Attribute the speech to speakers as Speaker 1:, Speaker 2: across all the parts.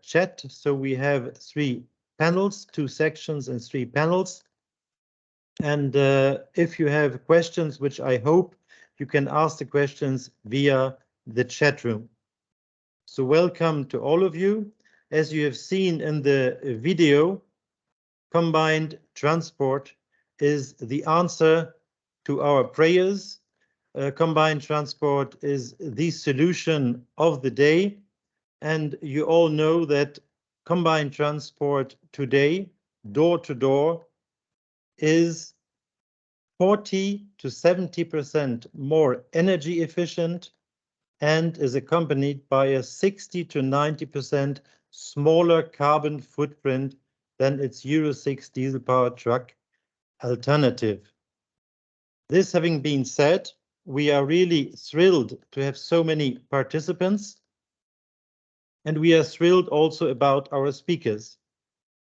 Speaker 1: chat. So we have 3 panels, 2 sections and 3 panels. And if you have questions, which I hope you can ask the questions via the chat room. So welcome to all of you. As you have seen in the video, combined transport is the answer to our prayers. Combined transport is the solution of the day. And you all know that combined transport today, door to door, is 40 to 70% more energy efficient and is accompanied by a 60 to 90% smaller carbon footprint than its Euro 6 diesel-powered truck alternative. This having been said, we are really thrilled to have so many participants, and we are thrilled also about our speakers.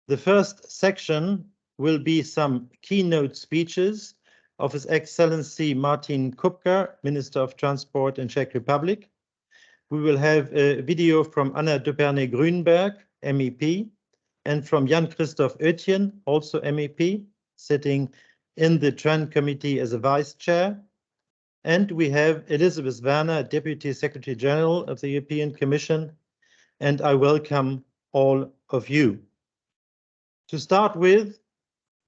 Speaker 1: The first section will be some keynote speeches of His Excellency Martin Kupka, Minister of Transport in Czech Republic. We will have a video from Anna Depernay-Grünberg, MEP, and from Jan-Christoph Oetjen, also MEP, sitting in the TRAN committee as a vice chair. And we have Elisabeth Werner, Deputy Secretary General of the European Commission, and I welcome all of you. To start with,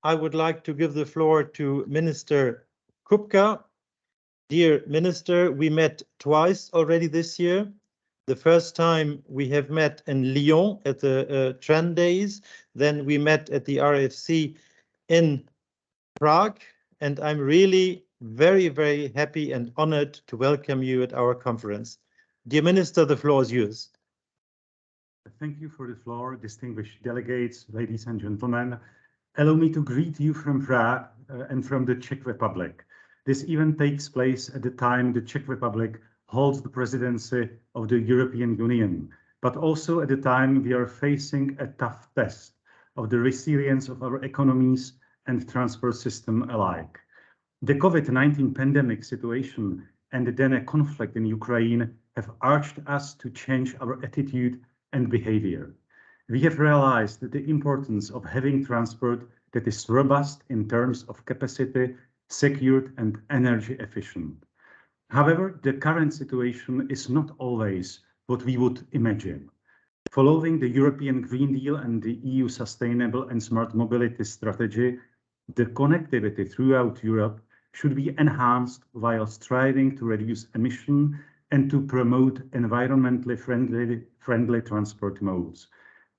Speaker 1: I would like to give the floor to Minister Kupka. Dear Minister, we met twice already this year. The first time we have met in Lyon at the TRAN Days, then we met at the RFC in Prague, and I'm really very, very happy and honored to welcome you at our conference. Dear Minister, the floor is yours.
Speaker 2: Thank you for the floor, distinguished delegates, ladies and gentlemen. Allow me to greet you from Prague and from the Czech Republic. This event takes place at the time the Czech Republic holds the presidency of the European Union, but also at the time we are facing a tough test of the resilience of our economies and transport system alike. The COVID-19 pandemic situation and then a conflict in Ukraine have urged us to change our attitude and behavior. We have realized the importance of having transport that is robust in terms of capacity, secured and energy efficient. However, the current situation is not always what we would imagine. Following the European Green Deal and the EU Sustainable and Smart Mobility Strategy, the connectivity throughout Europe should be enhanced while striving to reduce emission and to promote environmentally friendly transport modes.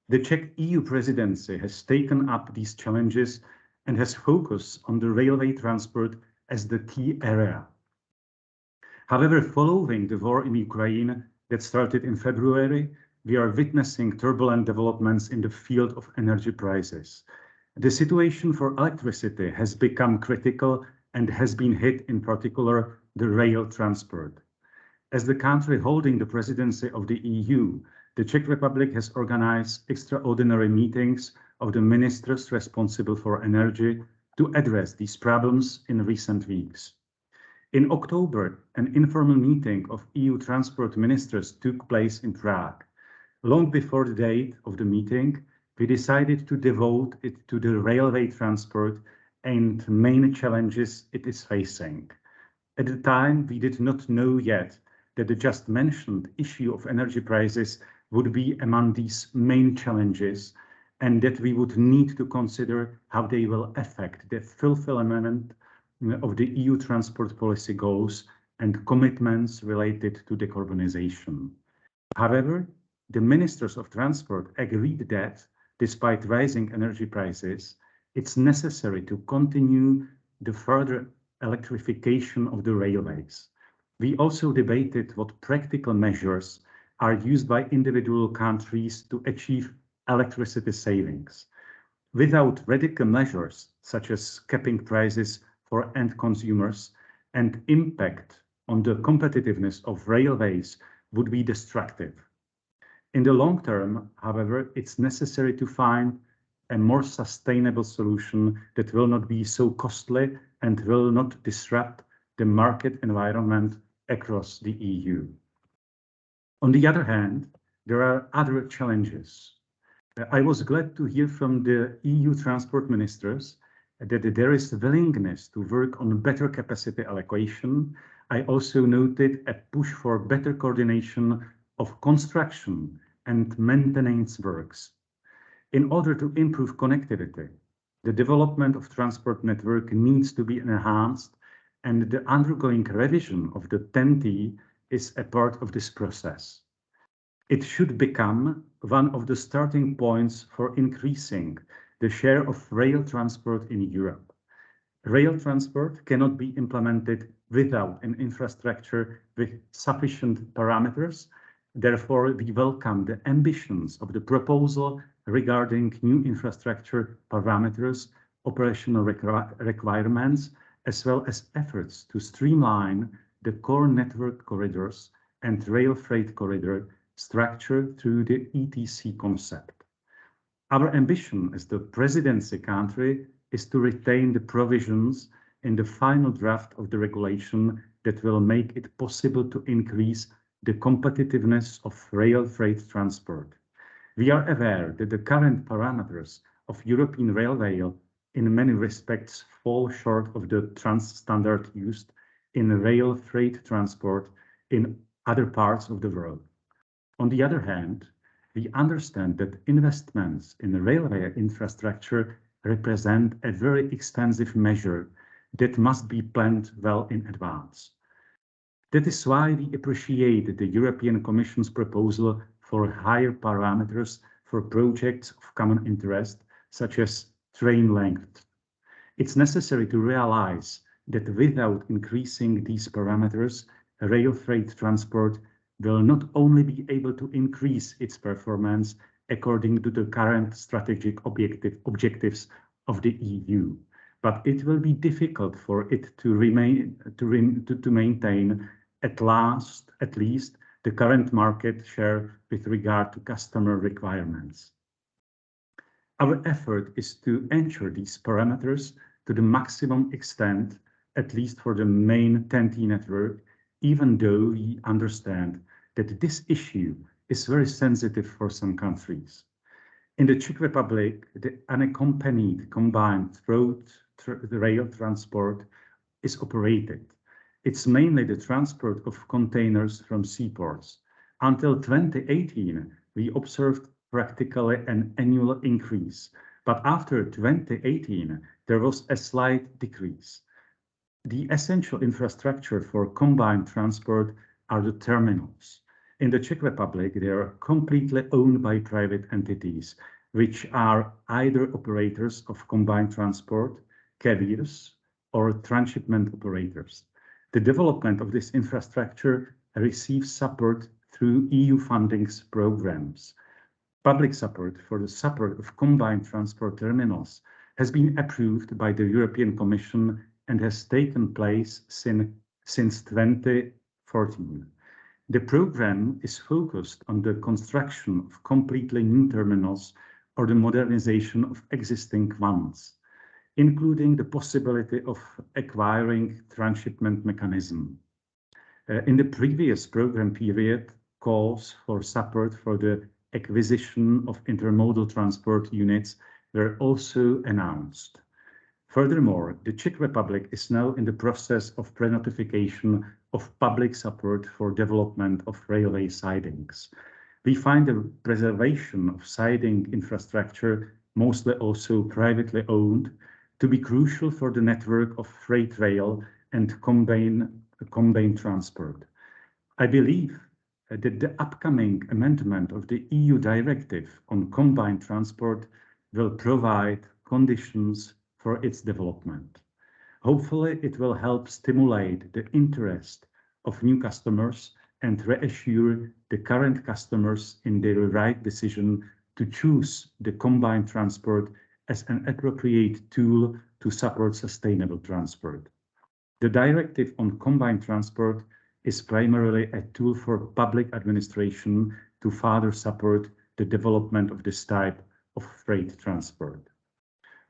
Speaker 2: The Czech EU presidency has taken up these challenges and has focused on the railway transport as the key area. However, following the war in Ukraine that started in February, we are witnessing turbulent developments in the field of energy prices. The situation for electricity has become critical and has been hit in particular the rail transport. As the country holding the presidency of the EU, the Czech Republic has organized extraordinary meetings of the ministers responsible for energy to address these problems in recent weeks. In October, an informal meeting of EU transport ministers took place in Prague. Long before the date of the meeting, we decided to devote it to the railway transport and main challenges it is facing. At the time, we did not know yet that the just mentioned issue of energy prices would be among these main challenges, and that we would need to consider how they will affect the fulfillment of the EU transport policy goals and commitments related to decarbonization. However, the ministers of transport agreed that, despite rising energy prices, it's necessary to continue the further electrification of the railways. We also debated what practical measures are used by individual countries to achieve electricity savings. Without radical measures, such as capping prices for end consumers, and impact on the competitiveness of railways would be destructive. In the long term, however, it's necessary to find a more sustainable solution that will not be so costly and will not disrupt the market environment across the EU. On the other hand, there are other challenges. I was glad to hear from the EU transport ministers that there is willingness to work on better capacity allocation. I also noted a push for better coordination of construction and maintenance works. In order to improve connectivity, the development of transport network needs to be enhanced, and the undergoing revision of the TEN-T is a part of this process. It should become one of the starting points for increasing the share of rail transport in Europe. Rail transport cannot be implemented without an infrastructure with sufficient parameters. Therefore, we welcome the ambitions of the proposal regarding new infrastructure parameters, operational requirements, as well as efforts to streamline the core network corridors and rail freight corridor structure through the ETC concept. Our ambition as the presidency country is to retain the provisions in the final draft of the regulation that will make it possible to increase the competitiveness of rail freight transport. We are aware that the current parameters of European railway in many respects fall short of the standard used in rail freight transport in other parts of the world. On the other hand, we understand that investments in railway infrastructure represent a very expensive measure that must be planned well in advance. That is why we appreciate the European Commission's proposal for higher parameters for projects of common interest, such as train length. It's necessary to realize that without increasing these parameters, rail freight transport will not only be able to increase its performance according to the current strategic objectives of the EU, but it will be difficult for it to maintain at least the current market share with regard to customer requirements. Our effort is to ensure these parameters to the maximum extent, at least for the main TEN-T network, even though we understand that this issue is very sensitive for some countries. In the Czech Republic, the unaccompanied combined rail transport is operated. It's mainly the transport of containers from seaports. Until 2018, we observed practically an annual increase, but after 2018, there was a slight decrease. The essential infrastructure for combined transport are the terminals. In the Czech Republic, they are completely owned by private entities, which are either operators of combined transport, carriers, or transshipment operators. The development of this infrastructure receives support through EU funding programs. Public support for the support of combined transport terminals has been approved by the European Commission and has taken place since 2014. The program is focused on the construction of completely new terminals or the modernization of existing ones, including the possibility of acquiring transshipment mechanism. In the previous program period, calls for support for the acquisition of intermodal transport units were also announced. Furthermore, the Czech Republic is now in the process of pre-notification of public support for development of railway sidings. We find the preservation of siding infrastructure, mostly also privately owned, to be crucial for the network of freight rail and combined transport. I believe that the upcoming amendment of the EU directive on combined transport will provide conditions for its development. Hopefully, it will help stimulate the interest of new customers and reassure the current customers in their right decision to choose the combined transport as an appropriate tool to support sustainable transport. The directive on combined transport is primarily a tool for public administration to further support the development of this type of freight transport.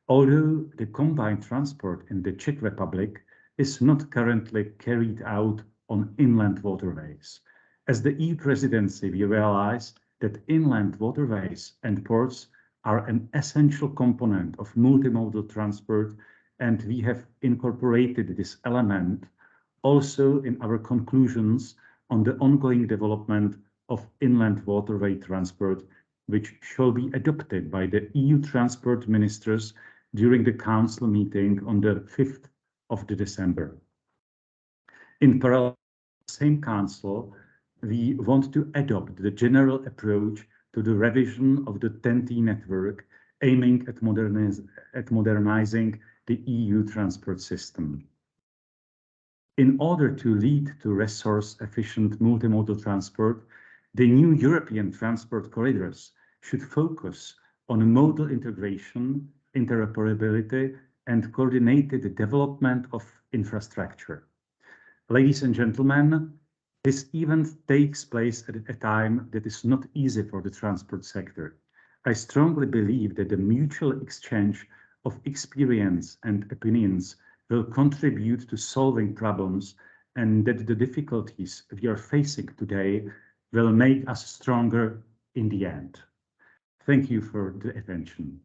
Speaker 2: Although the combined transport in the Czech Republic is not currently carried out on inland waterways, as the EU presidency, we realize that inland waterways and ports are an essential component of multimodal transport, and we have incorporated this element also in our conclusions on the ongoing development of inland waterway transport, which shall be adopted by the EU transport ministers during the Council meeting on the 5th of December. In parallel, the same Council, we want to adopt the general approach to the revision of the TEN-T network, aiming at modernizing the EU transport system. In order to lead to resource-efficient multimodal transport, the new European transport corridors should focus on modal integration, interoperability, and coordinated development of infrastructure. Ladies and gentlemen, this event takes place at a time that is not easy for the transport sector. I strongly believe that the mutual exchange of experience and opinions will contribute to solving problems, and that the difficulties we are facing today will make us stronger in the end. Thank you for the attention.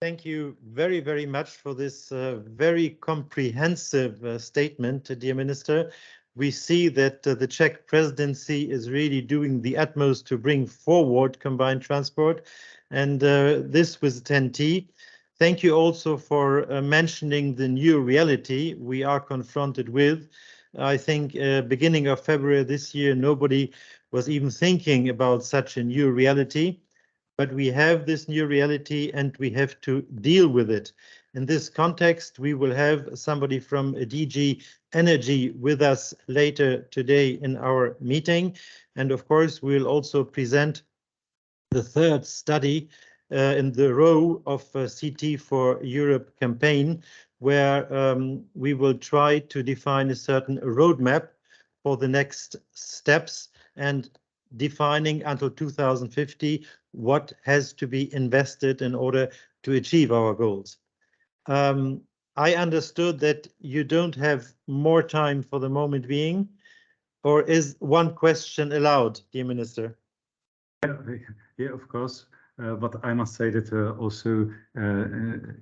Speaker 1: Thank you very, very much for this very comprehensive statement, dear Minister. We see that the Czech presidency is really doing the utmost to bring forward combined transport, and this with TEN-T. Thank you also for mentioning the new reality we are confronted with. I think beginning of February this year, nobody was even thinking about such a new reality. But we have this new reality and we have to deal with it. In this context, we will have somebody from DG Energy with us later today in our meeting. And of course, we'll also present the third study in the row of CT for Europe campaign, where we will try to define a certain roadmap for the next steps and defining until 2050 what has to be invested in order to achieve our goals. I understood that you don't have more time for the moment being, or is one question allowed, dear Minister?
Speaker 2: Yeah, of course. But I must say that also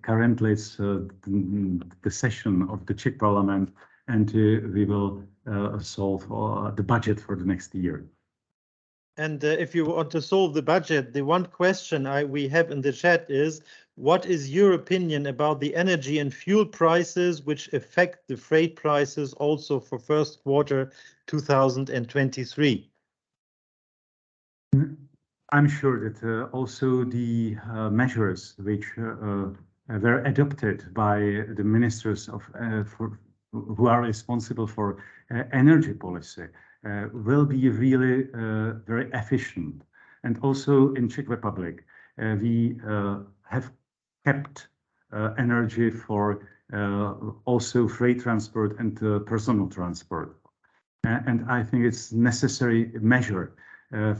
Speaker 2: currently it's the session of the Czech Parliament, and we will solve the budget for the next year.
Speaker 1: And if you want to solve the budget, the one question we have in the chat is, what is your opinion about the energy and fuel prices which affect the freight prices also for first quarter 2023?
Speaker 2: I'm sure that also the measures which were adopted by the ministers who are responsible for energy policy will be really very efficient. And also in Czech Republic, we have kept energy for also freight transport and personal transport. And I think it's necessary measure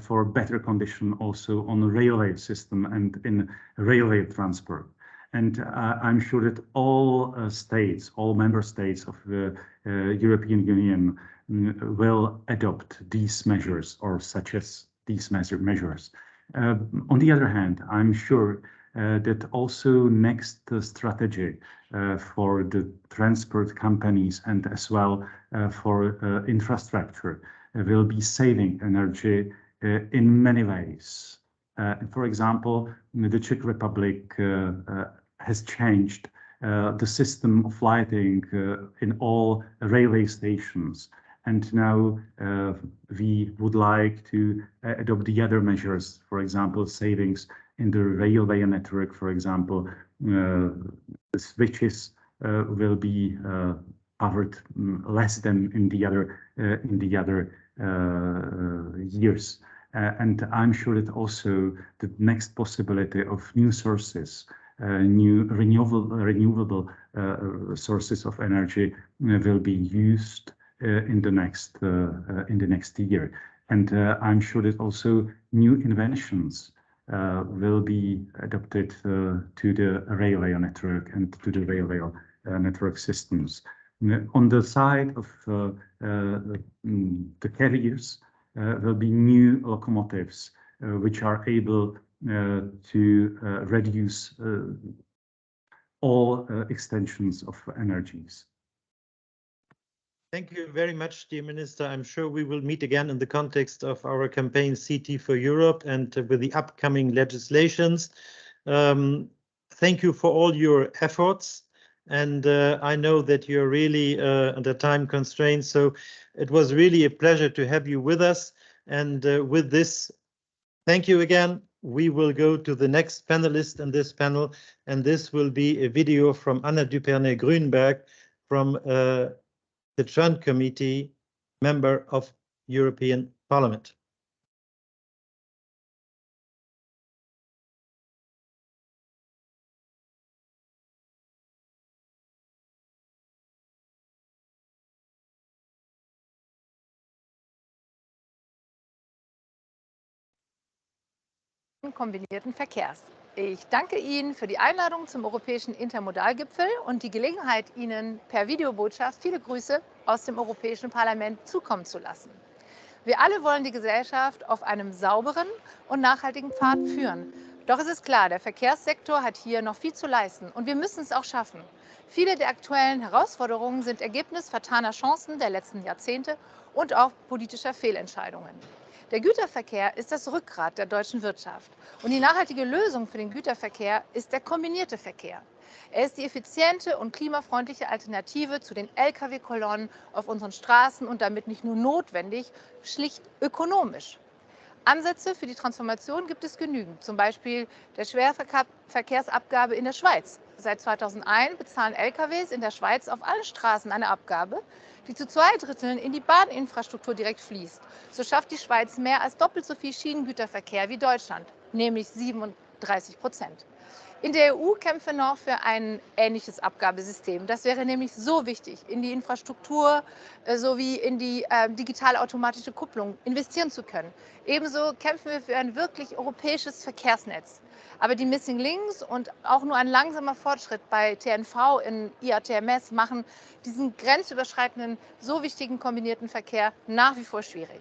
Speaker 2: for better condition also on the railway system and in railway transport. And I'm sure that all states, all member states of the European Union will adopt these measures, or such as these measures. On the other hand, I'm sure that also next strategy for the transport companies and as well for infrastructure will be saving energy in many ways. For example, the Czech Republic has changed the system of lighting in all railway stations. And now we would like to adopt the other measures, for example, savings in the railway network. For example, the switches will be covered less than in the other years. And I'm sure that also the next possibility of new sources, new renewable sources of energy will be used in the next year. And I'm sure that also new inventions will be adopted to the railway network and to the railway network systems. On the side of the carriers, will be new locomotives which are able to reduce all extensions of energies.
Speaker 1: Thank you very much, dear Minister. I'm sure we will meet again in the context of our campaign CT for Europe and with the upcoming legislations. Thank you for all your efforts. And I know that you're really under time constraints, so it was really a pleasure to have you with us. And with this, thank you again. We will go to the next panelist in this panel, and this will be a video from Anna Dupernay-Grünberg from the Trend Committee, member of European Parliament.
Speaker 3: Kombinierten Verkehrs. Ich danke Ihnen für die Einladung zum Europäischen Intermodalgipfel und die Gelegenheit, Ihnen per Videobotschaft viele Grüße aus dem Europäischen Parlament zukommen zu lassen. Wir alle wollen die Gesellschaft auf einem sauberen und nachhaltigen Pfad führen. Doch es ist klar, der Verkehrssektor hat hier noch viel zu leisten und wir müssen es auch schaffen. Viele der aktuellen Herausforderungen sind Ergebnis vertaner Chancen der letzten Jahrzehnte und auch politischer Fehlentscheidungen. Der Güterverkehr ist das Rückgrat der deutschen Wirtschaft und die nachhaltige Lösung für den Güterverkehr ist der kombinierte Verkehr. Er ist die effiziente und klimafreundliche Alternative zu den Lkw-Kolonnen auf unseren Straßen und damit nicht nur notwendig, schlicht ökonomisch. Ansätze für die Transformation gibt es genügend, zum Beispiel der Schwerverkehrsabgabe in der Schweiz. Seit 2001 bezahlen Lkws in der Schweiz auf allen Straßen eine Abgabe, die zu 2/3 in die Bahninfrastruktur direkt fließt. So schafft die Schweiz mehr als doppelt so viel Schienengüterverkehr wie Deutschland, nämlich 37%. In der EU kämpfen wir noch für ein ähnliches Abgabesystem. Das wäre nämlich so wichtig, in die Infrastruktur sowie in die digitale automatische Kupplung investieren zu können. Ebenso kämpfen wir für ein wirklich europäisches Verkehrsnetz. Aber die Missing Links und auch nur ein langsamer Fortschritt bei TNV in IATMS machen diesen grenzüberschreitenden, so wichtigen kombinierten Verkehr nach wie vor schwierig.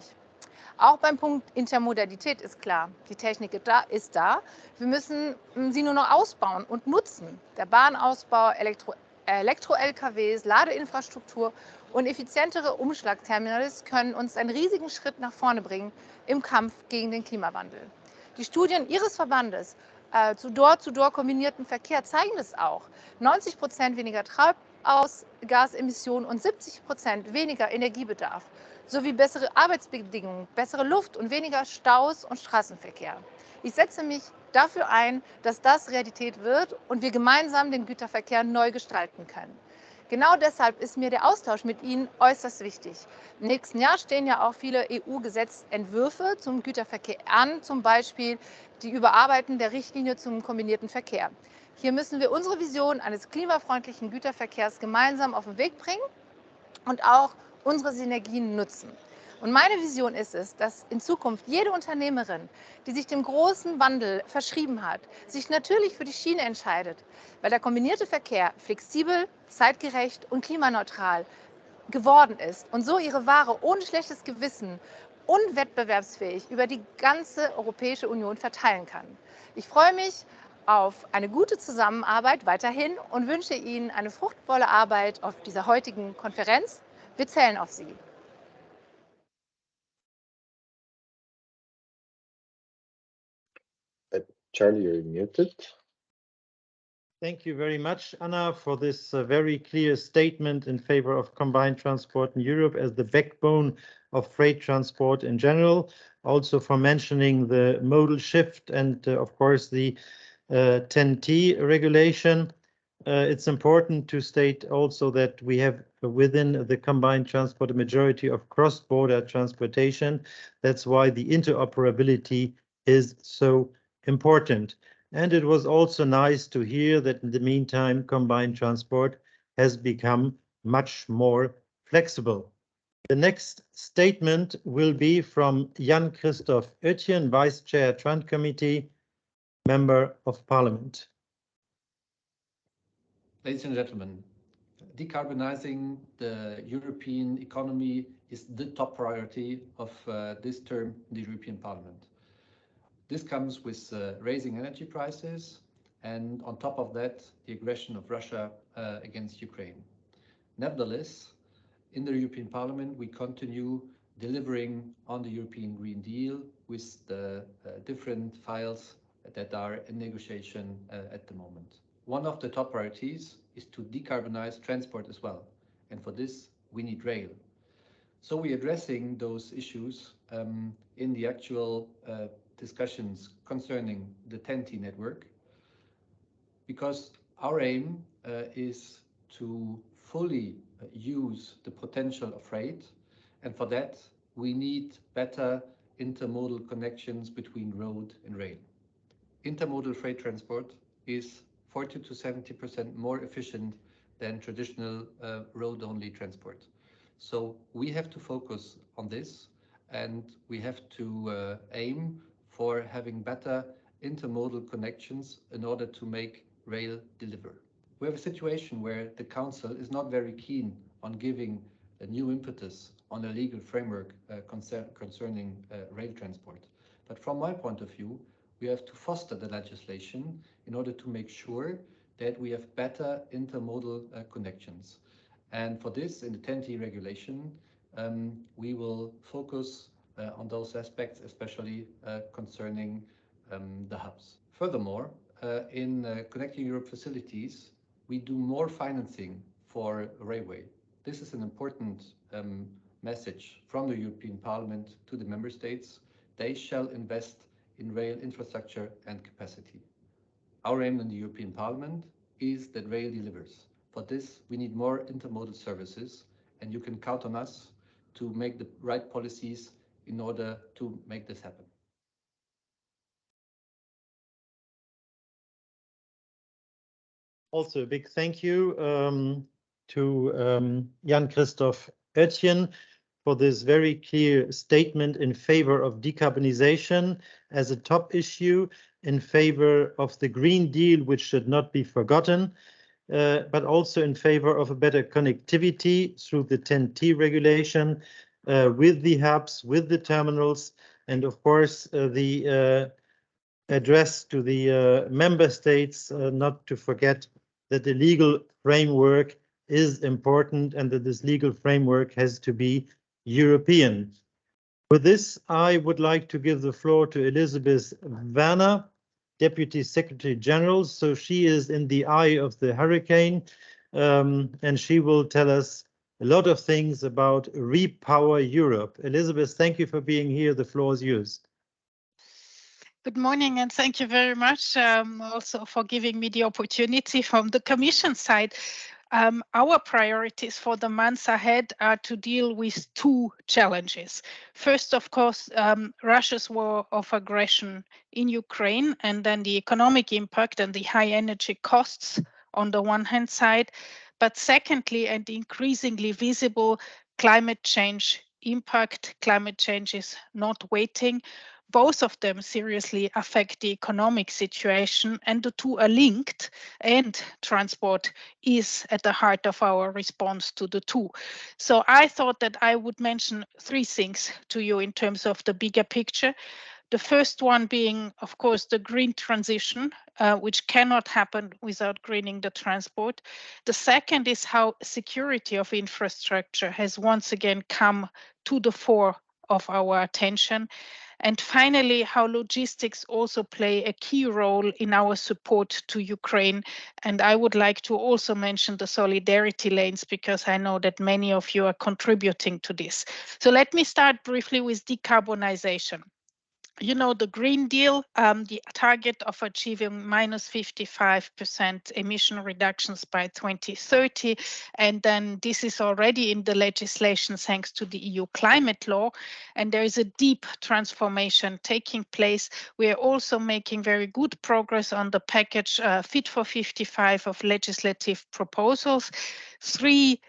Speaker 3: Auch beim Punkt Intermodalität ist klar, die Technik ist da. Wir müssen sie nur noch ausbauen und nutzen. Der Bahnausbau, Elektro-LKWs, Ladeinfrastruktur und effizientere Umschlagterminals können uns einen riesigen Schritt nach vorne bringen im Kampf gegen den Klimawandel. Die Studien Ihres Verbandes zu Door-to-Door kombinierten Verkehr zeigen es auch. 90% weniger Treibhausgasemissionen und 70% weniger Energiebedarf, sowie bessere Arbeitsbedingungen, bessere Luft und weniger Staus und Straßenverkehr. Ich setze mich dafür ein, dass das Realität wird und wir gemeinsam den Güterverkehr neu gestalten können. Genau deshalb ist mir der Austausch mit Ihnen äußerst wichtig. Im nächsten Jahr stehen ja auch viele EU-Gesetzentwürfe zum Güterverkehr an, zum Beispiel die Überarbeitung der Richtlinie zum kombinierten Verkehr. Hier müssen wir unsere Vision eines klimafreundlichen Güterverkehrs gemeinsam auf den Weg bringen und auch unsere Synergien nutzen. Und meine Vision ist es, dass in Zukunft jede Unternehmerin, die sich dem großen Wandel verschrieben hat, sich natürlich für die Schiene entscheidet, weil der kombinierte Verkehr flexibel, zeitgerecht und klimaneutral geworden ist und so ihre Ware ohne schlechtes Gewissen und wettbewerbsfähig über die ganze Europäische Union verteilen kann. Ich freue mich auf eine gute Zusammenarbeit weiterhin und wünsche Ihnen eine fruchtvolle Arbeit auf dieser heutigen Konferenz. Wir zählen auf Sie.
Speaker 4: Charlie, you're muted.
Speaker 1: Thank you very much, Anna, for this very clear statement in favor of combined transport in Europe as the backbone of freight transport in general. Also for mentioning the modal shift and, of course, the 10T regulation. It's important to state also that we have within the combined transport a majority of cross-border transportation. That's why the interoperability is so important. And it was also nice to hear that in the meantime, combined transport has become much more flexible. The next statement will be from Jan-Christoph Oetjen, Vice Chair, Trend Committee, Member of Parliament.
Speaker 5: Ladies and gentlemen, decarbonizing the European economy is the top priority of this term in the European Parliament. This comes with raising energy prices, and on top of that, the aggression of Russia against Ukraine. Nevertheless, in the European Parliament, we continue delivering on the European Green Deal with the different files that are in negotiation at the moment. One of the top priorities is to decarbonize transport as well, and for this we need rail. So we're addressing those issues in the actual discussions concerning the TEN-T network, because our aim is to fully use the potential of freight, and for that we need better intermodal connections between road and rail. Intermodal freight transport is 40 to 70% more efficient than traditional road-only transport. So we have to focus on this, and we have to aim for having better intermodal connections in order to make rail deliver. We have a situation where the Council is not very keen on giving a new impetus on a legal framework concerning rail transport. But from my point of view, we have to foster the legislation in order to make sure that we have better intermodal connections. And for this, in the TEN-T regulation, we will focus on those aspects, especially concerning the hubs. Furthermore, in Connecting Europe facilities, we do more financing for railway. This is an important message from the European Parliament to the member states. They shall invest in rail infrastructure and capacity. Our aim in the European Parliament is that rail delivers. For this, we need more intermodal services, and you can count on us to make the right policies in order to make this happen.
Speaker 1: Also, a big thank you to Jan-Christoph Oetjen for this very clear statement in favor of decarbonization as a top issue, in favor of the Green Deal, which should not be forgotten, but also in favor of a better connectivity through the TEN-T regulation with the hubs, with the terminals, and of course the address to the member states, not to forget that the legal framework is important and that this legal framework has to be European. With this, I would like to give the floor to Elisabeth Werner, Deputy Secretary General. So she is in the eye of the hurricane, and she will tell us a lot of things about Repower Europe. Elisabeth, thank you for being here. The floor is yours.
Speaker 6: Good morning, and thank you very much also for giving me the opportunity from the Commission side. Our priorities for the months ahead are to deal with two challenges. First, of course, Russia's war of aggression in Ukraine, and then the economic impact and the high energy costs on the one hand side. But secondly, and increasingly visible, climate change impact. Climate change is not waiting. Both of them seriously affect the economic situation, and the two are linked, and transport is at the heart of our response to the two. So I thought that I would mention three things to you in terms of the bigger picture. The first one being, of course, the green transition, which cannot happen without greening the transport. The second is how security of infrastructure has once again come to the fore of our attention. And finally, how logistics also play a key role in our support to Ukraine. And I would like to also mention the solidarity lanes, because I know that many of you are contributing to this. So let me start briefly with decarbonization. You know, the Green Deal, the target of achieving minus 55% emission reductions by 2030. And then this is already in the legislation thanks to the EU climate law. And there is a deep transformation taking place. We are also making very good progress on the package Fit for 55 of legislative proposals. Three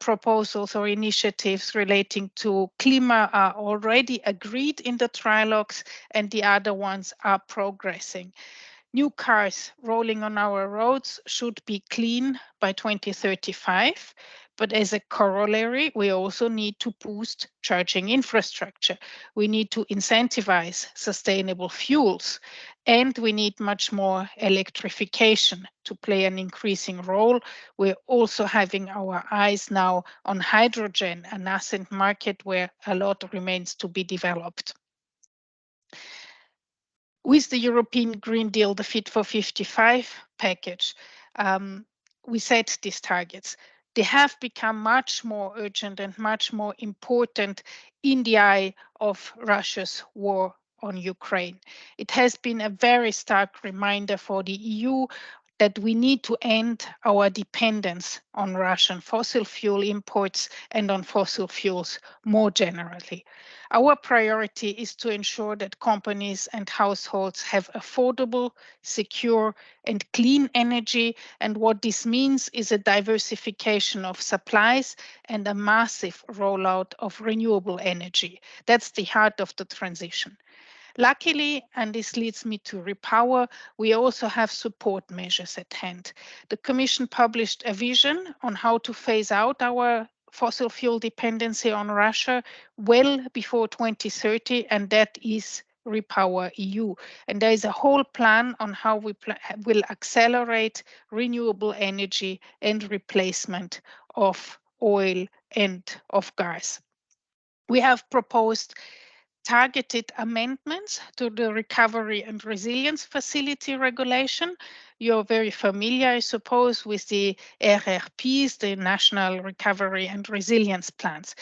Speaker 6: proposals or initiatives relating to climate are already agreed in the trilogues, and the other ones are progressing. new cars rolling on our roads should be clean by 2035. But as a corollary, we also need to boost charging infrastructure. We need to incentivize sustainable fuels, and we need much more electrification to play an increasing role. We're also having our eyes now on hydrogen, a nascent market where a lot remains to be developed. With the European Green Deal, the Fit for 55 package, we set these targets. They have become much more urgent and much more important in the eye of Russia's war on Ukraine. It has been a very stark reminder for the EU that we need to end our dependence on Russian fossil fuel imports and on fossil fuels more generally. Our priority is to ensure that companies and households have affordable, secure, and clean energy. And what this means is a diversification of supplies and a massive rollout of renewable energy. That's the heart of the transition. Luckily, and this leads me to Repower, we also have support measures at hand. The Commission published a vision on how to phase out our fossil fuel dependency on Russia well before 2030, and that is Repower EU. And there is a whole plan on how we will accelerate renewable energy and replacement of oil and of gas. We have proposed targeted amendments to the Recovery and Resilience Facility regulation. You're very familiar, I suppose, with the RRPs, the National Recovery and Resilience Plans.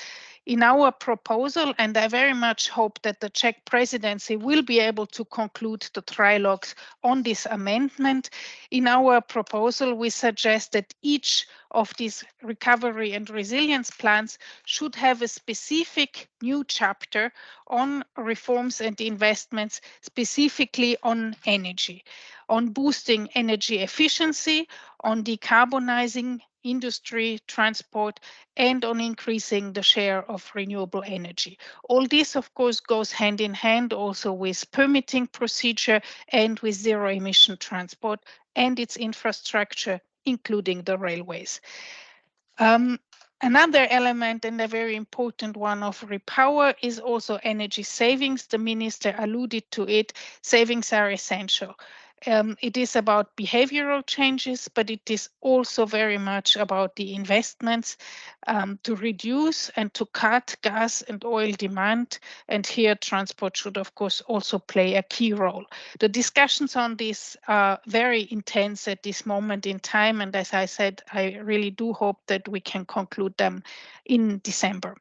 Speaker 6: In our proposal, and I very much hope that the Czech presidency will be able to conclude the trilogues on this amendment. In our proposal, we suggest that each of these recovery and resilience plans should have a specific new chapter on reforms and investments, specifically on energy, on boosting energy efficiency, on decarbonizing industry, transport, and on increasing the share of renewable energy. All this, of course, goes hand in hand also with permitting procedure and with zero emission transport and its infrastructure, including the railways. Another element, and a very important one, of Repower is also energy savings. The minister alluded to it. Savings are essential. It is about behavioral changes, but it is also very much about the investments to reduce and to cut gas and oil demand. And here transport should, of course, also play a key role. The discussions on this are very intense at this moment in time. And as I said, I really do hope that we can conclude them in December.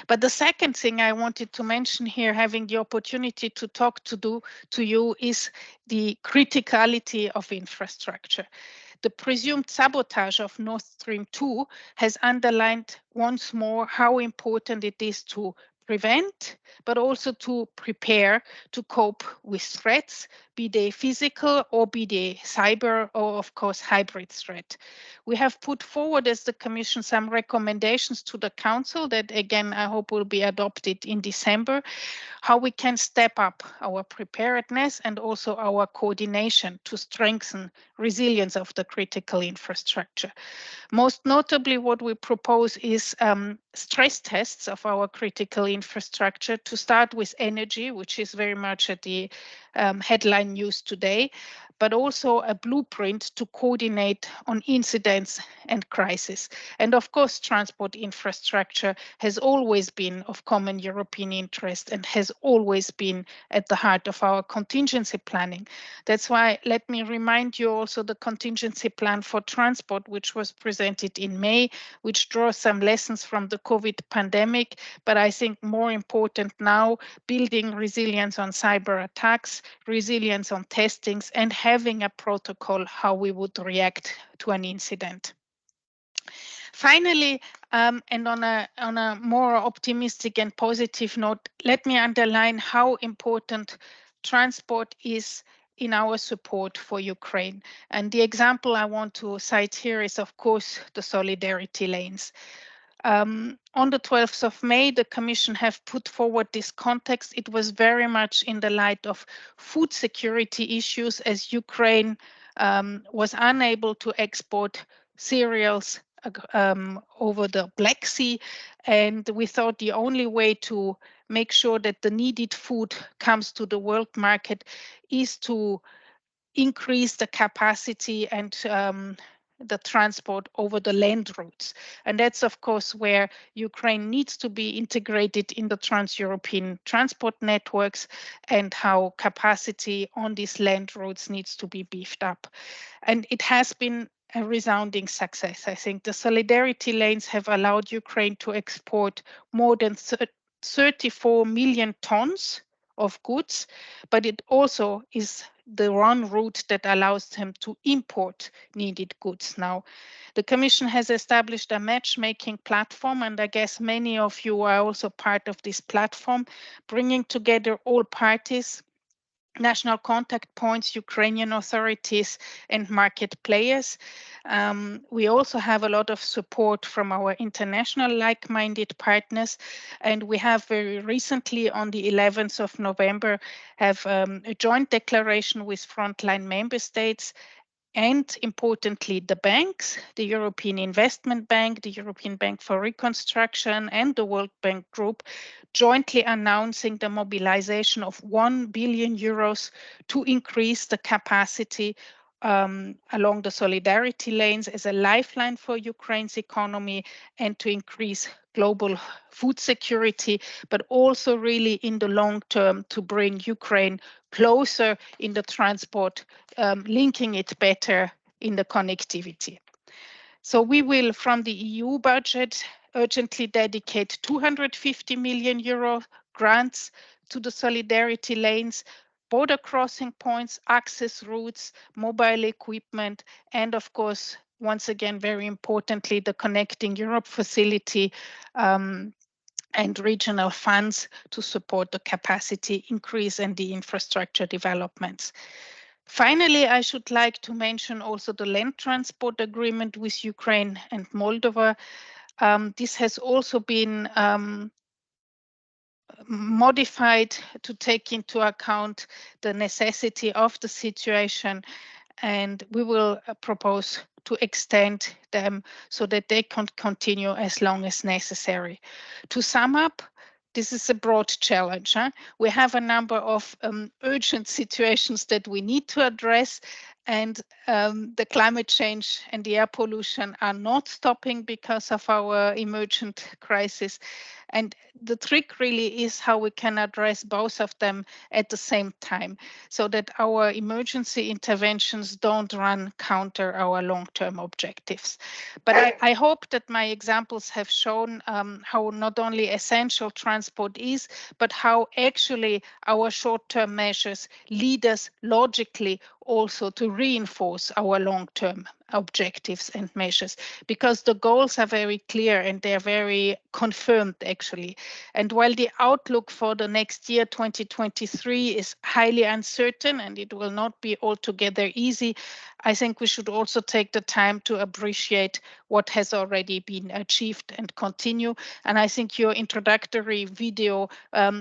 Speaker 6: But the second thing I wanted to mention here, having the opportunity to talk to you, is the criticality of infrastructure. The presumed sabotage of Nord Stream 2 has underlined once more how important it is to prevent, but also to prepare to cope with threats, be they physical or be they cyber or, of course, hybrid threat. We have put forward as the Commission some recommendations to the Council that, again, I hope will be adopted in December, how we can step up our preparedness and also our coordination to strengthen resilience of the critical infrastructure. Most notably, what we propose is stress tests of our critical infrastructure, to start with energy, which is very much at the headline news today, but also a blueprint to coordinate on incidents and crisis. And of course, transport infrastructure has always been of common European interest and has always been at the heart of our contingency planning. That's why let me remind you also the contingency plan for transport, which was presented in May, which draws some lessons from the COVID pandemic, but I think more important now, building resilience on cyber attacks, resilience on testings, and having a protocol how we would react to an incident. Finally, and on a more optimistic and positive note, let me underline how important transport is in our support for Ukraine. And the example I want to cite here is, of course, the solidarity lanes. On the 12th of May, the Commission have put forward this context. It was very much in the light of food security issues, as Ukraine was unable to export cereals over the Black Sea. And we thought the only way to make sure that the needed food comes to the world market is to increase the capacity and the transport over the land routes. And that's, of course, where Ukraine needs to be integrated in the trans-European transport networks and how capacity on these land routes needs to be beefed up. And it has been a resounding success. I think the solidarity lanes have allowed Ukraine to export more than 34 million tons of goods, but it also is the one route that allows them to import needed goods now. The Commission has established a matchmaking platform, and I guess many of you are also part of this platform, bringing together all parties, national contact points, Ukrainian authorities, and market players. We also have a lot of support from our international like-minded partners, and we have very recently, on the 11th of November, have a joint declaration with frontline member states and importantly, the banks, the European Investment Bank, the European Bank for Reconstruction, and the World Bank Group, jointly announcing the mobilization of 1 billion euros to increase the capacity along the solidarity lanes as a lifeline for Ukraine's economy and to increase global food security, but also really in the long term to bring Ukraine closer in the transport, linking it better in the connectivity. So we will, from the EU budget, urgently dedicate 250 million euro grants to the solidarity lanes, border crossing points, access routes, mobile equipment, and of course, once again, very importantly, the Connecting Europe facility and regional funds to support the capacity increase and the infrastructure developments. Finally, I should like to mention also the land transport agreement with Ukraine and Moldova. This has also been modified to take into account the necessity of the situation, and we will propose to extend them so that they can continue as long as necessary. To sum up, this is a broad challenge. We have a number of urgent situations that we need to address, and the climate change and the air pollution are not stopping because of our emergent crisis. And the trick really is how we can address both of them at the same time so that our emergency interventions don't run counter our long-term objectives. But I hope that my examples have shown how not only essential transport is, but how actually our short-term measures lead us logically also to reinforce our long-term objectives and measures, because the goals are very clear and they're very confirmed actually. And while the outlook for the next year, 2023, is highly uncertain and it will not be altogether easy, I think we should also take the time to appreciate what has already been achieved and continue. And I think your introductory video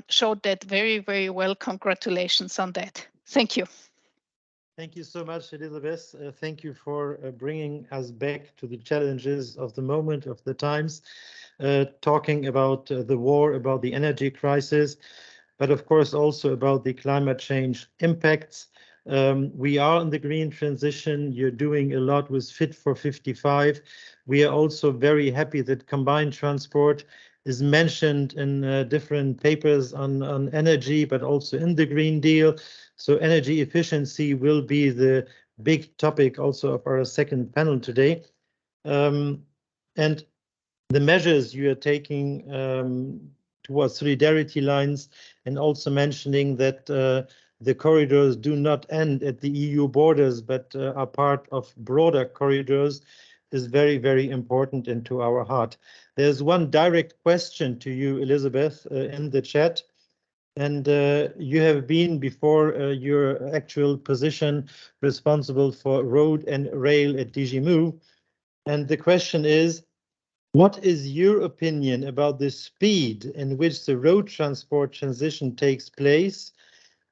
Speaker 6: showed that very, very well. Congratulations on that. Thank you.
Speaker 1: Thank you so much, Elizabeth. Thank you for bringing us back to the challenges of the moment, of the times, talking about the war, about the energy crisis, but of course also about the climate change impacts. We are in the green transition. You're doing a lot with Fit for 55. We are also very happy that combined transport is mentioned in different papers on energy, but also in the Green Deal. So energy efficiency will be the big topic also of our second panel today. And the measures you are taking towards solidarity lines, and also mentioning that the corridors do not end at the EU borders, but are part of broader corridors, is very, very important and to our heart. There's one direct question to you, Elizabeth, in the chat. And you have been, before your actual position, responsible for road and rail at DG Move. And the question is, What is your opinion about the speed in which the road transport transition takes place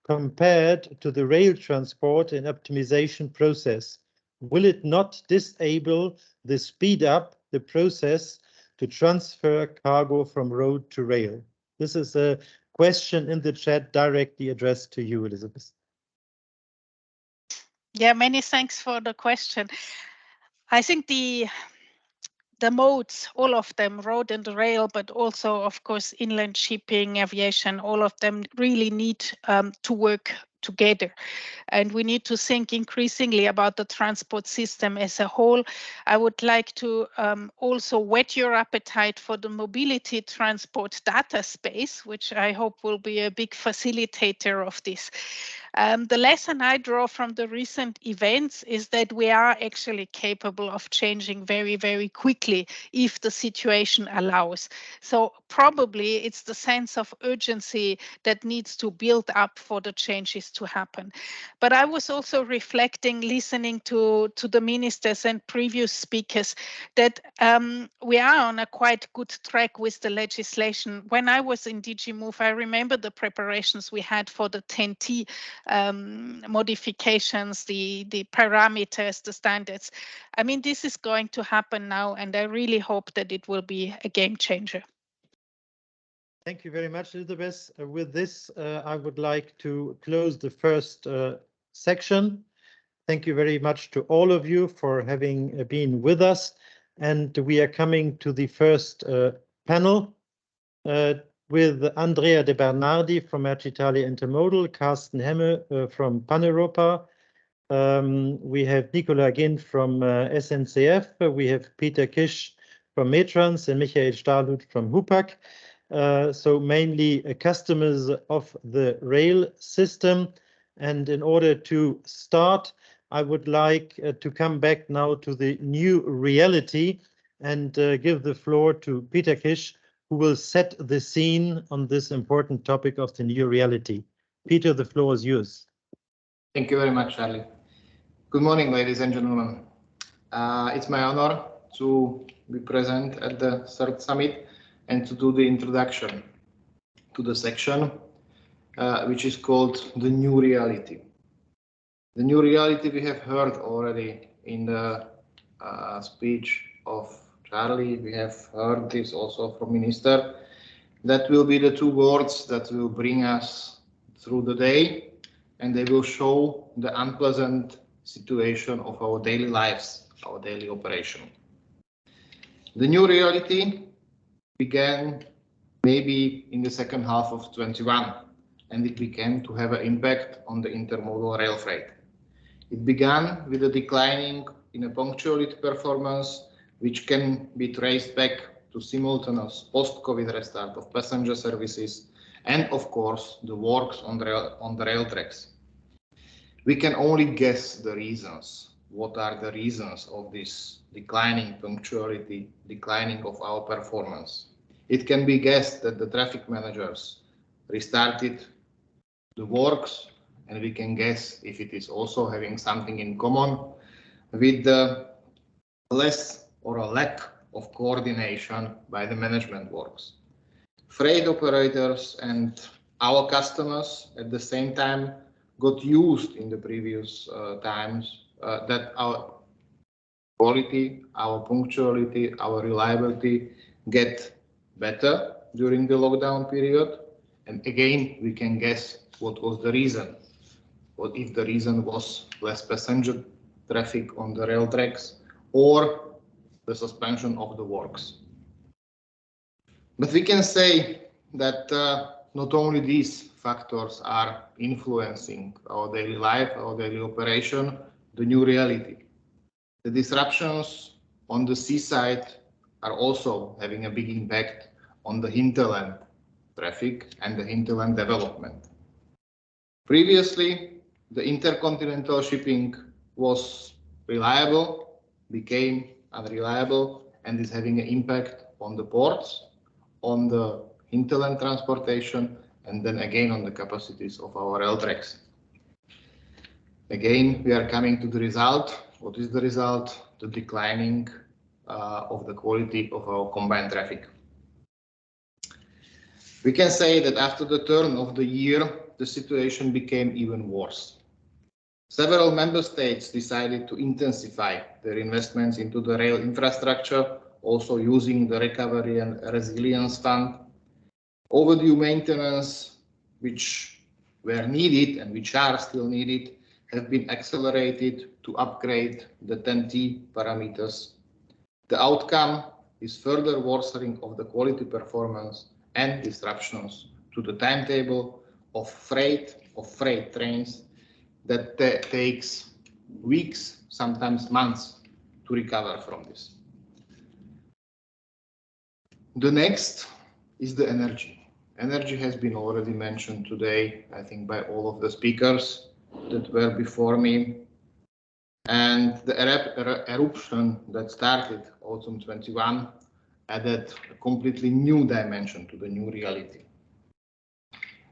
Speaker 1: compared to the rail transport and optimization process? Will it not disable the speed up the process to transfer cargo from road to rail? This is a question in the chat directly addressed to you, Elizabeth.
Speaker 6: Yeah, many thanks for the question. I think the modes, all of them, road and rail, but also, of course, inland shipping, aviation, all of them really need to work together. And we need to think increasingly about the transport system as a whole. I would like to also whet your appetite for the mobility transport data space, which I hope will be a big facilitator of this. The lesson I draw from the recent events is that we are actually capable of changing very, very quickly if the situation allows. So probably it's the sense of urgency that needs to build up for the changes to happen. But I was also reflecting, listening to the ministers and previous speakers, that we are on a quite good track with the legislation. When I was in DG Move, I remember the preparations we had for the 10T modifications, the parameters, the standards. I mean, this is going to happen now, and I really hope that it will be a game changer.
Speaker 1: Thank you very much, Elizabeth. With this, I would like to close the first section. Thank you very much to all of you for having been with us. And we are coming to the first panel with Andrea De Bernardi from Mercitalia Intermodal, Carsten Hemme from Pan-Europa. We have Nicola Ginn from SNCF. We have Peter Kisch from Metrans and Michael Stahlhut from HUPAC. So mainly customers of the rail system. And in order to start, I would like to come back now to the new reality and give the floor to Peter Kisch, who will set the scene on this important topic of the new reality. Peter, the floor is yours.
Speaker 7: Thank you very much, Charlie. Good morning, ladies and gentlemen. It's my honor to be present at the third summit and to do the introduction to the section which is called the new reality. The new reality we have heard already in the speech of Charlie. We have heard this also from Minister. That will be the two words that will bring us through the day, and they will show the unpleasant situation of our daily lives, our daily operation. The new reality began maybe in the second half of 21, and it began to have an impact on the intermodal rail freight. It began with a declining in a punctuality performance, which can be traced back to simultaneous post-COVID restart of passenger services and, of course, the works on the rail tracks. We can only guess the reasons. What are the reasons of this declining punctuality, declining of our performance? It can be guessed that the traffic managers restarted the works, and we can guess if it is also having something in common with the less or a lack of coordination by the management works. Freight operators and our customers at the same time got used in the previous times that our quality, our punctuality, our reliability get better during the lockdown period. And again, we can guess what was the reason. What if the reason was less passenger traffic on the rail tracks or the suspension of the works. But we can say that not only these factors are influencing our daily life, our daily operation, the new reality. The disruptions on the seaside are also having a big impact on the hinterland traffic and the hinterland development. Previously, the intercontinental shipping was reliable, became unreliable, and is having an impact on the ports, on the hinterland transportation, and then again on the capacities of our rail tracks. Again, we are coming to the result. What is the result? The declining of the quality of our combined traffic. We can say that after the turn of the year, the situation became even worse. Several member states decided to intensify their investments into the rail infrastructure, also using the Recovery and Resilience Fund. Overdue maintenance, which were needed and which are still needed, have been accelerated to upgrade the TEN-T parameters. The outcome is further worsening of the quality performance and disruptions to the timetable of freight trains that takes weeks, sometimes months, to recover from this. The next is the energy. Energy has been already mentioned today, I think, by all of the speakers that were before me. And the eruption that started autumn 21 added a completely new dimension to the new reality.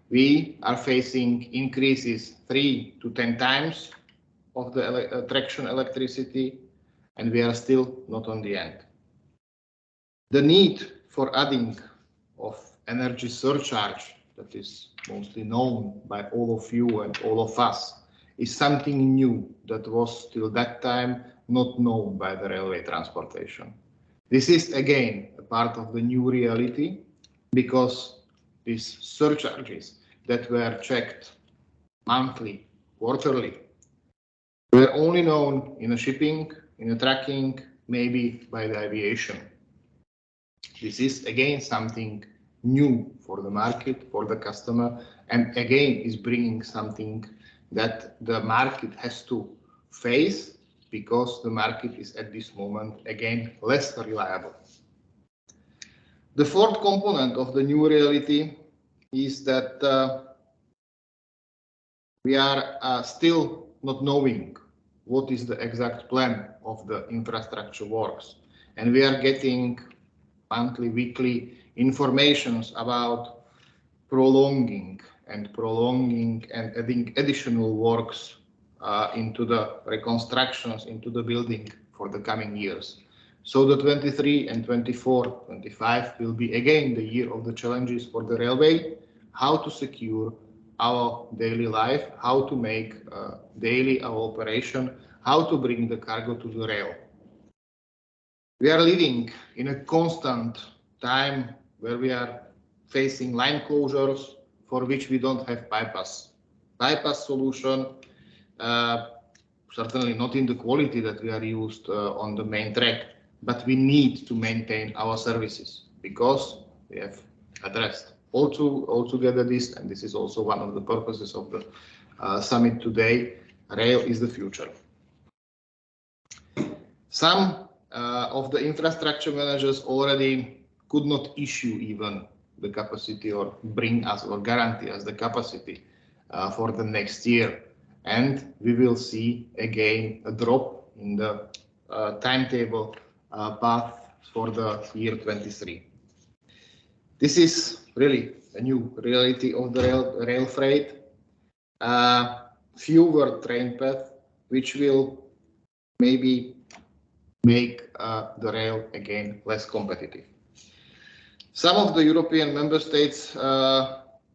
Speaker 7: We are facing increases 3 to 10 times of the traction electricity, and we are still not on the end. The need for adding of energy surcharge that is mostly known by all of you and all of us is something new that was till that time not known by the railway transportation. This is again a part of the new reality because these surcharges that were checked monthly, quarterly, were only known in a shipping, in a trucking, maybe by the aviation. This is again something new for the market, for the customer, and again is bringing something that the market has to face because the market is at this moment again less reliable. The fourth component of the new reality is that we are still not knowing what is the exact plan of the infrastructure works, and we are getting monthly, weekly informations about prolonging and adding additional works into the reconstructions, into the building for the coming years. So the 23 and 24, 25 will be again the year of the challenges for the railway, how to secure our daily life, how to make daily our operation, how to bring the cargo to the rail. We are living in a constant time where we are facing line closures for which we don't have bypass solution, certainly not in the quality that we are used on the main track, but we need to maintain our services because we have addressed altogether this, and this is also one of the purposes of the summit today. Rail is the future. Some of the infrastructure managers already could not issue even the capacity or bring us or guarantee us the capacity for the next year. And we will see again a drop in the timetable path for the year 23. This is really a new reality of the rail freight. Fewer train paths, which will maybe make the rail again less competitive. Some of the European member states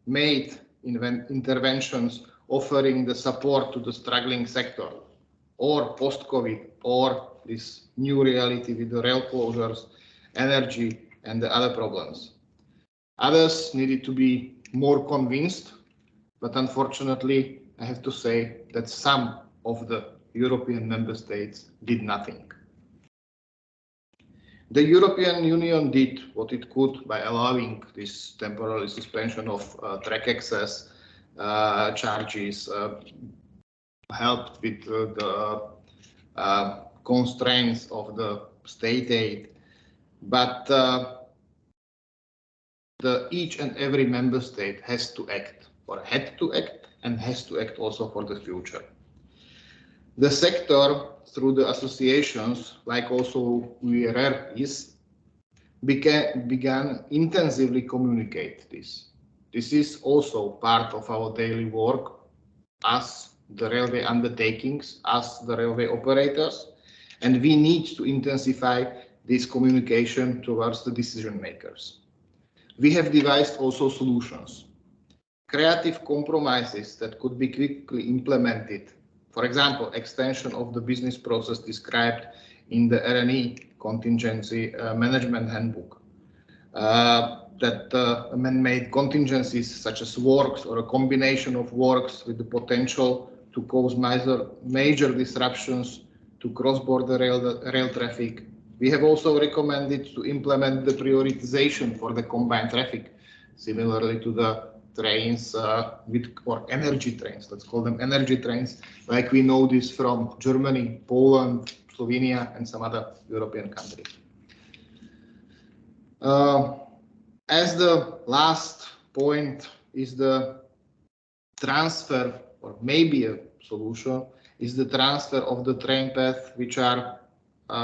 Speaker 7: made interventions offering the support to the struggling sector, or post-COVID, or this new reality with the rail closures, energy, and the other problems. Others needed to be more convinced, but unfortunately, I have to say that some of the European member states did nothing. The European Union did what it could by allowing this temporary suspension of track access charges, helped with the constraints of the state aid, but each and every member state has to act, or had to act, and has to act also for the future. The sector, through the associations, like also URR, began intensively communicate this. This is also part of our daily work as the railway undertakings, as the railway operators, and we need to intensify this communication towards the decision makers. We have devised also solutions, creative compromises that could be quickly implemented. For example, extension of the business process described in the R&E contingency management handbook. That man-made contingencies such as works or a combination of works with the potential to cause major disruptions to cross-border rail traffic. We have also recommended to implement the prioritization for the combined traffic, similarly to the trains or energy trains, let's call them energy trains, like we know this from Germany, Poland, Slovenia, and some other European countries. As the last point is the transfer, or maybe a solution, is the transfer of the train path which are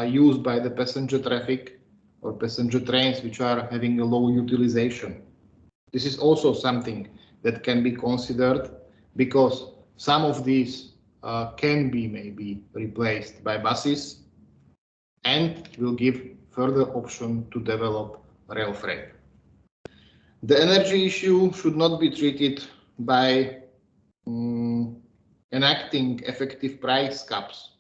Speaker 7: used by the passenger traffic or passenger trains which are having a low utilization. This is also something that can be considered because some of these can be maybe replaced by buses and will give further option to develop rail freight. The energy issue should not be treated by enacting effective price caps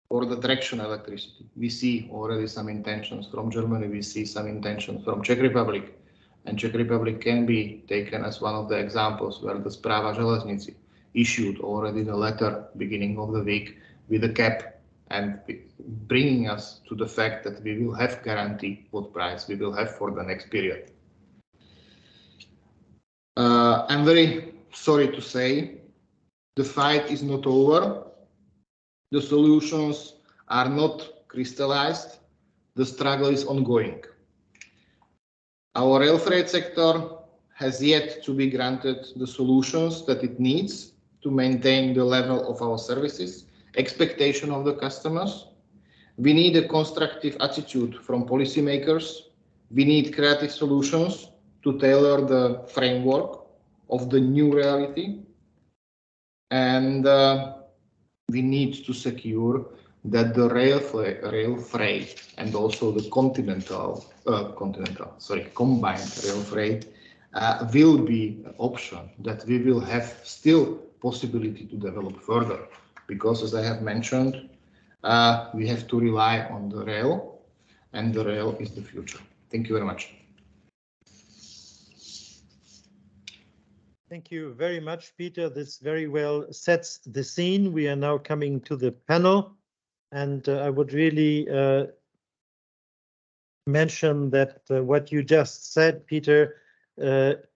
Speaker 7: for the traction electricity. We see already some intentions from Germany, we see some intentions from Czech Republic, and Czech Republic can be taken as one of the examples where the Správa železnic issued already the letter beginning of the week with a cap and bringing us to the fact that we will have guarantee what price we will have for the next period. I'm very sorry to say the fight is not over. The solutions are not crystallized. The struggle is ongoing. Our rail freight sector has yet to be granted the solutions that it needs to maintain the level of our services, expectation of the customers. We need a constructive attitude from policymakers. We need creative solutions to tailor the framework of the new reality. And we need to secure that the rail freight and also the combined rail freight will be an option that we will have still possibility to develop further. Because as I have mentioned, we have to rely on the rail, and the rail is the future. Thank you very much.
Speaker 1: Thank you very much, Peter. This very well sets the scene. We are now coming to the panel, and I would really mention that what you just said, Peter,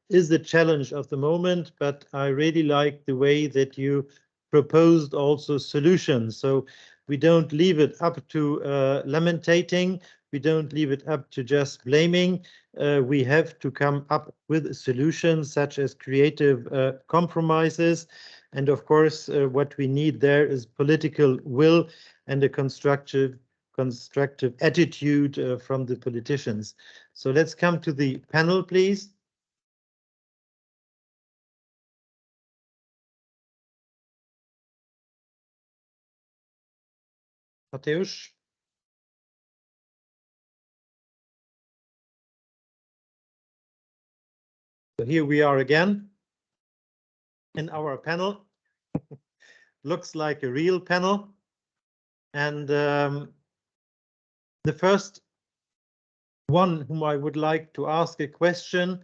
Speaker 1: is the challenge of the moment, but I really like the way that you proposed also solutions. So we don't leave it up to lamentating. We don't leave it up to just blaming. We have to come up with solutions such as creative compromises. And of course, what we need there is political will and a constructive attitude from the politicians. So let's come to the panel, please. Mateusz. So here we are again in our panel. Looks like a real panel. And the first one whom I would like to ask a question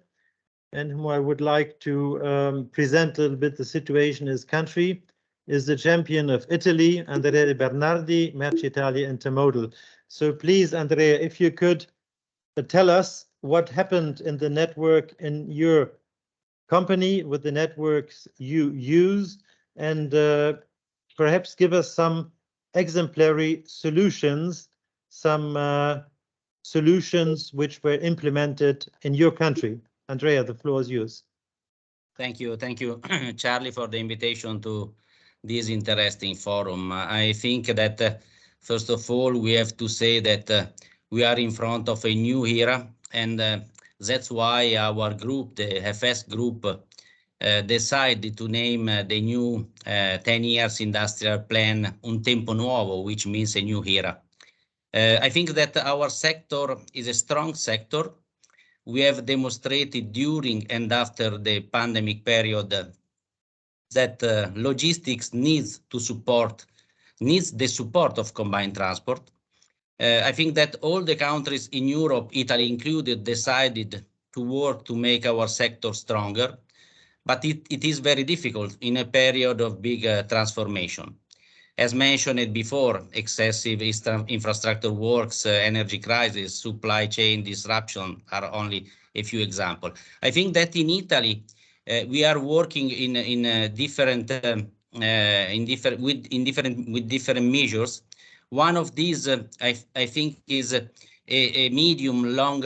Speaker 1: and whom I would like to present a little bit the situation in his country is the champion of Italy, Andrea Bernardi, Merci Italia Intermodal. So please, Andrea, if you could tell us what happened in the network in your company with the networks you use, and perhaps give us some exemplary solutions, some solutions which were implemented in your country. Andrea, the floor is yours.
Speaker 8: Thank you, Charlie, for the invitation to this interesting forum. I think that first of all, we have to say that we are in front of a new era, and that's why our group, the FS group, decided to name the new 10 years industrial plan Un Tempo Nuovo, which means a new era. I think that our sector is a strong sector. We have demonstrated during and after the pandemic period that logistics needs the support of combined transport. I think that all the countries in Europe, Italy included, decided to work to make our sector stronger, but it is very difficult in a period of big transformation. As mentioned before, excessive infrastructure works, energy crisis, supply chain disruption are only a few examples. I think that in Italy, we are working with different measures. One of these, I think, is a medium long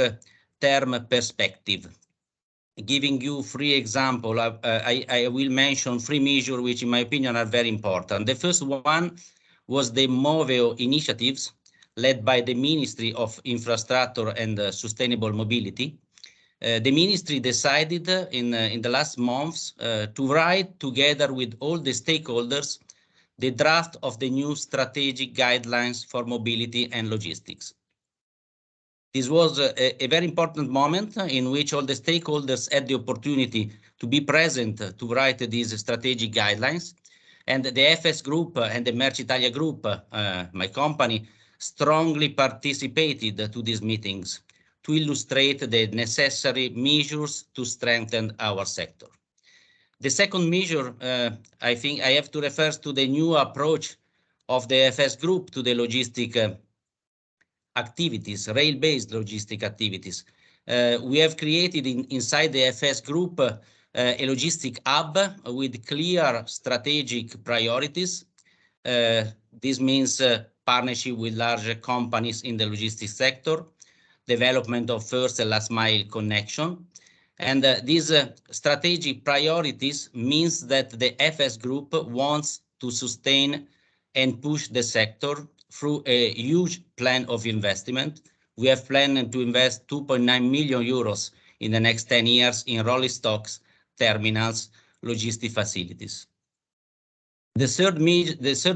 Speaker 8: term perspective. Giving you 3 examples, I will mention 3 measures which, in my opinion, are very important. The first one was the Moveo initiatives led by the Ministry of Infrastructure and Sustainable Mobility. The ministry decided in the last months to write together with all the stakeholders the draft of the new strategic guidelines for mobility and logistics. This was a very important moment in which all the stakeholders had the opportunity to be present to write these strategic guidelines. And the FS Group and the Merci Italia Group, my company, strongly participated to these meetings to illustrate the necessary measures to strengthen our sector. The second measure, I think I have to refer to the new approach of the FS Group to the logistic activities, rail-based logistic activities. We have created inside the FS Group a logistic hub with clear strategic priorities. This means partnership with larger companies in the logistics sector, development of first and last mile connection. And these strategic priorities means that the FS Group wants to sustain and push the sector through a huge plan of investment. We have planned to invest 2.9 million euros in the next 10 years in rolling stocks, terminals, logistic facilities. The third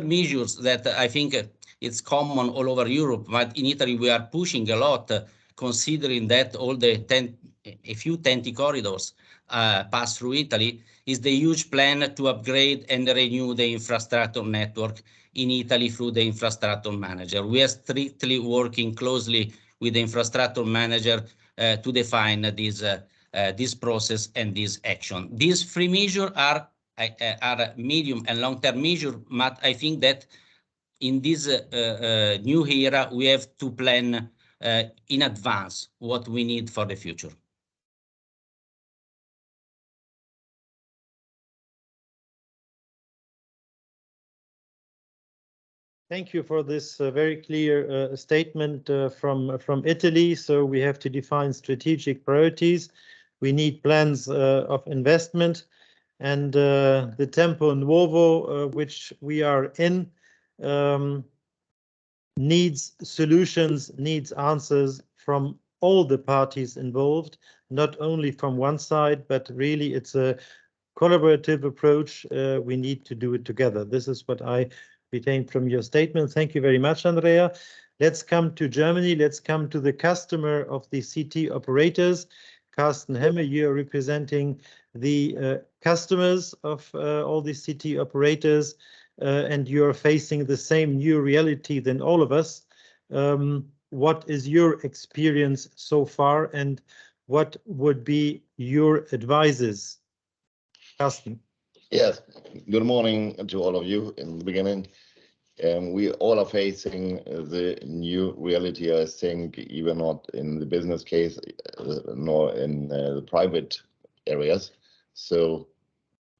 Speaker 8: measures that I think it's common all over Europe, but in Italy we are pushing a lot, considering that all the a few TEN-T corridors pass through Italy, is the huge plan to upgrade and renew the infrastructure network in Italy through the infrastructure manager. We are strictly working closely with the infrastructure manager to define this process and this action. These 3 measures are medium and long-term measures, but I think that in this new era, we have to plan in advance what we need for the future.
Speaker 1: Thank you for this very clear statement from Italy. So we have to define strategic priorities. We need plans of investment, and the Tempo Nuovo, which we are in, needs solutions, needs answers from all the parties involved, not only from one side, but really it's a collaborative approach. We need to do it together. This is what I retained from your statement. Thank you very much, Andrea. Let's come to Germany. Let's come to the customer of the CT operators. Carsten Hemme, you are representing the customers of all the CT operators, and you're facing the same new reality than all of us. What is your experience so far, and what would be your advices? Carsten.
Speaker 9: Yes, good morning to all of you in the beginning. We all are facing the new reality, I think, even not in the business case, nor in the private areas. So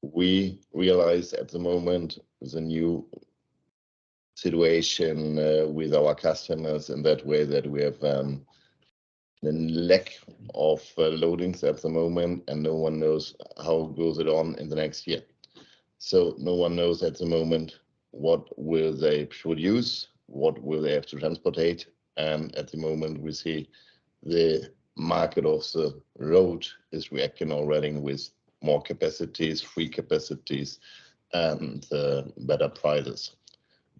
Speaker 9: we realize at the moment the new situation with our customers in that way that we have a lack of loadings at the moment, and no one knows how goes it on in the next year. So no one knows at the moment what will they produce, what will they have to transportate, and at the moment we see the market of the road is reacting already with more capacities, free capacities, and better prices.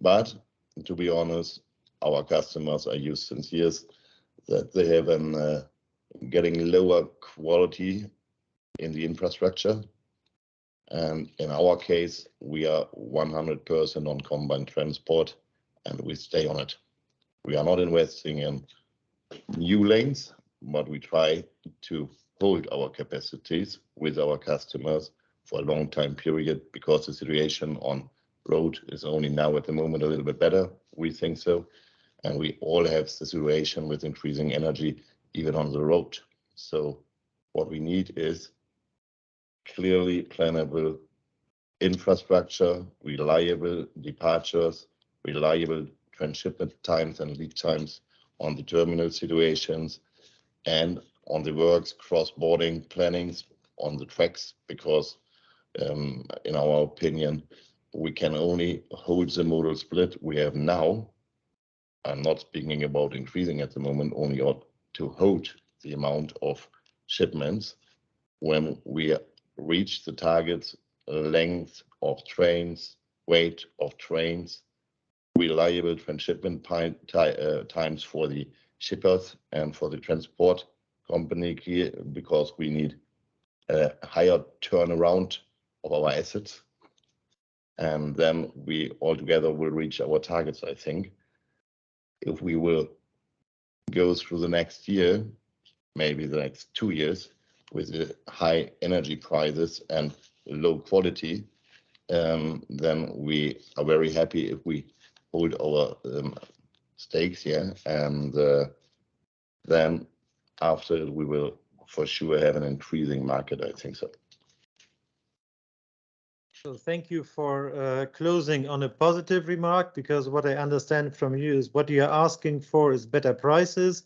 Speaker 9: But to be honest, our customers are used since years, that they have an getting lower quality in the infrastructure. And in our case, we are 100% on combined transport, and we stay on it. We are not investing in new lanes, but we try to hold our capacities with our customers for a long time period, because the situation on road is only now at the moment a little bit better. We think so. And we all have the situation with increasing energy, even on the road. So what we need is clearly plannable infrastructure, reliable departures, reliable transshipment times and lead times on the terminal situations, and on the works cross-boarding plannings on the tracks, because in our opinion, we can only hold the modal split we have now. I'm not speaking about increasing at the moment, only to hold the amount of shipments when we reach the targets, length of trains, weight of trains, reliable transshipment times for the shippers and for the transport company, because we need a higher turnaround of our assets. And then we altogether will reach our targets, I think. If we will go through the next year, maybe the next 2 years, with the high energy prices and low quality, then we are very happy if we hold our stakes here, and then after we will for sure have an increasing market, I think so.
Speaker 1: So thank you for closing on a positive remark, because what I understand from you is what you are asking for is better prices.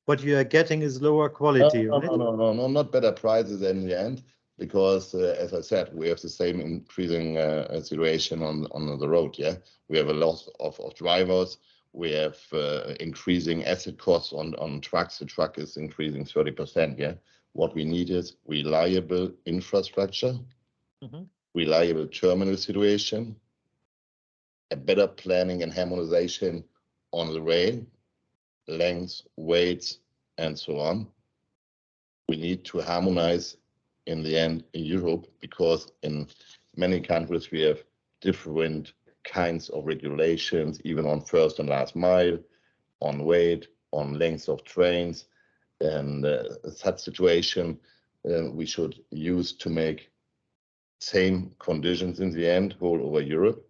Speaker 1: What you are getting is lower quality, right?
Speaker 9: No, not better prices in the end, because as I said, we have the same increasing situation on the road. Yeah, we have a loss of drivers. We have increasing asset costs on trucks. The truck is increasing 30%. Yeah, what we need is reliable infrastructure, reliable terminal situation, a better planning and harmonization on the rail, lengths, weights, and so on. We need to harmonize in the end in Europe, because in many countries we have different kinds of regulations, even on first and last mile, on weight, on lengths of trains, and such situation we should use to make same conditions in the end all over Europe,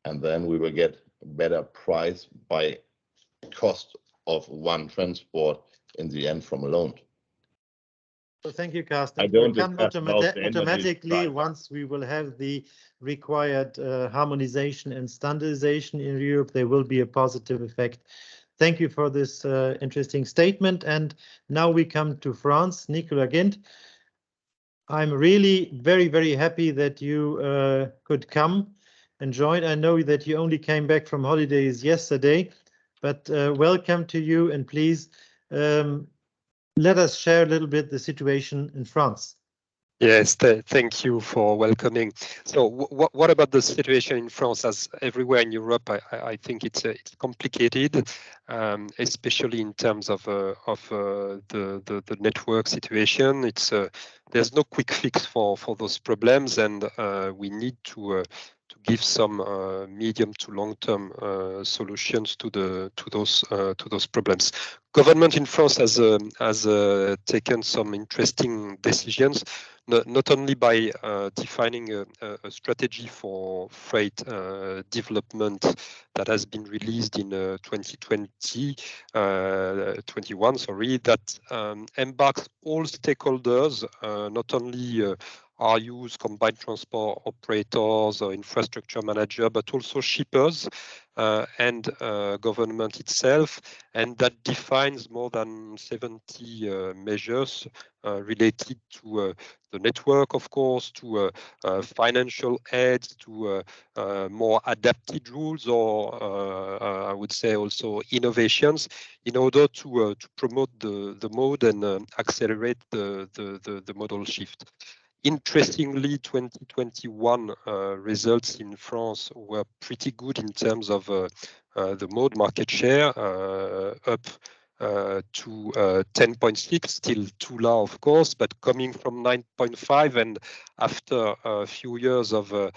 Speaker 9: and then we will get better price by cost of one transport in the end from alone.
Speaker 1: So thank you, Carsten.
Speaker 9: I don't
Speaker 1: come automatically
Speaker 9: right.
Speaker 1: Once we will have the required harmonization and standardization in Europe, there will be a positive effect. Thank you for this interesting statement. And now we come to France. Nicolas Gint, I'm really very, very happy that you could come and join. I know that you only came back from holidays yesterday, but welcome to you, and please let us share a little bit the situation in France.
Speaker 10: Yes, thank you for welcoming. So what about the situation in France? As everywhere in Europe, I think it's complicated, especially in terms of the network situation. There's no quick fix for those problems, and we need to give some medium to long-term solutions to those problems. Government in France has taken some interesting decisions, not only by defining a strategy for freight development that has been released in 2021, that embarks all stakeholders, not only RUs, combined transport operators or infrastructure manager, but also shippers and government itself, and that defines more than 70 measures related to the network, of course, to financial aids, to more adapted rules, or I would say also innovations, in order to promote the mode and accelerate the modal shift. Interestingly, 2021 results in France were pretty good in terms of the mode market share up to 10.6, still too low, of course, but coming from 9.5, and after a few years of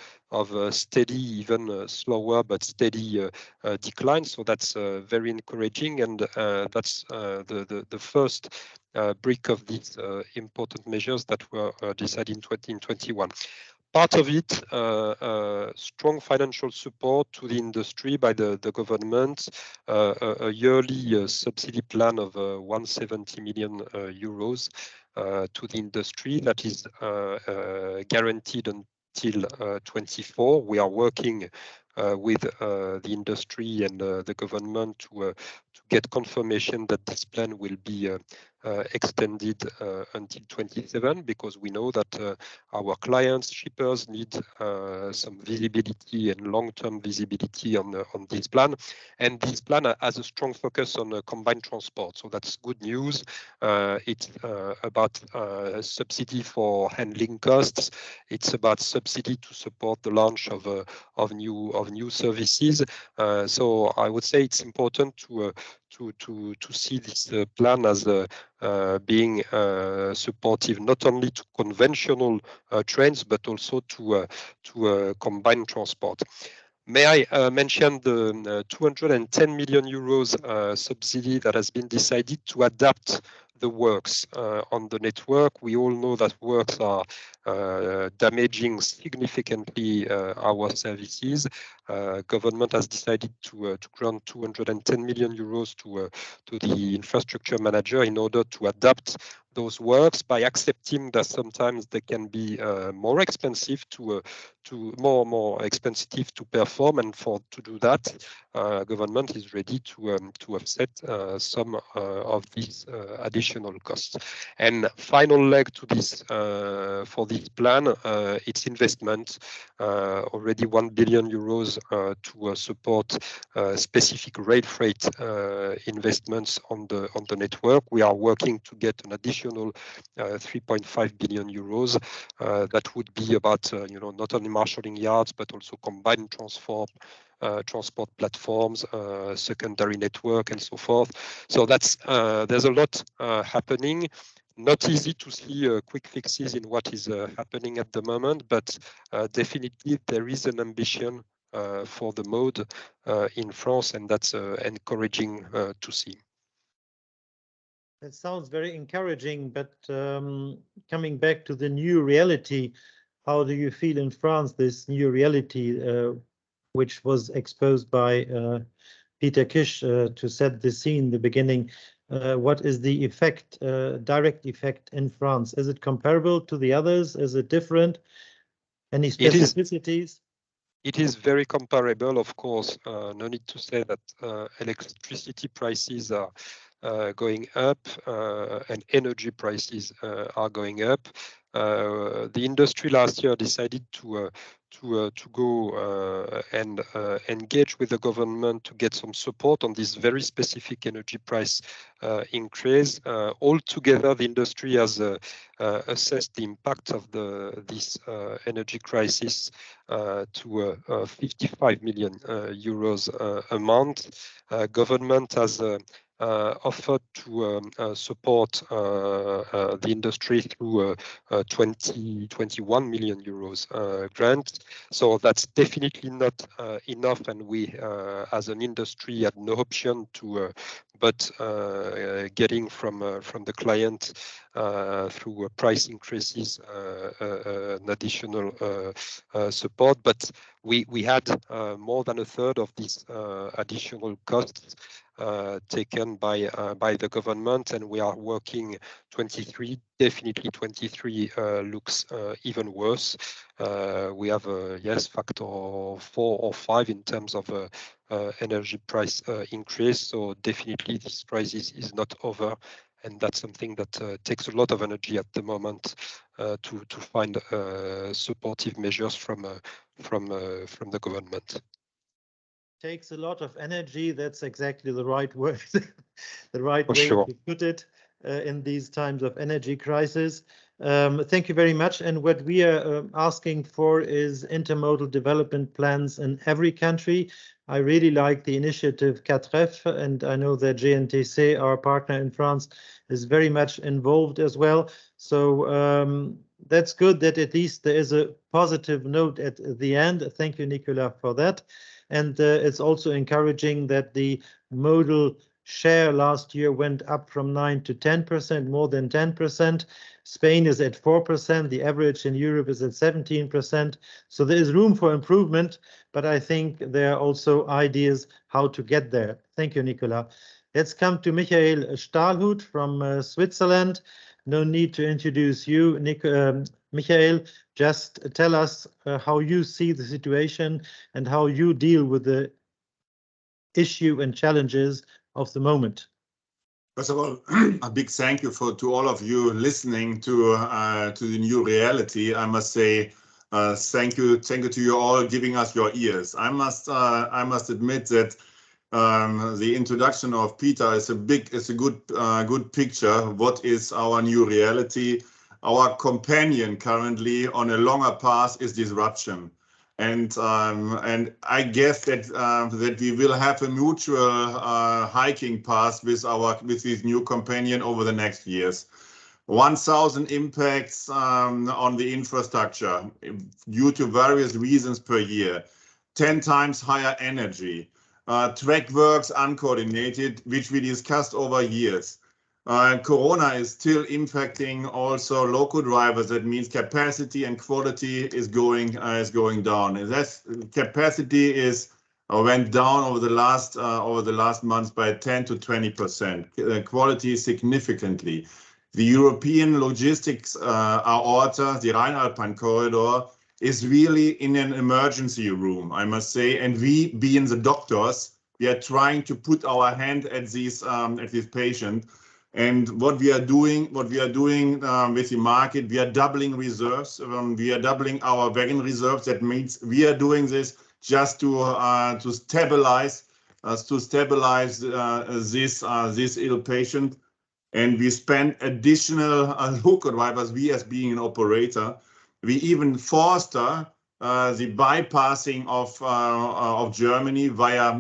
Speaker 10: steady, even slower but steady decline. So that's very encouraging, and that's the first brick of these important measures that were decided in 2021. Part of it, strong financial support to the industry by the government, a yearly subsidy plan of 170 million euros to the industry that is guaranteed until 24. We are working with the industry and the government to get confirmation that this plan will be extended until 27, because we know that our clients, shippers, need some visibility and long-term visibility on this plan. And this plan has a strong focus on combined transport, so that's good news. It's about subsidy for handling costs. It's about subsidy to support the launch of new services. So I would say it's important to see this plan as being supportive not only to conventional trains but also to combined transport. May I mention the 210 million euros subsidy that has been decided to adapt the works on the network. We all know that works are damaging significantly our services. Government has decided to grant 210 million euros to the infrastructure manager in order to adapt those works, by accepting that sometimes they can be more expensive to perform, and to do that, government is ready to offset some of these additional costs. And final leg to this for this plan, it's investment, already 1 billion euros to support specific rail freight investments on the network. We are working to get an additional 3.5 billion euros. That would be about not only marshalling yards but also combined transport platforms, secondary network, and so forth. So that's there's a lot happening. Not easy to see quick fixes in what is happening at the moment, but definitely there is an ambition for the mode in France, and that's encouraging to see.
Speaker 1: That sounds very encouraging, but coming back to the new reality, how do you feel in France, this new reality, which was exposed by Peter Kish to set the scene in the beginning? What is the effect, direct effect in France? Is it comparable to the others? Is it different? Any specificities?
Speaker 10: It is very comparable, of course. No need to say that electricity prices are going up and energy prices are going up. The industry last year decided to go and engage with the government to get some support on this very specific energy price increase. Altogether, the industry has assessed the impact of this energy crisis to 55 million euros a month. Government has offered to support the industry through 21 million euros grant. So that's definitely not enough, and we as an industry had no option but getting from the client through price increases an additional support. But we had more than a third of these additional costs taken by the government, and we are working 23. Definitely 23 looks even worse. We have yes, factor 4 or 5 in terms of energy price increase. So definitely this crisis is not over, and that's something that takes a lot of energy at the moment to find supportive measures from the government.
Speaker 1: Takes a lot of energy. That's exactly the right word, the right way
Speaker 10: sure.
Speaker 1: to put it in these times of energy crisis. Thank you very much. And what we are asking for is intermodal development plans in every country. I really like the initiative 4F, and I know that GNTC, our partner in France, is very much involved as well. So that's good that at least there is a positive note at the end. Thank you, Nicolas, for that. And it's also encouraging that the modal share last year went up from 9 to 10%, more than 10%. Spain is at 4%. The average in Europe is at 17%. So there is room for improvement, but I think there are also ideas how to get there. Thank you, Nicola. Let's come to Michael Stahlhut from Switzerland. No need to introduce you, Michael. Just tell us how you see the situation and how you deal with the issue and challenges of the moment.
Speaker 11: First of all, a big thank you to all of you listening to the new reality. I must say thank you to you all giving us your ears. I must admit that the introduction of Peter is a good picture. What is our new reality? Our companion currently on a longer path is disruption. And I guess that we will have a mutual hiking path with this new companion over the next years. 1,000 impacts on the infrastructure due to various reasons per year. 10 times higher energy. Track works uncoordinated, which we discussed over years. Corona is still impacting also local drivers. That means capacity and quality is going down. And that capacity went down over the last months by 10 to 20%. Quality significantly. The European logistics aorta, the Rhine-Alpine corridor, is really in an emergency room, I must say. And we, being the doctors, we are trying to put our hand at this patient. And what we are doing with the market, we are doubling reserves. We are doubling our wagon reserves. That means we are doing this just to stabilize this ill patient. And we spend additional local drivers. We, as being an operator, we even foster the bypassing of Germany via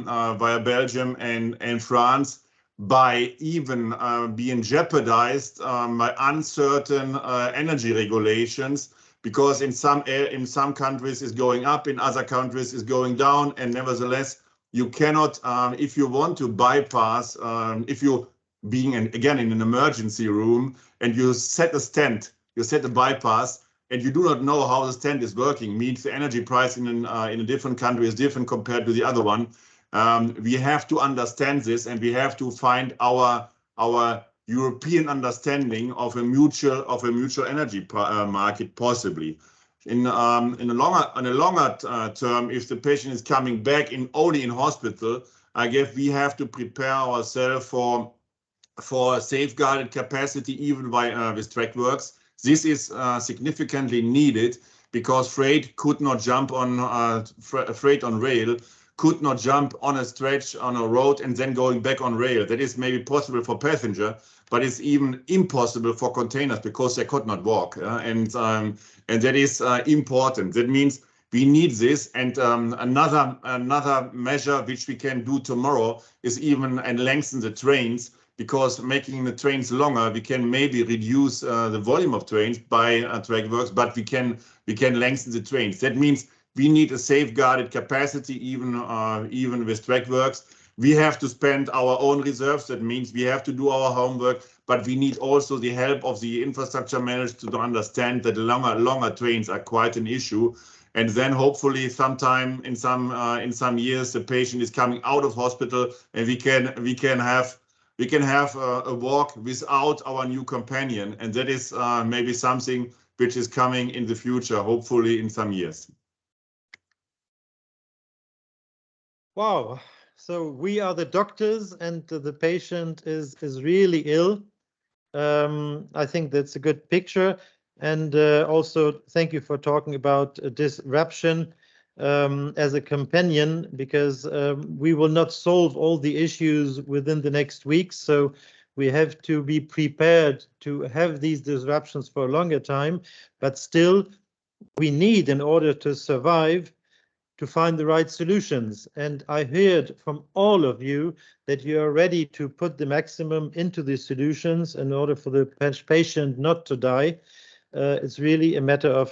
Speaker 11: Belgium and France, by even being jeopardized by uncertain energy regulations, because in some countries is going up, in other countries is going down, and nevertheless you cannot, if you want to bypass, if you being again in an emergency room and you set a stent, you set a bypass, and you do not know how the stent is working, means the energy price in a different country is different compared to the other one. We have to understand this, and we have to find our European understanding of a mutual energy market, possibly. On a longer term, if the patient is coming back only in hospital, I guess we have to prepare ourselves for safeguarded capacity, even with track works. This is significantly needed, because freight could not jump on freight on rail, could not jump on a stretch on a road and then going back on rail. That is maybe possible for passenger, but it's even impossible for containers because they could not walk. And that is important. That means we need this. And another measure which we can do tomorrow is even lengthen the trains, because making the trains longer, we can maybe reduce the volume of trains by track works, but we can lengthen the trains. That means we need a safeguarded capacity, even with track works. We have to spend our own reserves. That means we have to do our homework, but we need also the help of the infrastructure managers to understand that longer trains are quite an issue. And then hopefully sometime in some years, the patient is coming out of hospital, and we can have a walk without our new companion. And that is maybe something which is coming in the future, hopefully in some years.
Speaker 1: Wow. So we are the doctors, and the patient is really ill. I think that's a good picture. And also thank you for talking about disruption as a companion, because we will not solve all the issues within the next weeks. So we have to be prepared to have these disruptions for a longer time, but still we need, in order to survive, to find the right solutions. And I heard from all of you that you are ready to put the maximum into the solutions in order for the patient not to die. It's really a matter of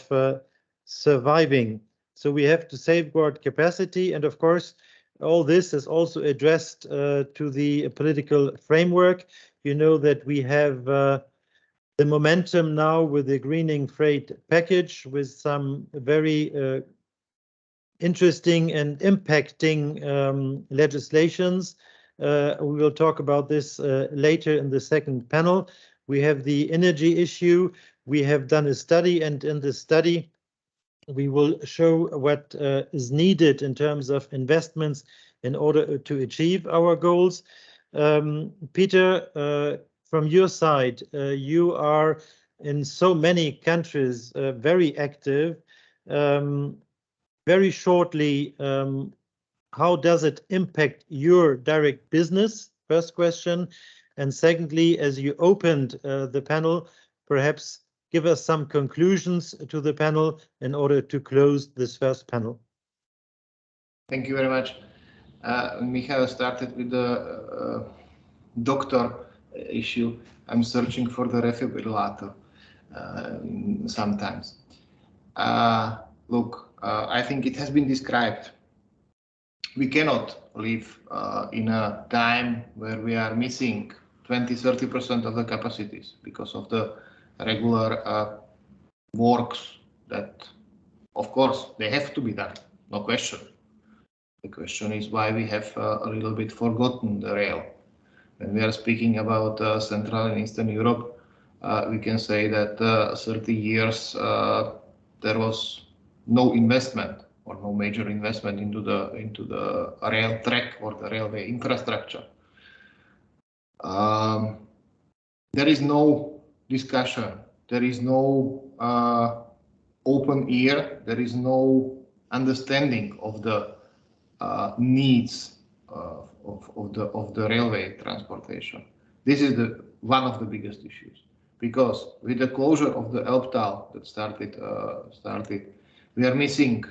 Speaker 1: surviving. So we have to safeguard capacity. And of course, all this is also addressed to the political framework. You know that we have the momentum now with the greening freight package with some very interesting and impacting legislations. We will talk about this later in the second panel. We have the energy issue. We have done a study, and in the study, we will show what is needed in terms of investments in order to achieve our goals. Peter, from your side, you are in so many countries very active. Very shortly, how does it impact your direct business? First question. And secondly, as you opened the panel, perhaps give us some conclusions to the panel in order to close this first panel.
Speaker 7: Thank you very much. Michael started with the doctor issue. I'm searching for the defibrillator sometimes. Look, I think it has been described. We cannot live in a time where we are missing 20–30% of the capacities because of the regular works that, of course, they have to be done, no question. The question is why we have a little bit forgotten the rail. When we are speaking about Central and Eastern Europe, we can say that 30 years there was no investment or no major investment into the rail track or the railway infrastructure. There is no discussion. There is no open ear. There is no understanding of the needs of the railway transportation. This is one of the biggest issues, because with the closure of the Elbtal that started, we are missing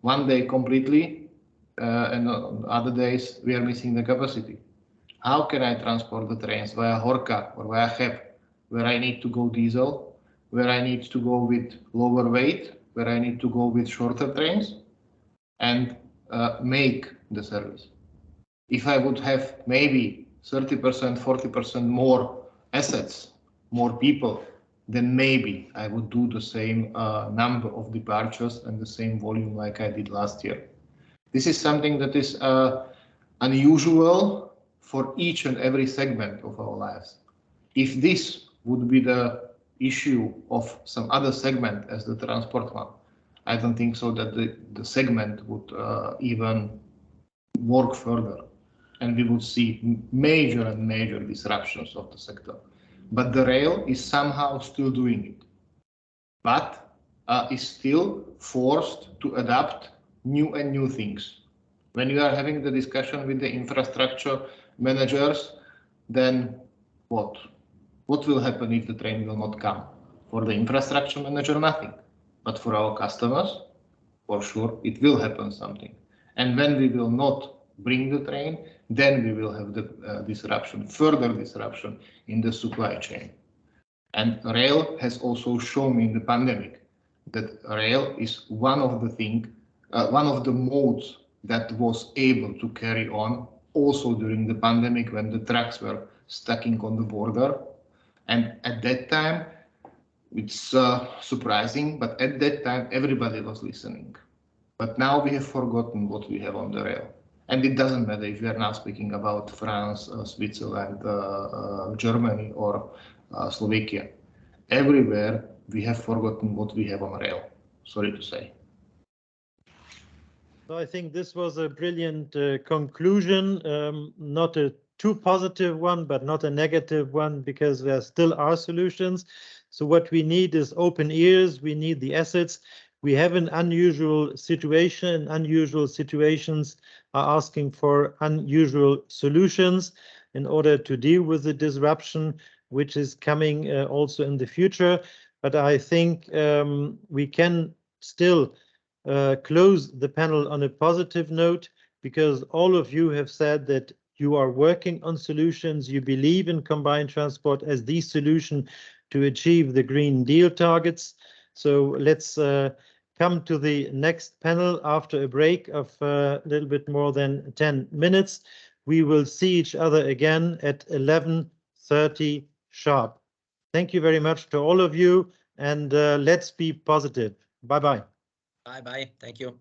Speaker 7: one day completely, and on other days we are missing the capacity. How can I transport the trains via Horka or via Hep, where I need to go diesel, where I need to go with lower weight, where I need to go with shorter trains, and make the service? If I would have maybe 30%, 40% more assets, more people, then maybe I would do the same number of departures and the same volume like I did last year. This is something that is unusual for each and every segment of our lives. If this would be the issue of some other segment as the transport one, I don't think so that the segment would even work further, and we would see major and major disruptions of the sector. But the rail is somehow still doing it, but is still forced to adapt new things. When you are having the discussion with the infrastructure managers, then what will happen if the train will not come? For the infrastructure manager, nothing. But for our customers, for sure, it will happen something. And when we will not bring the train, then we will have the disruption, further disruption in the supply chain. And rail has also shown in the pandemic that rail is one of the modes that was able to carry on also during the pandemic when the trucks were stacking on the border. And at that time, it's surprising, but at that time, everybody was listening. But now we have forgotten what we have on the rail. And it doesn't matter if we are now speaking about France, Switzerland, Germany, or Slovakia. Everywhere we have forgotten what we have on rail, sorry to say.
Speaker 1: So I think this was a brilliant conclusion, not a too positive one, but not a negative one, because there still are solutions. So what we need is open ears. We need the assets. We have an unusual situation. Unusual situations are asking for unusual solutions in order to deal with the disruption, which is coming also in the future. But I think we can still close the panel on a positive note, because all of you have said that you are working on solutions. You believe in combined transport as the solution to achieve the Green Deal targets. So let's come to the next panel after a break of a little bit more than 10 minutes. We will see each other again at 11:30 sharp. Thank you very much to all of you, and let's be positive. Bye-bye.
Speaker 8: Bye-bye. Thank you.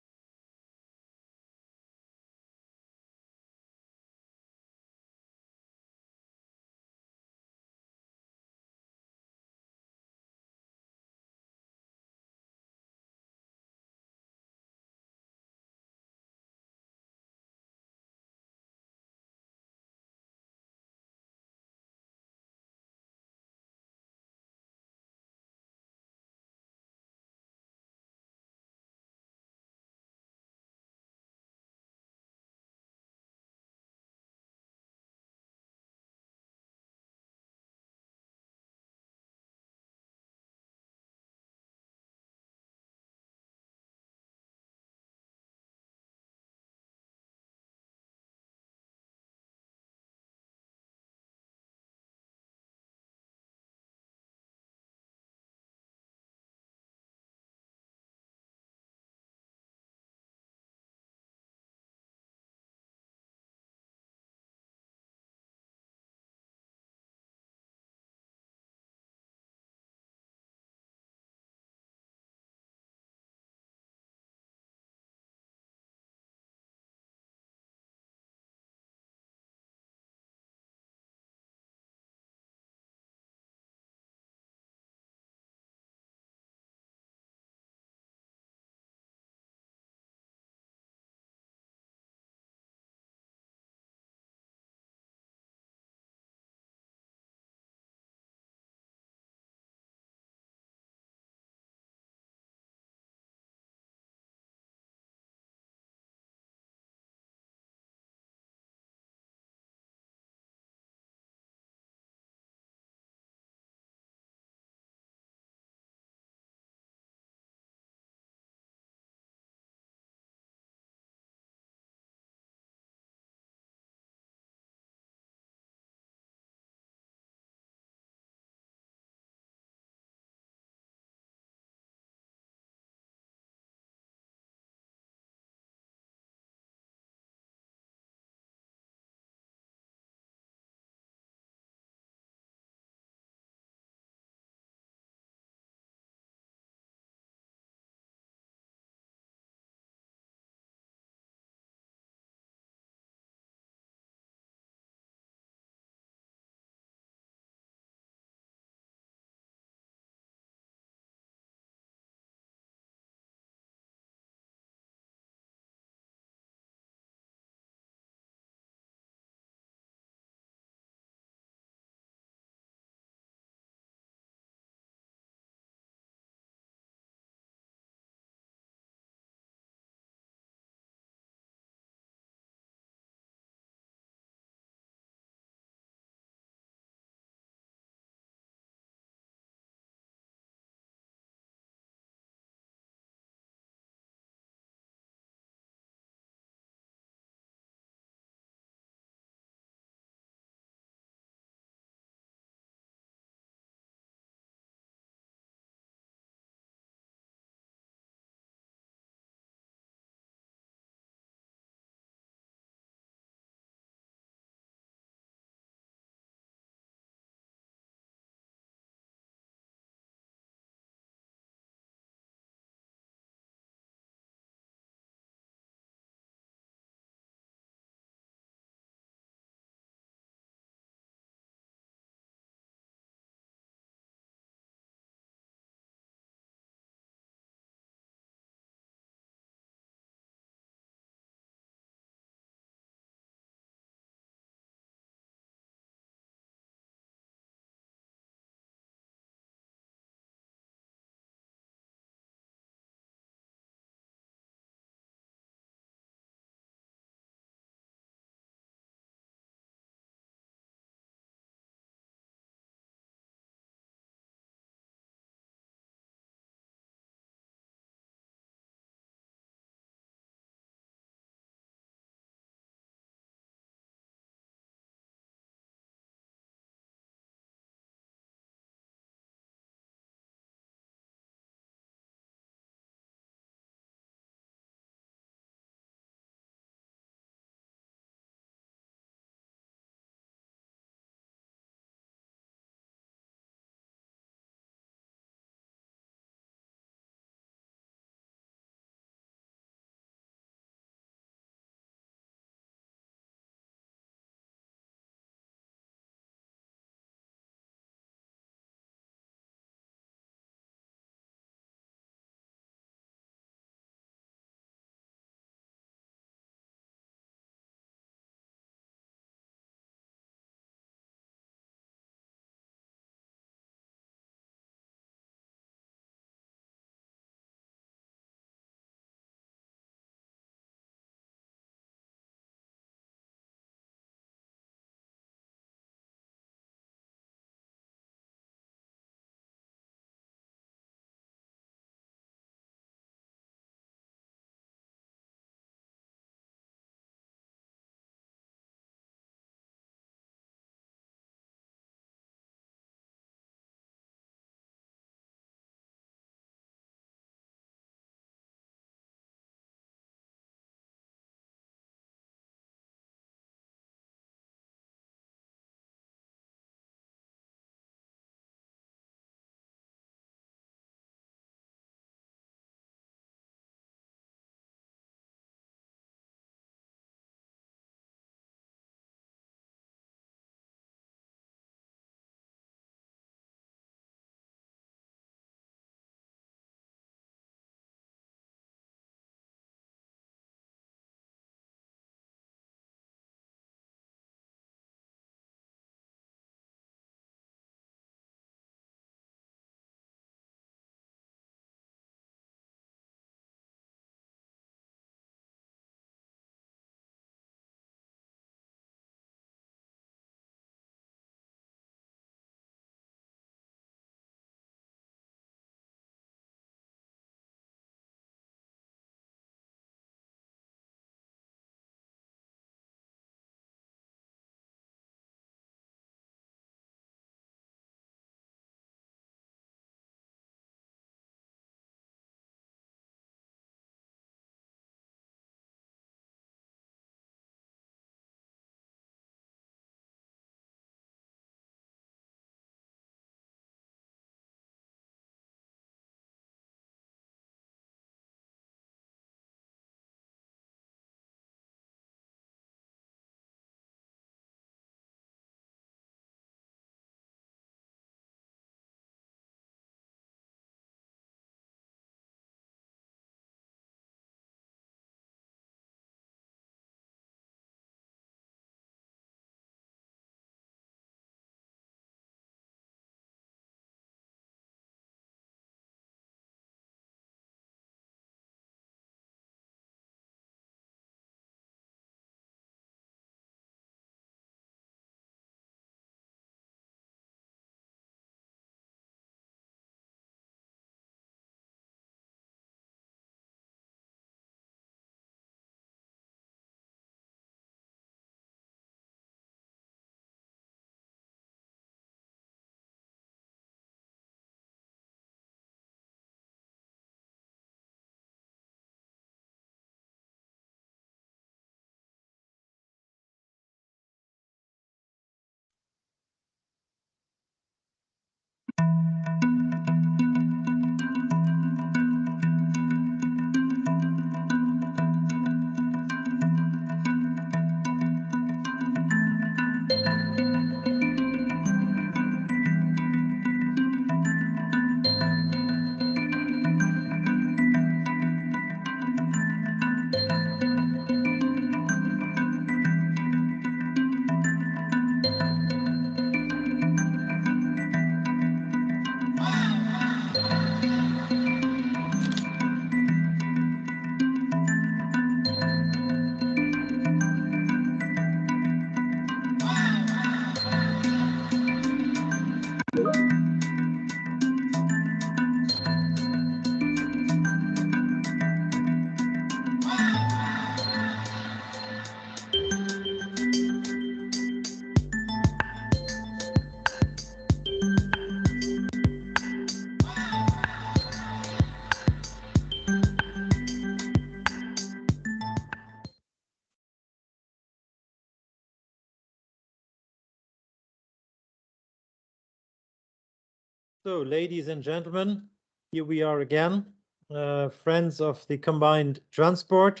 Speaker 1: So, ladies and gentlemen, here we are again, friends of the combined transport.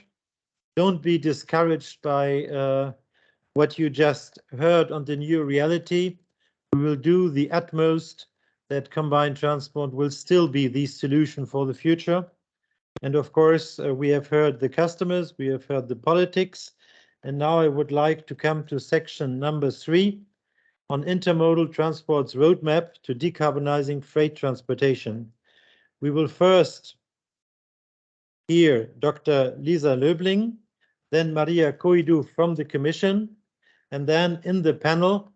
Speaker 1: Don't be discouraged by what you just heard on the new reality. We will do the utmost that combined transport will still be the solution for the future. And of course, we have heard the customers, we have heard the politics, and now I would like to come to section number 3 on intermodal transport's roadmap to decarbonizing freight transportation. We will first hear Dr. Lisa Löbling, then Maria Koidou from the Commission, and then in the panel,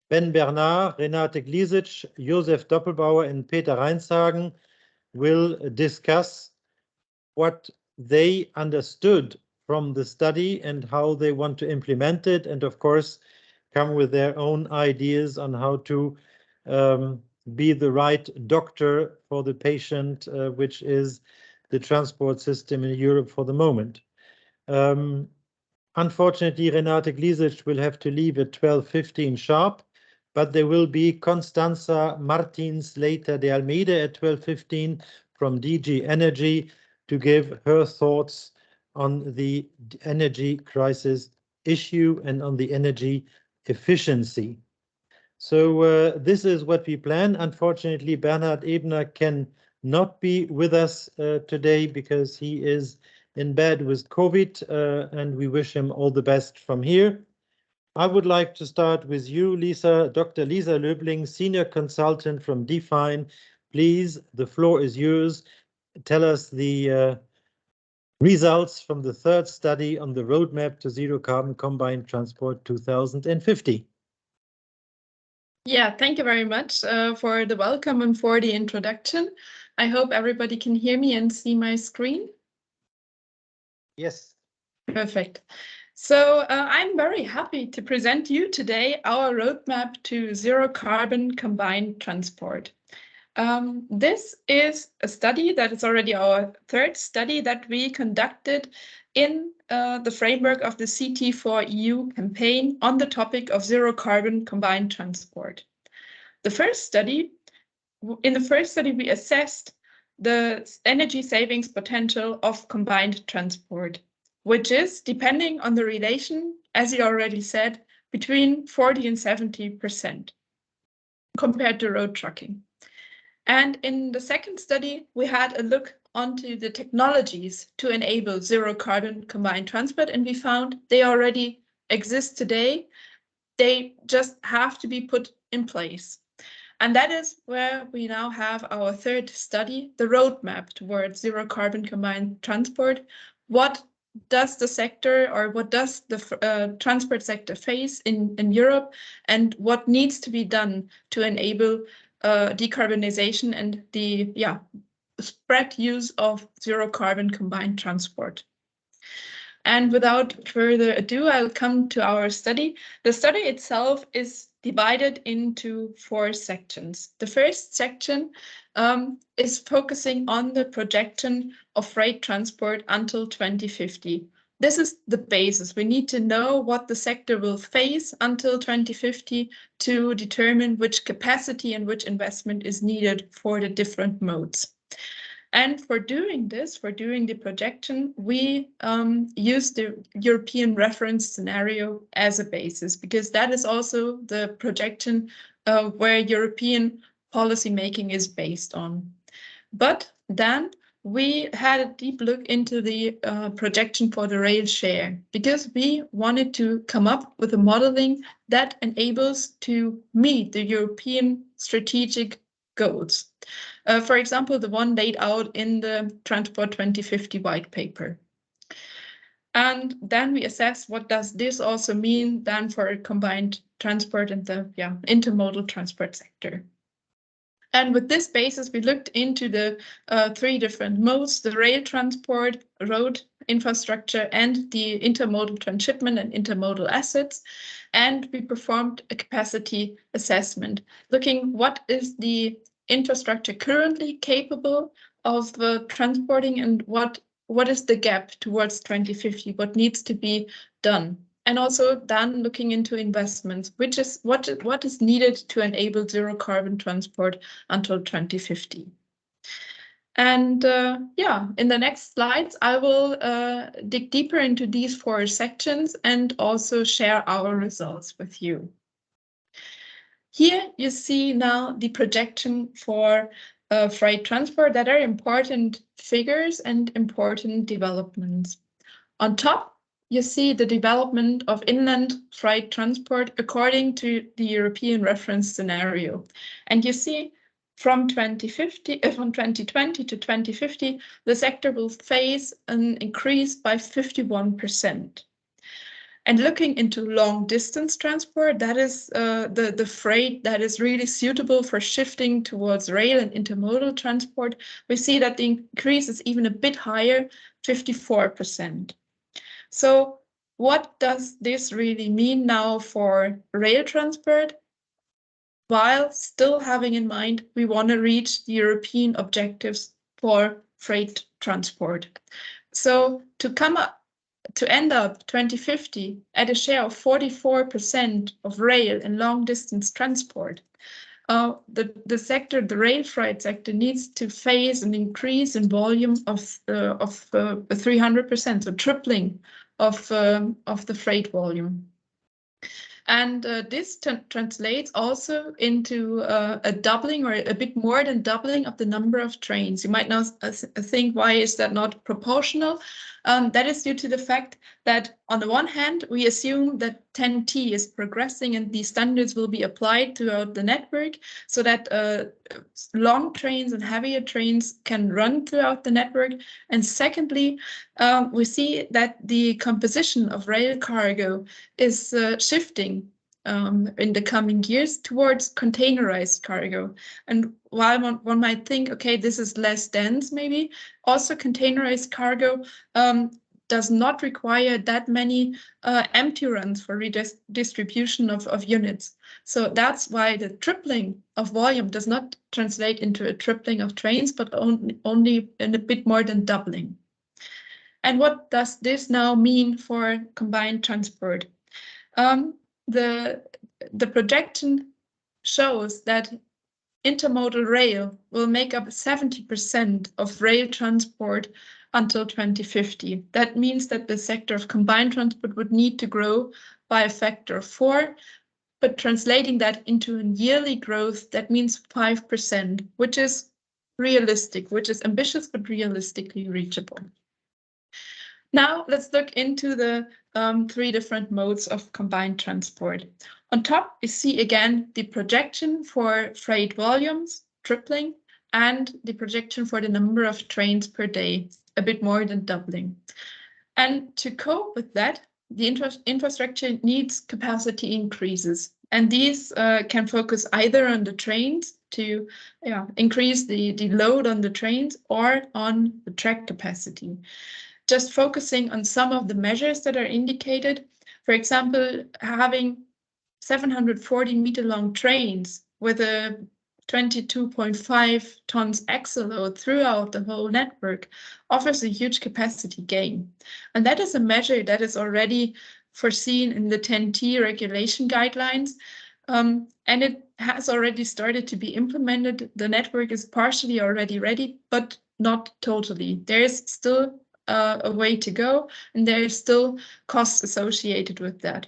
Speaker 1: Ben Bernard, Renate Glisic, Josef Doppelbauer, and Peter Reinshagen will discuss what they understood from the study and how they want to implement it, and of course, come with their own ideas on how to be the right doctor for the patient, which is the transport system in Europe for the moment. Unfortunately, Renate Glisic will have to leave at 12:15 sharp, but there will be Constanza Martins later de Almeida at 12:15 from DG Energy to give her thoughts on the energy crisis issue and on the energy efficiency. So this is what we plan. Unfortunately, Bernhard Ebner can not be with us today because he is in bed with COVID, and we wish him all the best from here. I would like to start with you, Lisa, Dr. Lisa Löbling, Senior Consultant from Define. Please, the floor is yours. Tell us the results from the third study on the roadmap to zero carbon combined transport 2050.
Speaker 12: Yeah, thank you very much for the welcome and for the introduction. I hope everybody can hear me and see my screen.
Speaker 1: Yes.
Speaker 12: Perfect. So I'm very happy to present you today our roadmap to zero carbon combined transport. This is a study that is already our third study that we conducted in the framework of the CT4EU campaign on the topic of zero carbon combined transport. In the first study, we assessed the energy savings potential of combined transport, which is, depending on the relation, as you already said, between 40 and 70% compared to road trucking. And in the second study, we had a look onto the technologies to enable zero carbon combined transport, and we found they already exist today. They just have to be put in place. And that is where we now have our third study, the roadmap towards zero carbon combined transport. What does the sector, or what does the transport sector face in Europe, and what needs to be done to enable decarbonization and the spread use of zero carbon combined transport. And without further ado, I'll come to our study. The study itself is divided into 4 sections. The first section is focusing on the projection of freight transport until 2050. This is the basis. We need to know what the sector will face until 2050 to determine which capacity and which investment is needed for the different modes. And for doing this, for doing the projection, we use the European reference scenario as a basis, because that is also the projection where European policy making is based on. But then we had a deep look into the projection for the rail share, because we wanted to come up with a modeling that enables to meet the European strategic goals. For example, the one laid out in the Transport 2050 white paper. And then we assess what does this also mean then for combined transport and the intermodal transport sector. And with this basis, we looked into the 3 different modes: the rail transport, road infrastructure, and the intermodal transshipment and intermodal assets. And we performed a capacity assessment, looking what is the infrastructure currently capable of transporting, and what is the gap towards 2050, what needs to be done. and also then looking into investments, which is what is needed to enable zero carbon transport until 2050. And yeah, in the next slides, I will dig deeper into these 4 sections and also share our results with you. Here you see now the projection for freight transport that are important figures and important developments. On top, you see the development of inland freight transport according to the European reference scenario. And you see from 2020 to 2050, the sector will face an increase by 51%. And looking into long distance transport, that is the freight that is really suitable for shifting towards rail and intermodal transport, we see that the increase is even a bit higher, 54%. So what does this really mean now for rail transport? While still having in mind, we want to reach the European objectives for freight transport. So to end up 2050 at a share of 44% of rail and long distance transport, the rail freight sector needs to face an increase in volume of 300%, so tripling of the freight volume. And this translates also into a doubling or a bit more than doubling of the number of trains. You might now think, why is that not proportional? That is due to the fact that on the one hand, we assume that 10T is progressing and these standards will be applied throughout the network so that long trains and heavier trains can run throughout the network. And secondly, we see that the composition of rail cargo is shifting in the coming years towards containerized cargo. And while one might think, okay, this is less dense, maybe also containerized cargo does not require that many empty runs for redistribution of units. So that's why the tripling of volume does not translate into a tripling of trains, but only in a bit more than doubling. And what does this now mean for combined transport? The projection shows that intermodal rail will make up 70% of rail transport until 2050. That means that the sector of combined transport would need to grow by a factor of 4, but translating that into a yearly growth, that means 5%, which is realistic, which is ambitious, but realistically reachable. Now let's look into the 3 different modes of combined transport. On top, you see again the projection for freight volumes, tripling, and the projection for the number of trains per day, a bit more than doubling. And to cope with that, the infrastructure needs capacity increases. And these can focus either on the trains to increase the load on the trains or on the track capacity. Just focusing on some of the measures that are indicated, for example, having 740-meter long trains with a 22.5 tons axle load throughout the whole network offers a huge capacity gain. And that is a measure that is already foreseen in the 10T regulation guidelines. And it has already started to be implemented. The network is partially already ready, but not totally. There is still a way to go, and there is still costs associated with that.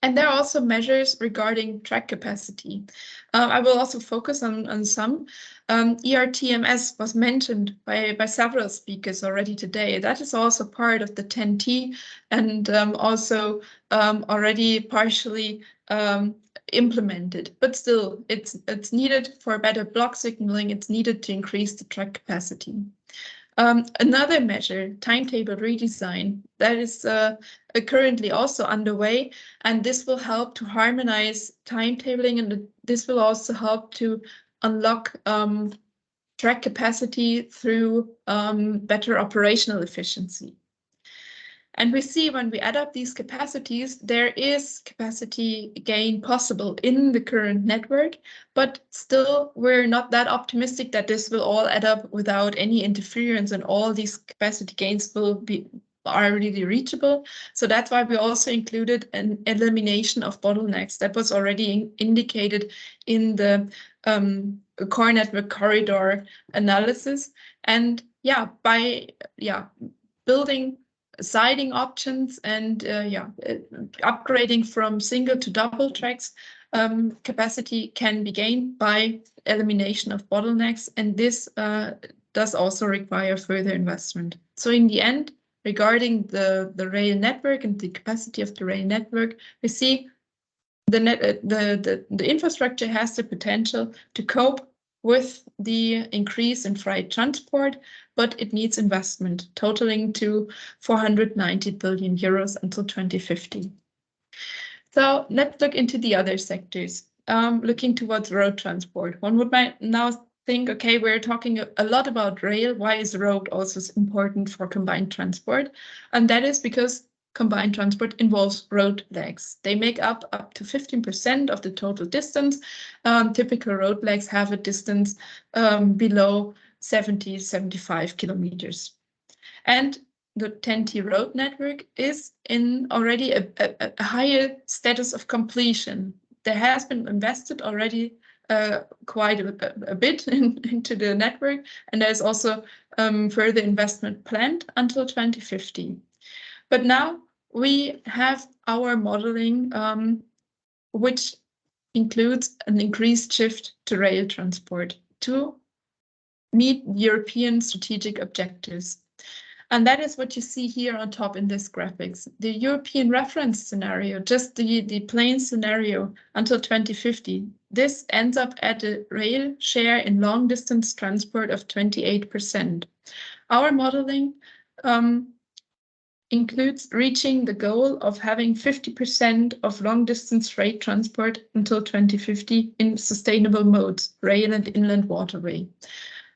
Speaker 12: And there are also measures regarding track capacity. I will also focus on some. ERTMS was mentioned by several speakers already today. That is also part of the 10T and also already partially implemented. But still, it's needed for better block signaling. It's needed to increase the track capacity. Another measure, timetable redesign, that is currently also underway, and this will help to harmonize timetabling, and this will also help to unlock track capacity through better operational efficiency. And we see when we add up these capacities, there is capacity gain possible in the current network, but still we're not that optimistic that this will all add up without any interference and all these capacity gains will are really reachable. So that's why we also included an elimination of bottlenecks. That was already indicated in the core network corridor analysis. And yeah, by building siding options and upgrading from single to double tracks, capacity can be gained by elimination of bottlenecks, and this does also require further investment. So in the end, regarding the rail network and the capacity of the rail network, we see the infrastructure has the potential to cope with the increase in freight transport, but it needs investment totaling to 490 billion euros until 2050. So let's look into the other sectors. Looking towards road transport, one would might now think, okay, we're talking a lot about rail. Why is road also important for combined transport? And that is because combined transport involves road legs. They make up to 15% of the total distance. Typical road legs have a distance below 75 kilometers. And the TEN-T road network is in already a higher status of completion. There has been invested already quite a bit into the network, and there's also further investment planned until 2050. But now we have our modeling, which includes an increased shift to rail transport to meet European strategic objectives. And that is what you see here on top in this graphics. The European reference scenario, just the plain scenario until 2050, this ends up at a rail share in long distance transport of 28%. Our modeling includes reaching the goal of having 50% of long distance freight transport until 2050 in sustainable modes, rail and inland waterway.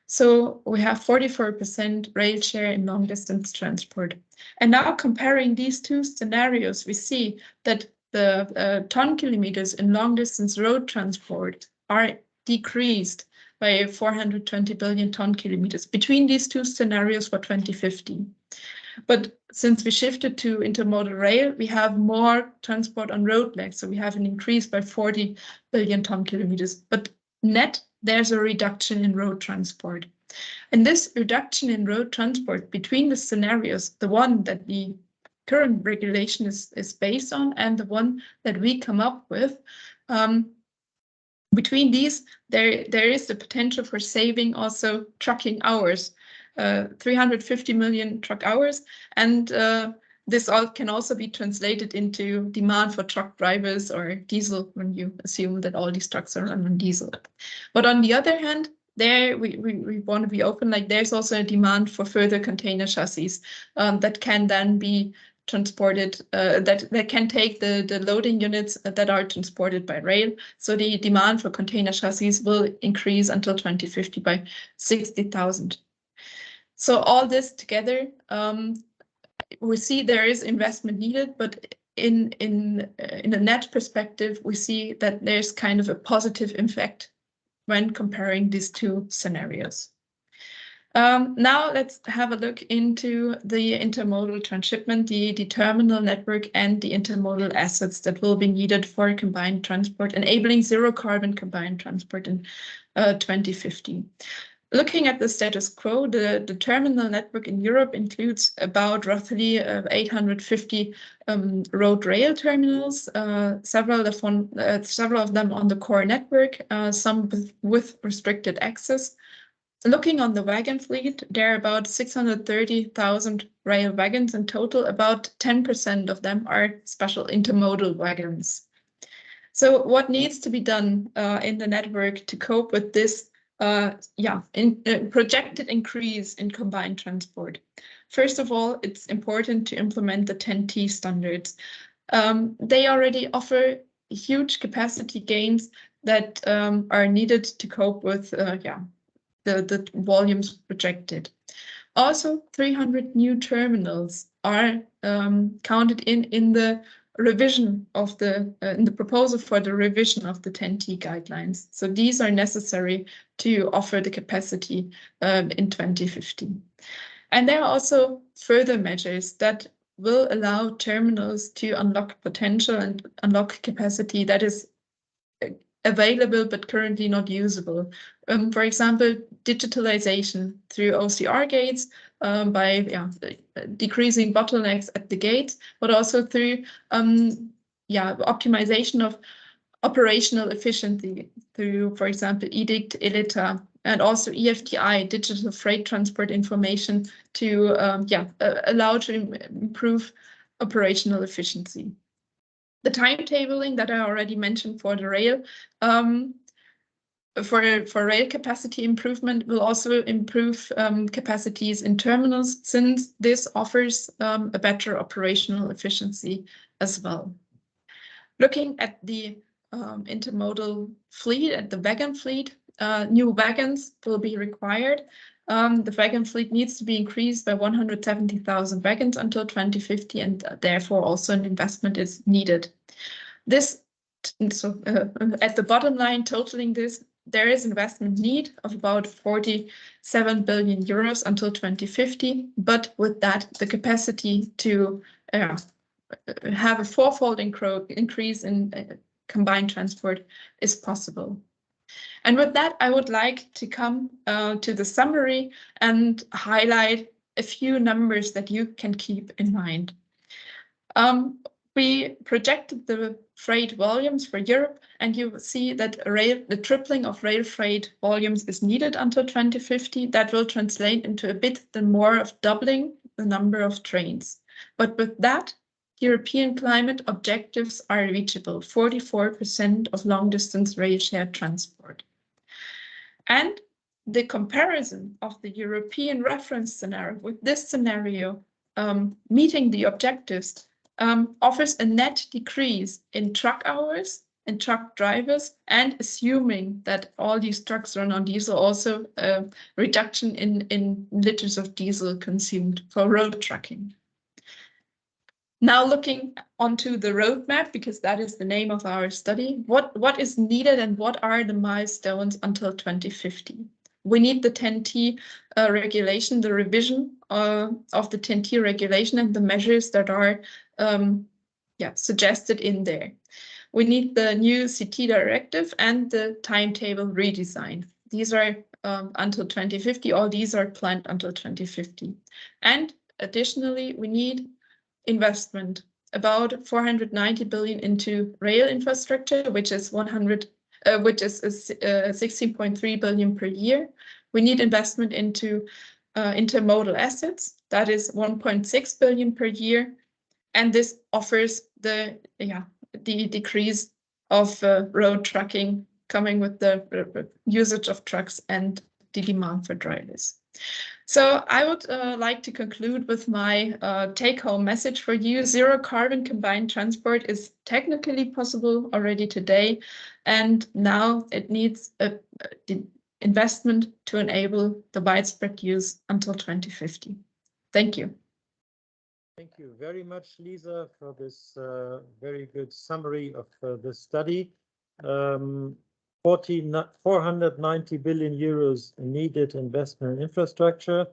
Speaker 12: So we have 44% rail share in long distance transport. And now comparing these two scenarios, we see that the ton kilometers in long distance road transport are decreased by 420 billion ton kilometers between these two scenarios for 2050. But since we shifted to intermodal rail, we have more transport on road legs. So we have an increase by 40 billion ton kilometers. But net, there's a reduction in road transport. And this reduction in road transport between the scenarios, the one that the current regulation is based on and the one that we come up with, between these, there is the potential for saving also trucking hours, 350 million truck hours. And this all can also be translated into demand for truck drivers or diesel when you assume that all these trucks are run on diesel. But on the other hand, there we want to be open, like there's also a demand for further container chassis that can then be transported, that can take the loading units that are transported by rail. So the demand for container chassis will increase until 2050 by 60,000. So all this together, we see there is investment needed, but in a net perspective, we see that there's kind of a positive effect when comparing these two scenarios. Now let's have a look into the intermodal transshipment, the terminal network and the intermodal assets that will be needed for combined transport, enabling zero carbon combined transport in 2050. Looking at the status quo, the terminal network in Europe includes about roughly 850 road rail terminals, several of them on the core network, some with restricted access. Looking on the wagon fleet, there are about 630,000 rail wagons in total. About 10% of them are special intermodal wagons. So what needs to be done in the network to cope with this projected increase in combined transport? First of all, it's important to implement the TEN-T standards. They already offer huge capacity gains that are needed to cope with the volumes projected. Also, 300 new terminals are counted in the revision of in the proposal for the revision of the TEN-T guidelines. So these are necessary to offer the capacity in 2050. And there are also further measures that will allow terminals to unlock potential and unlock capacity that is available but currently not usable. For example, digitalization through OCR gates by decreasing bottlenecks at the gates, but also through optimization of operational efficiency through, for example, edict, ELITA, and also EFTI, digital freight transport information, to allow to improve operational efficiency. The timetabling that I already mentioned for the rail, for rail capacity improvement will also improve capacities in terminals, since this offers a better operational efficiency as well. Looking at the intermodal fleet, at the wagon fleet, new wagons will be required. The wagon fleet needs to be increased by 170,000 wagons until 2050, and therefore also an investment is needed. This, at the bottom line, totaling this, there is investment need of about 47 billion euros until 2050, but with that, the capacity to have a fourfold increase in combined transport is possible. And with that, I would like to come to the summary and highlight a few numbers that you can keep in mind. We projected the freight volumes for Europe, and you see that the tripling of rail freight volumes is needed until 2050. That will translate into a bit more of doubling the number of trains. But with that, European climate objectives are reachable, 44% of long-distance rail shared transport. And the comparison of the European reference scenario with this scenario meeting the objectives offers a net decrease in truck hours and truck drivers, and assuming that all these trucks run on diesel, also a reduction in liters of diesel consumed for road trucking. Now looking onto the roadmap, because that is the name of our study, what is needed and what are the milestones until 2050? We need the TEN-T regulation, the revision of the TEN-T regulation and the measures that are suggested in there. We need the new CT directive and the timetable redesign. These are until 2050, all these are planned until 2050. And additionally, we need investment, about 490 billion into rail infrastructure, which is 16.3 billion per year. We need investment into intermodal assets, that is 1.6 billion per year, and this offers the decrease of road trucking coming with the usage of trucks and the demand for drivers. So I would like to conclude with my take-home message for you. Zero carbon combined transport is technically possible already today, and now it needs the investment to enable the widespread use until 2050. Thank you.
Speaker 1: Thank you very much, Lisa, for this very good summary of the study. 490 billion euros needed investment in infrastructure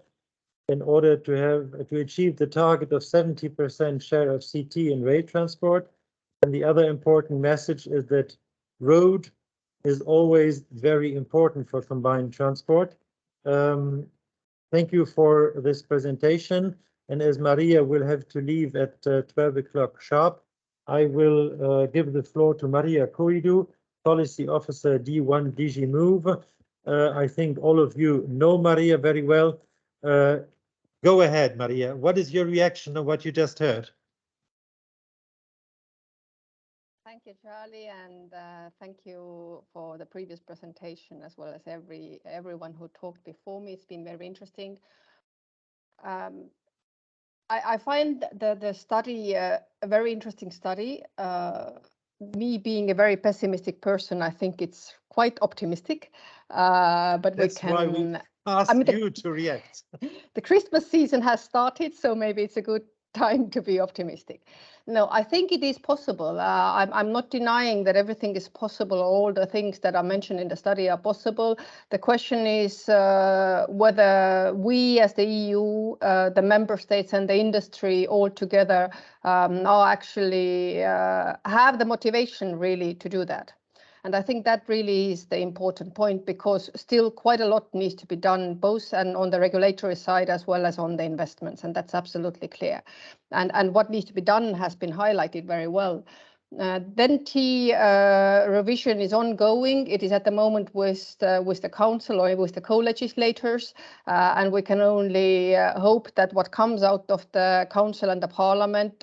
Speaker 1: in order to achieve the target of 70% share of CT in rail transport. And the other important message is that road is always very important for combined transport. Thank you for this presentation. And as Maria will have to leave at 12 o'clock sharp, I will give the floor to Maria Koidou, Policy Officer D1 DG Move. I think all of you know Maria very well. Go ahead, Maria. What is your reaction to what you just heard?
Speaker 13: Thank you, Charlie, and thank you for the previous presentation, as well as everyone who talked before me. It's been very interesting. I find the study a very interesting study. Me being a very pessimistic person, I think it's quite optimistic. But
Speaker 1: that's why we asked you to react.
Speaker 13: The Christmas season has started, so maybe it's a good time to be optimistic. No, I think it is possible. I'm not denying that everything is possible. All the things that are mentioned in the study are possible. The question is whether we as the EU, the member states and the industry all together are actually have the motivation really to do that. And I think that really is the important point, because still quite a lot needs to be done, both and on the regulatory side as well as on the investments, and that's absolutely clear. And what needs to be done has been highlighted very well. TEN-T revision is ongoing. It is at the moment with the council or with the co-legislators, and we can only hope that what comes out of the council and the parliament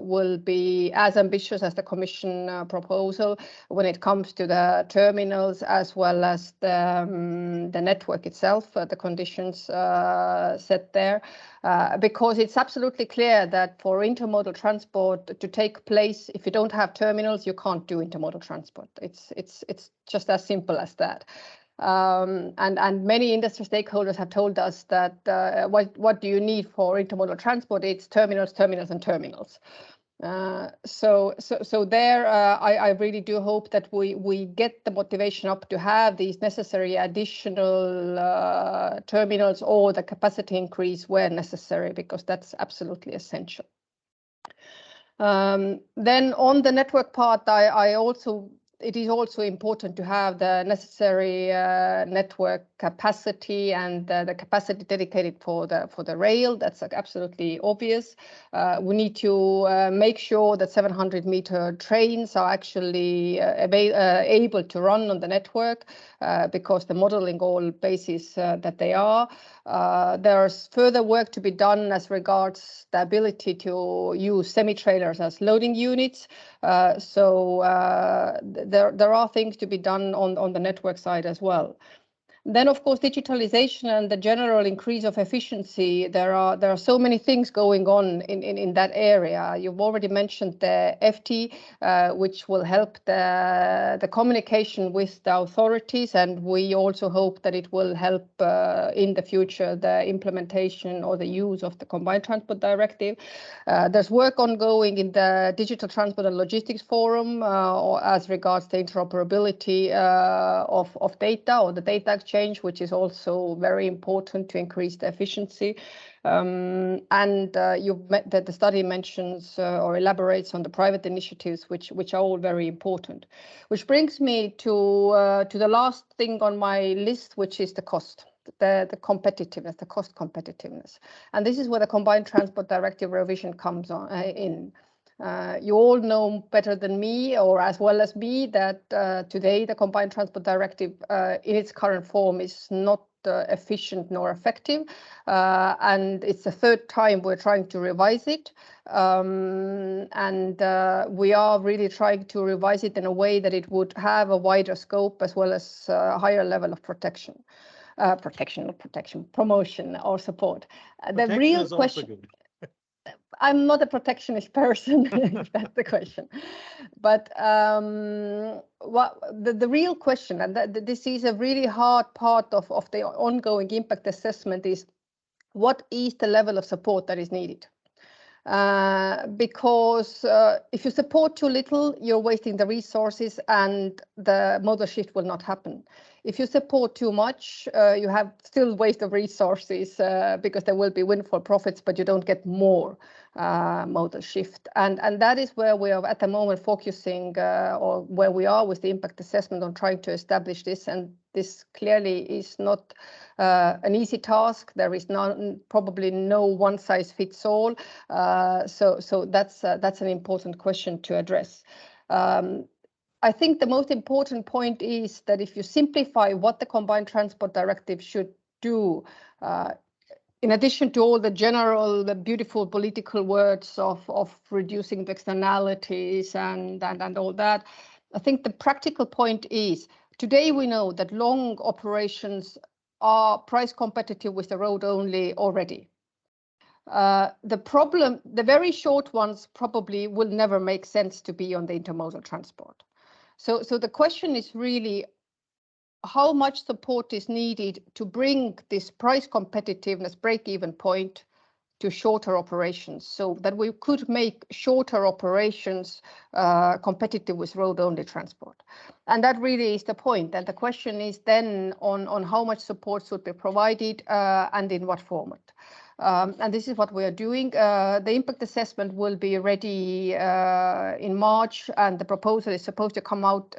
Speaker 13: will be as ambitious as the commission proposal when it comes to the terminals as well as the network itself, the conditions set there. Because it's absolutely clear that for intermodal transport to take place, if you don't have terminals, you can't do intermodal transport. It's just as simple as that. And many industry stakeholders have told us that what do you need for intermodal transport? It's terminals, terminals, and terminals. So there, I really do hope that we get the motivation up to have these necessary additional terminals or the capacity increase where necessary, because that's absolutely essential. Then on the network part, it is also important to have the necessary network capacity and the capacity dedicated for the rail. That's absolutely obvious. We need to make sure that 700-meter trains are actually able to run on the network, because the modeling all bases that they are. There's further work to be done as regards the ability to use semi-trailers as loading units. There are things to be done on the network side as well. Then, of course, digitalization and the general increase of efficiency. There are so many things going on in that area. You've already mentioned the FT, which will help the communication with the authorities, and we also hope that it will help in the future the implementation or the use of the Combined Transport Directive. There's work ongoing in the Digital Transport and Logistics Forum as regards the interoperability of data or the data exchange, which is also very important to increase the efficiency. The study mentions or elaborates on the private initiatives, which are all very important. Which brings me to the last thing on my list, which is the cost. The competitiveness, the cost competitiveness. And this is where the Combined Transport Directive revision comes in. You all know better than me, or as well as me, that today the Combined Transport Directive in its current form is not efficient nor effective. And it's the third time we're trying to revise it. We are really trying to revise it in a way that it would have a wider scope as well as a higher level of promotion or support. The real question. I'm not a protectionist person, if that's the question. But the real question, and this is a really hard part of the ongoing impact assessment, is what is the level of support that is needed? Because if you support too little, you're wasting the resources and the modal shift will not happen. If you support too much, you have still waste of resources because there will be windfall profits, but you don't get more modal shift. And that is where we are at the moment focusing, or where we are with the impact assessment on trying to establish this. And this clearly is not an easy task. There is probably no one size fits all. So that's an important question to address. I think the most important point is that if you simplify what the Combined Transport Directive should do, in addition to all the general, the beautiful political words of reducing the externalities and all that, I think the practical point is, today we know that long operations are price competitive with the road only already. The very short ones probably will never make sense to be on the intermodal transport. So the question is really how much support is needed to bring this price competitiveness break-even point to shorter operations, so that we could make shorter operations competitive with road-only transport. And that really is the point. And the question is then on how much support should be provided and in what format. And this is what we are doing. The impact assessment will be ready in March, and the proposal is supposed to come out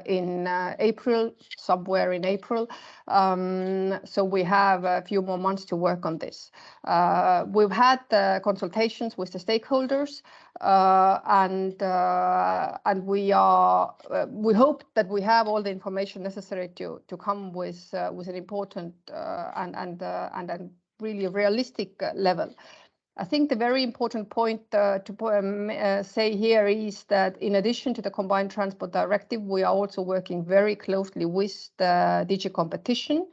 Speaker 13: in April, somewhere in April. So we have a few more months to work on this. We've had consultations with the stakeholders, and we hope that we have all the information necessary to come with an important and really realistic level. I think the very important point to say here is that in addition to the Combined Transport Directive, we are also working very closely with the DG Competition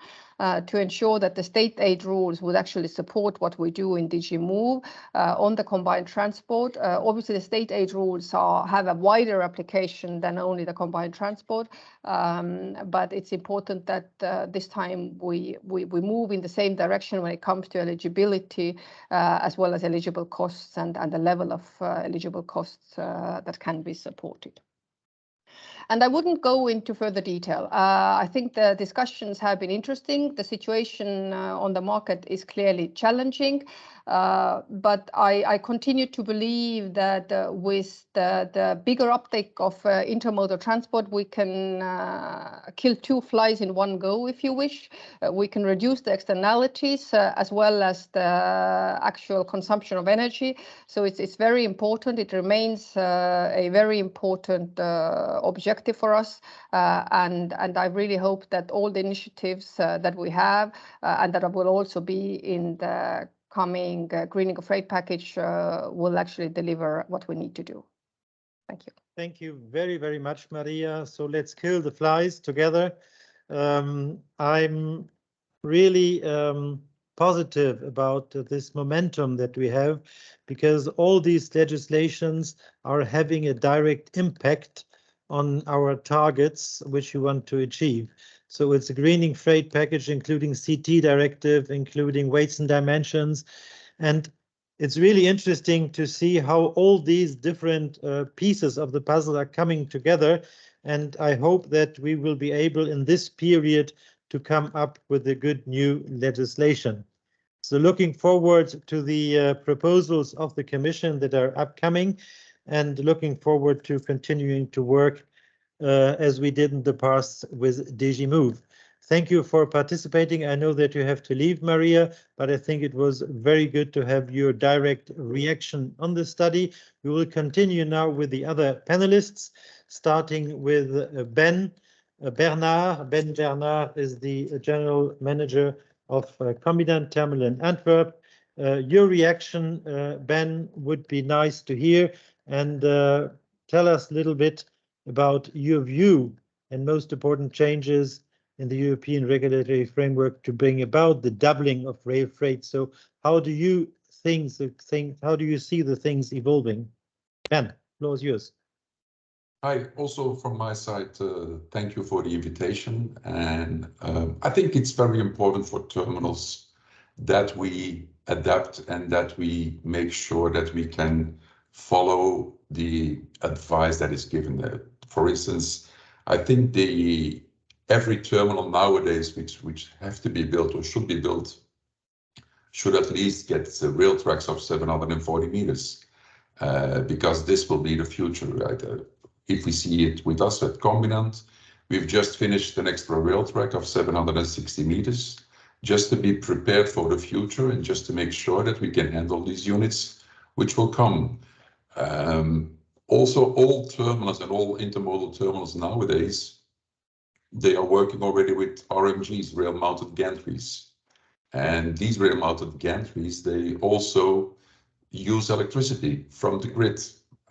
Speaker 13: to ensure that the state aid rules would actually support what we do in DG Move on the combined transport. Obviously, the state aid rules have a wider application than only the combined transport, but it's important that this time we move in the same direction when it comes to eligibility as well as eligible costs and the level of eligible costs that can be supported. And I wouldn't go into further detail. I think the discussions have been interesting. The situation on the market is clearly challenging, but I continue to believe that with the bigger uptake of intermodal transport, we can kill two flies in one go, if you wish. We can reduce the externalities as well as the actual consumption of energy. So it's very important. It remains a very important objective for us. And I really hope that all the initiatives that we have and that will also be in the coming greening of freight package will actually deliver what we need to do. Thank you.
Speaker 1: Thank you very, very much, Maria. So let's kill the flies together. I'm really positive about this momentum that we have, because all these legislations are having a direct impact on our targets, which we want to achieve. So it's a greening freight package, including CT directive, including weights and dimensions. And it's really interesting to see how all these different pieces of the puzzle are coming together. And I hope that we will be able in this period to come up with a good new legislation. So looking forward to the proposals of the Commission that are upcoming, and looking forward to continuing to work as we did in the past with DG Move. Thank you for participating. I know that you have to leave, Maria, but I think it was very good to have your direct reaction on the study. We will continue now with the other panelists, starting with Ben Bernard. Ben Bernard is the General Manager of Combinat Terminal in Antwerp. Your reaction, Ben, would be nice to hear, and tell us a little bit about your view and most important changes in the European regulatory framework to bring about the doubling of rail freight. So how do you how do you see the things evolving? Ben, the floor is yours.
Speaker 14: Hi, also from my side, thank you for the invitation. And I think it's very important for terminals that we adapt and that we make sure that we can follow the advice that is given there. For instance, I think every terminal nowadays which have to be built or should be built should at least get rail tracks of 740 meters, because this will be the future, right? If we see it with us at Combinat, we've just finished an extra rail track of 760 meters, just to be prepared for the future and just to make sure that we can handle these units which will come. Also, all terminals and all intermodal terminals nowadays, they are working already with RMGs, rail-mounted gantries. And these rail-mounted gantries, they also use electricity from the grid.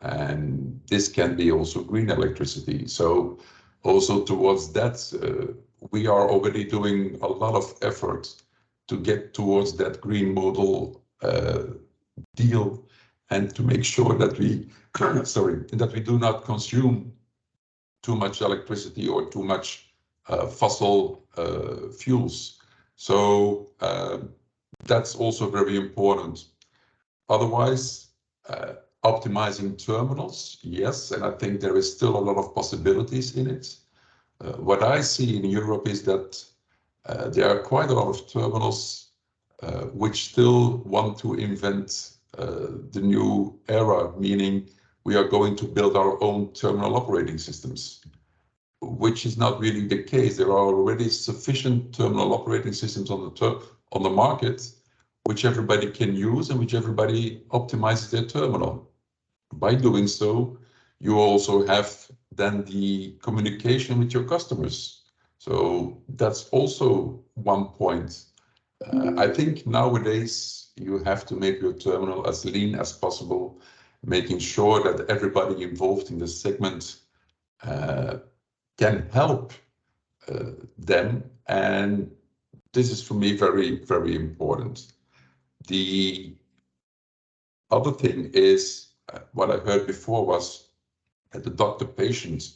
Speaker 14: And this can be also green electricity. So also towards that, we are already doing a lot of effort to get towards that green modal deal, and to make sure that we, that we do not consume too much electricity or too much fossil fuels. So that's also very important. Otherwise, optimizing terminals, yes, and I think there is still a lot of possibilities in it. What I see in Europe is that there are quite a lot of terminals which still want to invent the new era, meaning we are going to build our own terminal operating systems, which is not really the case. There are already sufficient terminal operating systems on the market, which everybody can use and which everybody optimizes their terminal. By doing so, you also have then the communication with your customers. So that's also one point. I think nowadays you have to make your terminal as lean as possible, making sure that everybody involved in the segment can help them. And this is for me very, very important. The other thing is what I heard before was the doctor-patient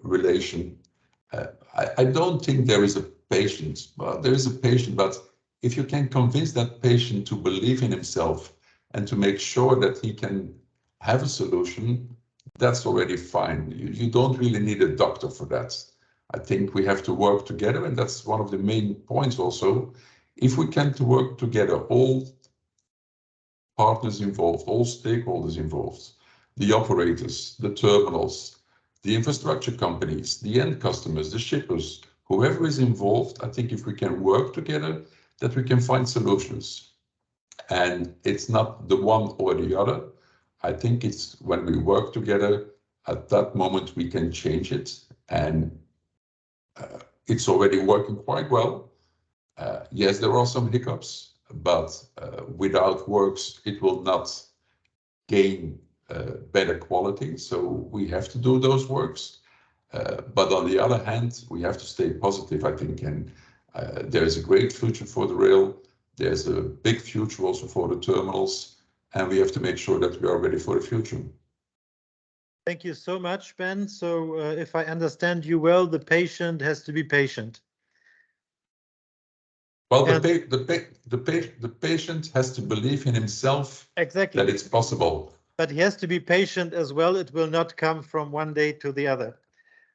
Speaker 14: relation. I don't think there is a patient. Well, there is a patient, but if you can convince that patient to believe in himself and to make sure that he can have a solution, that's already fine. You don't really need a doctor for that. I think we have to work together, and that's one of the main points also. If we can work together, all partners involved, all stakeholders involved, the operators, the terminals, the infrastructure companies, the end customers, the shippers, whoever is involved, I think if we can work together, that we can find solutions. And it's not the one or the other. I think it's when we work together, at that moment we can change it. And it's already working quite well. Yes, there are some hiccups, but without works, it will not gain better quality. So we have to do those works. But on the other hand, we have to stay positive, I think. And there is a great future for the rail. There's a big future also for the terminals. And we have to make sure that we are ready for the future.
Speaker 1: Thank you so much, Ben. So if I understand you well, the patient has to be patient.
Speaker 14: Well, the patient has to believe in himself
Speaker 1: exactly
Speaker 14: that it's possible.
Speaker 1: But he has to be patient as well. It will not come from one day to the other.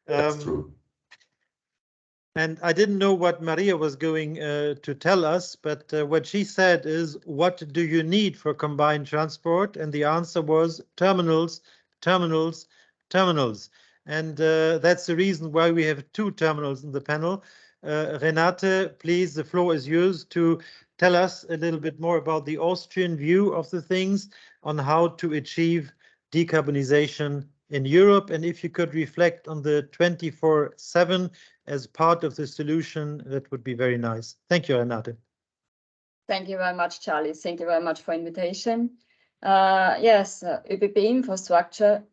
Speaker 14: That's true.
Speaker 1: And I didn't know what Maria was going to tell us, but what she said is, what do you need for combined transport? And the answer was terminals, terminals, terminals. And that's the reason why we have two terminals in the panel. Renate, please, the floor is yours to tell us a little bit more about the Austrian view of the things on how to achieve decarbonization in Europe. And if you could reflect on the 24/7 as part of the solution, that would be very nice. Thank you, Renate.
Speaker 15: Thank you very much, Charlie. Thank you very much for invitation. Yes, ÖBB infrastructure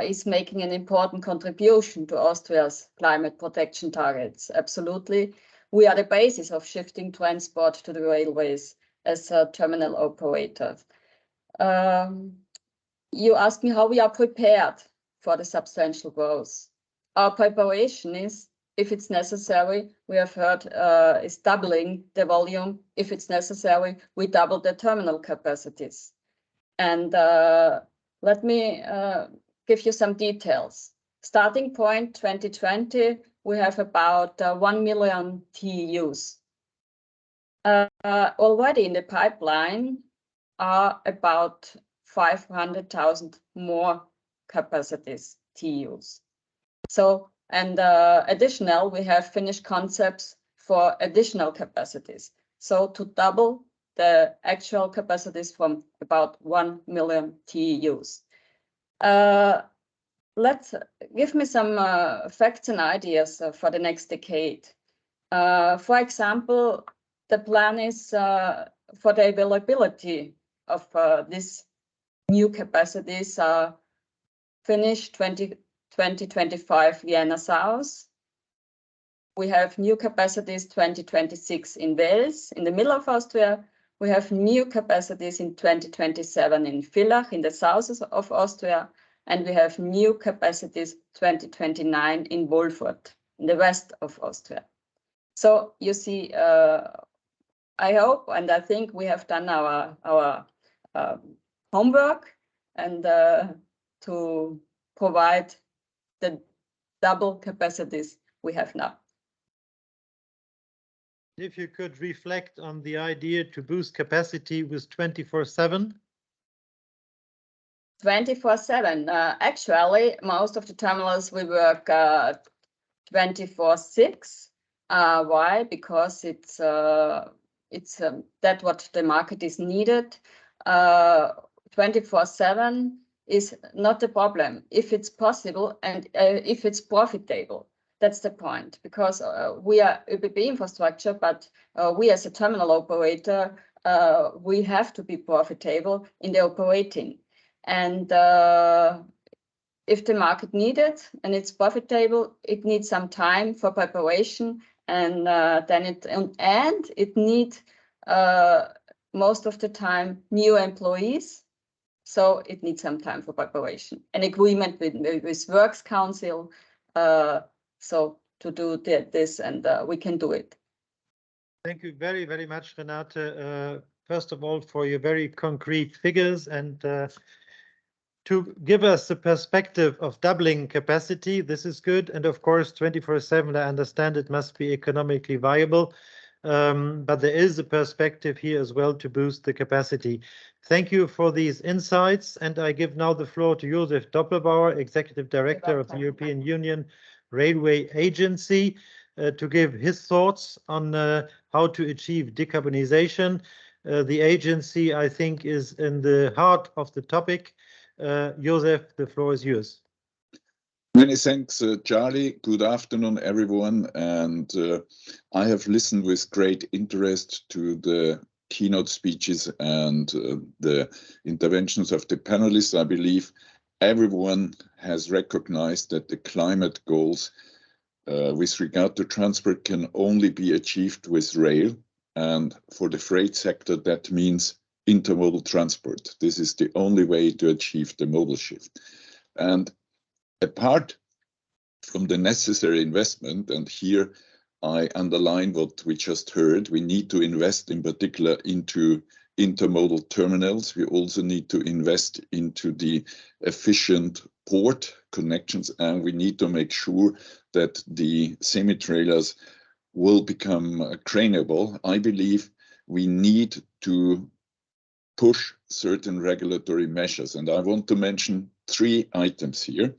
Speaker 15: is making an important contribution to Austria's climate protection targets. Absolutely. We are the basis of shifting transport to the railways as a terminal operator. You asked me how we are prepared for the substantial growth. Our preparation is, if it's necessary, we have heard, is doubling the volume. If it's necessary, we double the terminal capacities. And let me give you some details. Starting point 2020, we have about 1 million TEUs. Already in the pipeline are about 500,000 more capacities, TEUs. So, and additional, we have finished concepts for additional capacities. So to double the actual capacities from about 1 million TEUs. Let's give me some facts and ideas for the next decade. For example, the plan is for the availability of these new capacities finished 2025 Vienna South. We have new capacities 2026 in Wels, in the middle of Austria. We have new capacities in 2027 in Villach, in the south of Austria. And we have new capacities 2029 in Wolfurt, in the west of Austria. So you see, I hope and I think we have done our homework and to provide the double capacities we have now.
Speaker 1: If you could reflect on the idea to boost capacity with 24/7.
Speaker 15: 24/7. Actually, most of the terminals we work 24/6. Why? Because it's that what the market is needed. 24/7 is not a problem if it's possible and if it's profitable. That's the point, because we are ÖBB infrastructure, but we as a terminal operator, we have to be profitable in the operating. And if the market needs it and it's profitable, it needs some time for preparation, and then it needs most of the time new employees. So it needs some time for preparation, an agreement with Works Council. So to do this, and we can do it.
Speaker 1: Thank you very, very much, Renate. First of all, for your very concrete figures and to give us the perspective of doubling capacity. This is good. And of course, 24/7, I understand it must be economically viable. But there is a perspective here as well to boost the capacity. Thank you for these insights. And I give now the floor to Josef Doppelbauer, Executive Director of the European Union Railway Agency, to give his thoughts on how to achieve decarbonization. The agency, I think, is in the heart of the topic. Josef, the floor is yours.
Speaker 16: Many thanks, Charlie. Good afternoon, everyone. And I have listened with great interest to the keynote speeches and the interventions of the panelists. I believe everyone has recognized that the climate goals with regard to transport can only be achieved with rail. And for the freight sector, that means intermodal transport. This is the only way to achieve the modal shift. And apart from the necessary investment, and here I underline what we just heard, we need to invest in particular into intermodal terminals. We also need to invest into the efficient port connections, and we need to make sure that the semi-trailers will become craneable. I believe we need to push certain regulatory measures, and I want to mention 3 items here.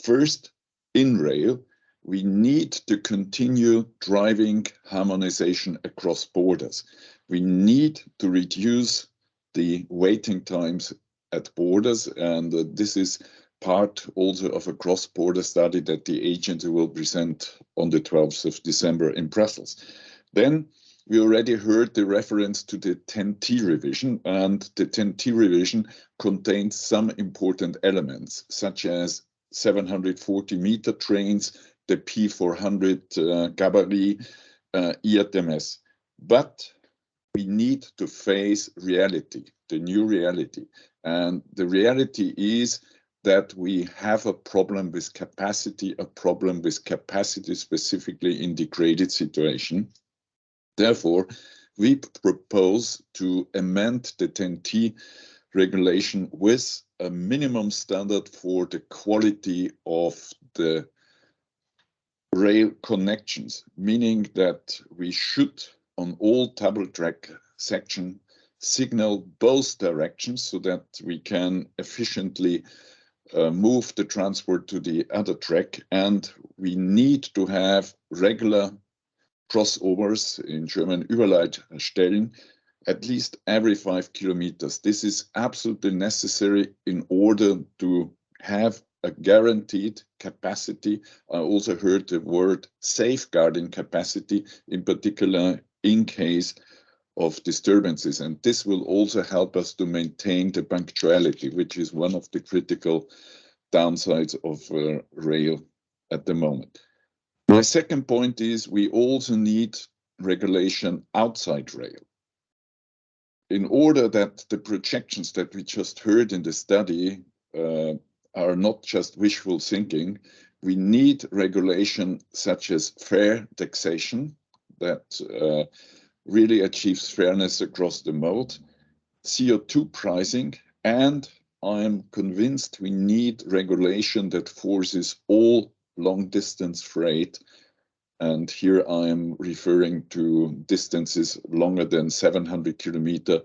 Speaker 16: First, in rail, we need to continue driving harmonization across borders. We need to reduce the waiting times at borders, and this is part also of a cross-border study that the agency will present on the 12th of December in Brussels. Then we already heard the reference to the TEN-T revision, and the TEN-T revision contains some important elements, such as 740-meter trains, the P400 gabarit, ERTMS. But we need to face reality, the new reality. And the reality is that we have a problem with capacity specifically in degraded situation. Therefore, we propose to amend the TEN-T regulation with a minimum standard for the quality of the rail connections, meaning that we should, on all double track section, signal both directions so that we can efficiently move the transport to the other track. And we need to have regular crossovers, in German Überleitstellen, at least every 5 kilometers. This is absolutely necessary in order to have a guaranteed capacity. I also heard the word safeguarding capacity, in particular in case of disturbances. And this will also help us to maintain the punctuality, which is one of the critical downsides of rail at the moment. My second point is we also need regulation outside rail. In order that the projections that we just heard in the study are not just wishful thinking, we need regulation such as fair taxation that really achieves fairness across the mode. CO2 pricing, and I am convinced we need regulation that forces all long-distance freight, and here I am referring to distances longer than 700 kilometers.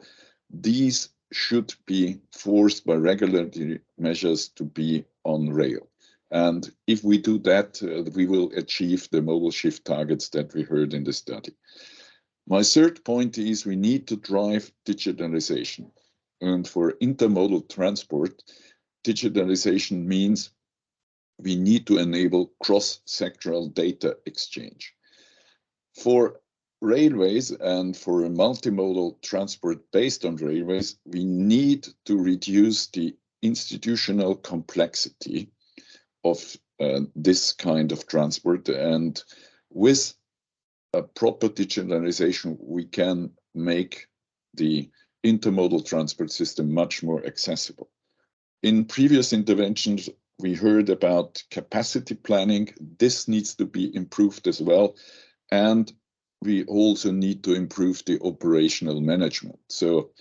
Speaker 16: These should be forced by regulatory measures to be on rail. And if we do that, we will achieve the modal shift targets that we heard in the study. My third point is we need to drive digitalization. And for intermodal transport, digitalization means we need to enable cross-sectoral data exchange. For railways and for multimodal transport based on railways, we need to reduce the institutional complexity of this kind of transport. And with a proper digitalization, we can make the intermodal transport system much more accessible. In previous interventions, we heard about capacity planning. This needs to be improved as well. And we also need to improve the operational management. So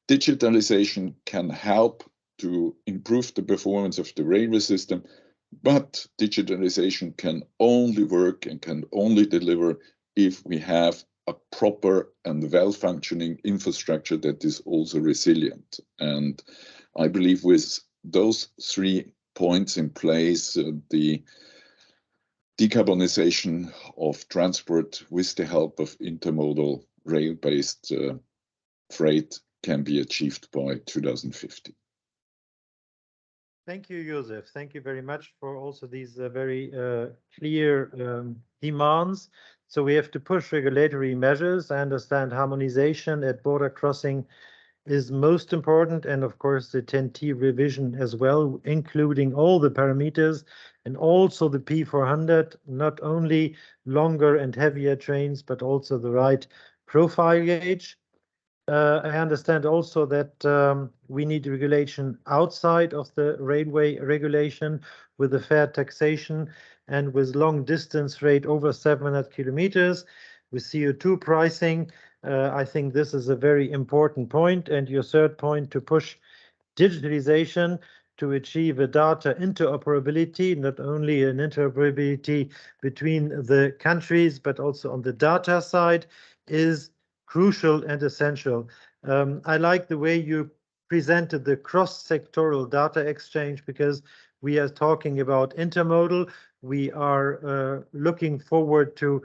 Speaker 16: digitalization can help to improve the performance of the railway system, but digitalization can only work and can only deliver if we have a proper and well-functioning infrastructure that is also resilient. And I believe with those 3 points in place, the decarbonization of transport with the help of intermodal rail-based freight can be achieved by 2050.
Speaker 1: Thank you, Joseph. Thank you very much for also these very clear demands. So we have to push regulatory measures. I understand harmonization at border crossing is most important, and of course the 10T revision as well, including all the parameters and also the P400, not only longer and heavier trains, but also the right profile gauge. I understand also that we need regulation outside of the railway regulation with a fair taxation and with long distance rate over 700 kilometers with CO2 pricing. I think this is a very important point. And your third point, to push digitalization to achieve a data interoperability, not only an interoperability between the countries, but also on the data side, is crucial and essential. I like the way you presented the cross-sectoral data exchange, because we are talking about intermodal. We are looking forward to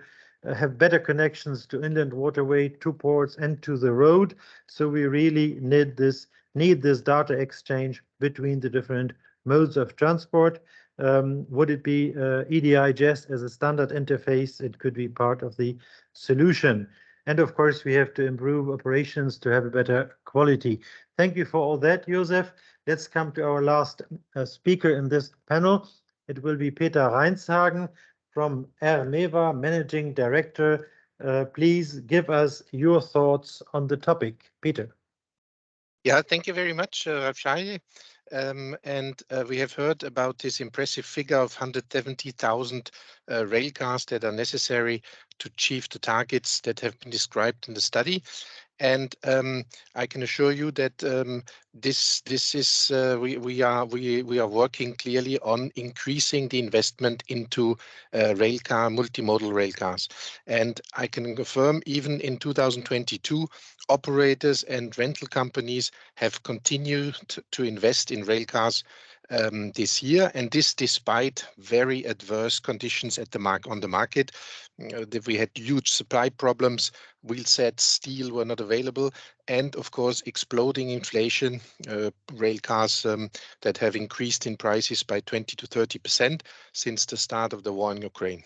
Speaker 1: have better connections to inland waterway, to ports, and to the road. So we really need this data exchange between the different modes of transport. Would it be EDI just as a standard interface? It could be part of the solution. And of course, we have to improve operations to have a better quality. Thank you for all that, Joseph. Let's come to our last speaker in this panel. It will be Peter Reinshagen from Ermeva, Managing Director. Please give us your thoughts on the topic. Peter.
Speaker 17: Yeah, thank you very much, Rafshai. We have heard about this impressive figure of 170,000 rail cars that are necessary to achieve the targets that have been described in the study. And I can assure you that this is we are working clearly on increasing the investment into multimodal rail cars. And I can confirm, even in 2022, operators and rental companies have continued to invest in rail cars this year, and this despite very adverse conditions at on the market. That we had huge supply problems, wheel sets, steel were not available, and of course exploding inflation, rail cars that have increased in prices by 20 to 30% since the start of the war in Ukraine.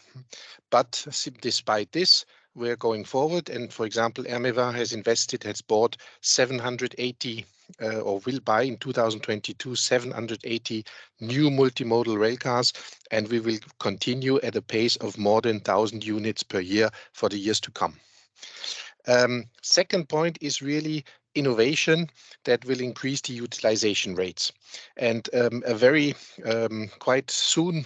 Speaker 17: But despite this, we're going forward, and for example, Ermeva has bought 780 or will buy in 2022 780 new multimodal rail cars, and we will continue at a pace of more than 1,000 units per year for the years to come. Second point is really innovation that will increase the utilization rates. And a very quite soon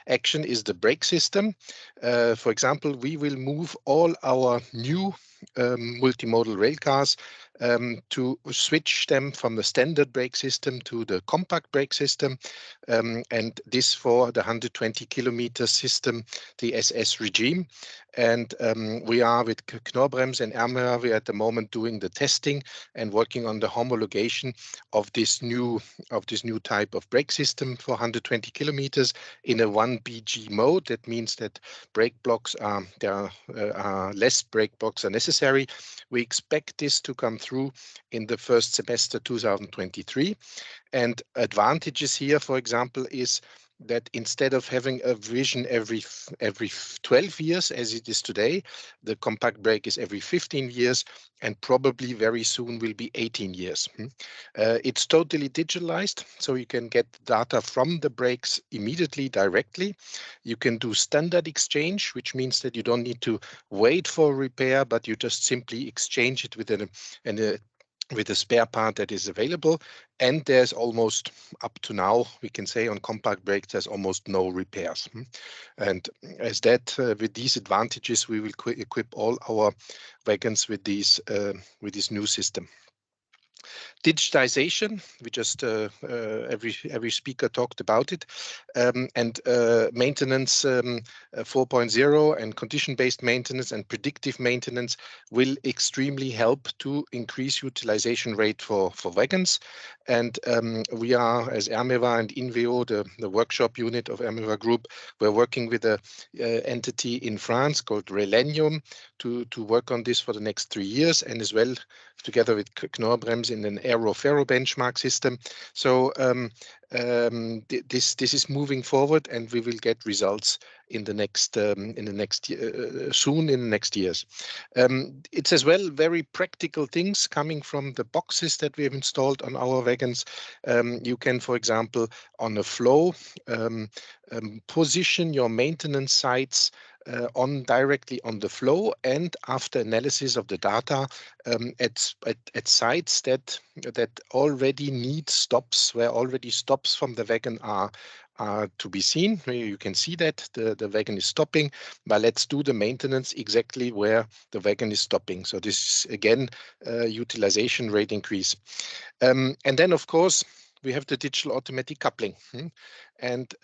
Speaker 17: action is the brake system. For example, we will move all our new multimodal rail cars to switch them from the standard brake system to the compact brake system, and this for the 120 kilometer system, the SS regime. And we are with Knorr-Bremse and Ermerer, we are at the moment doing the testing and working on the homologation of this new type of brake system for 120 kilometers in a 1BG mode. That means that brake blocks are less brake blocks are necessary. We expect this to come through in the first semester 2023. And advantages here, for example, is that instead of having a revision every 12 years as it is today, the compact brake is every 15 years and probably very soon will be 18 years. It's totally digitalized, so you can get data from the brakes immediately, directly. You can do standard exchange, which means that you don't need to wait for repair, but you just simply exchange it with a spare part that is available. And there's almost, up to now, we can say on compact brakes, there's almost no repairs. And as that, with these advantages, we will equip all our wagons with this new system. Digitization, we just every speaker talked about it, and maintenance 4.0 and condition-based maintenance and predictive maintenance will extremely help to increase utilization rate for wagons. And we are, as Ermerer and Inveo, the workshop unit of Ermerer Group, we're working with a entity in France called Relenium to work on this for the next 3 years, and as well together with Knorr-Bremse in an aero-ferro benchmark system. So this is moving forward, and we will get results in the next years. It's as well very practical things coming from the boxes that we have installed on our wagons. You can, for example, on a flow, position your maintenance sites directly on the flow, and after analysis of the data at sites that already need stops, where already stops from the wagon are to be seen. You can see that the wagon is stopping, but let's do the maintenance exactly where the wagon is stopping. So this is again utilization rate increase. And then of course we have the digital automatic coupling, and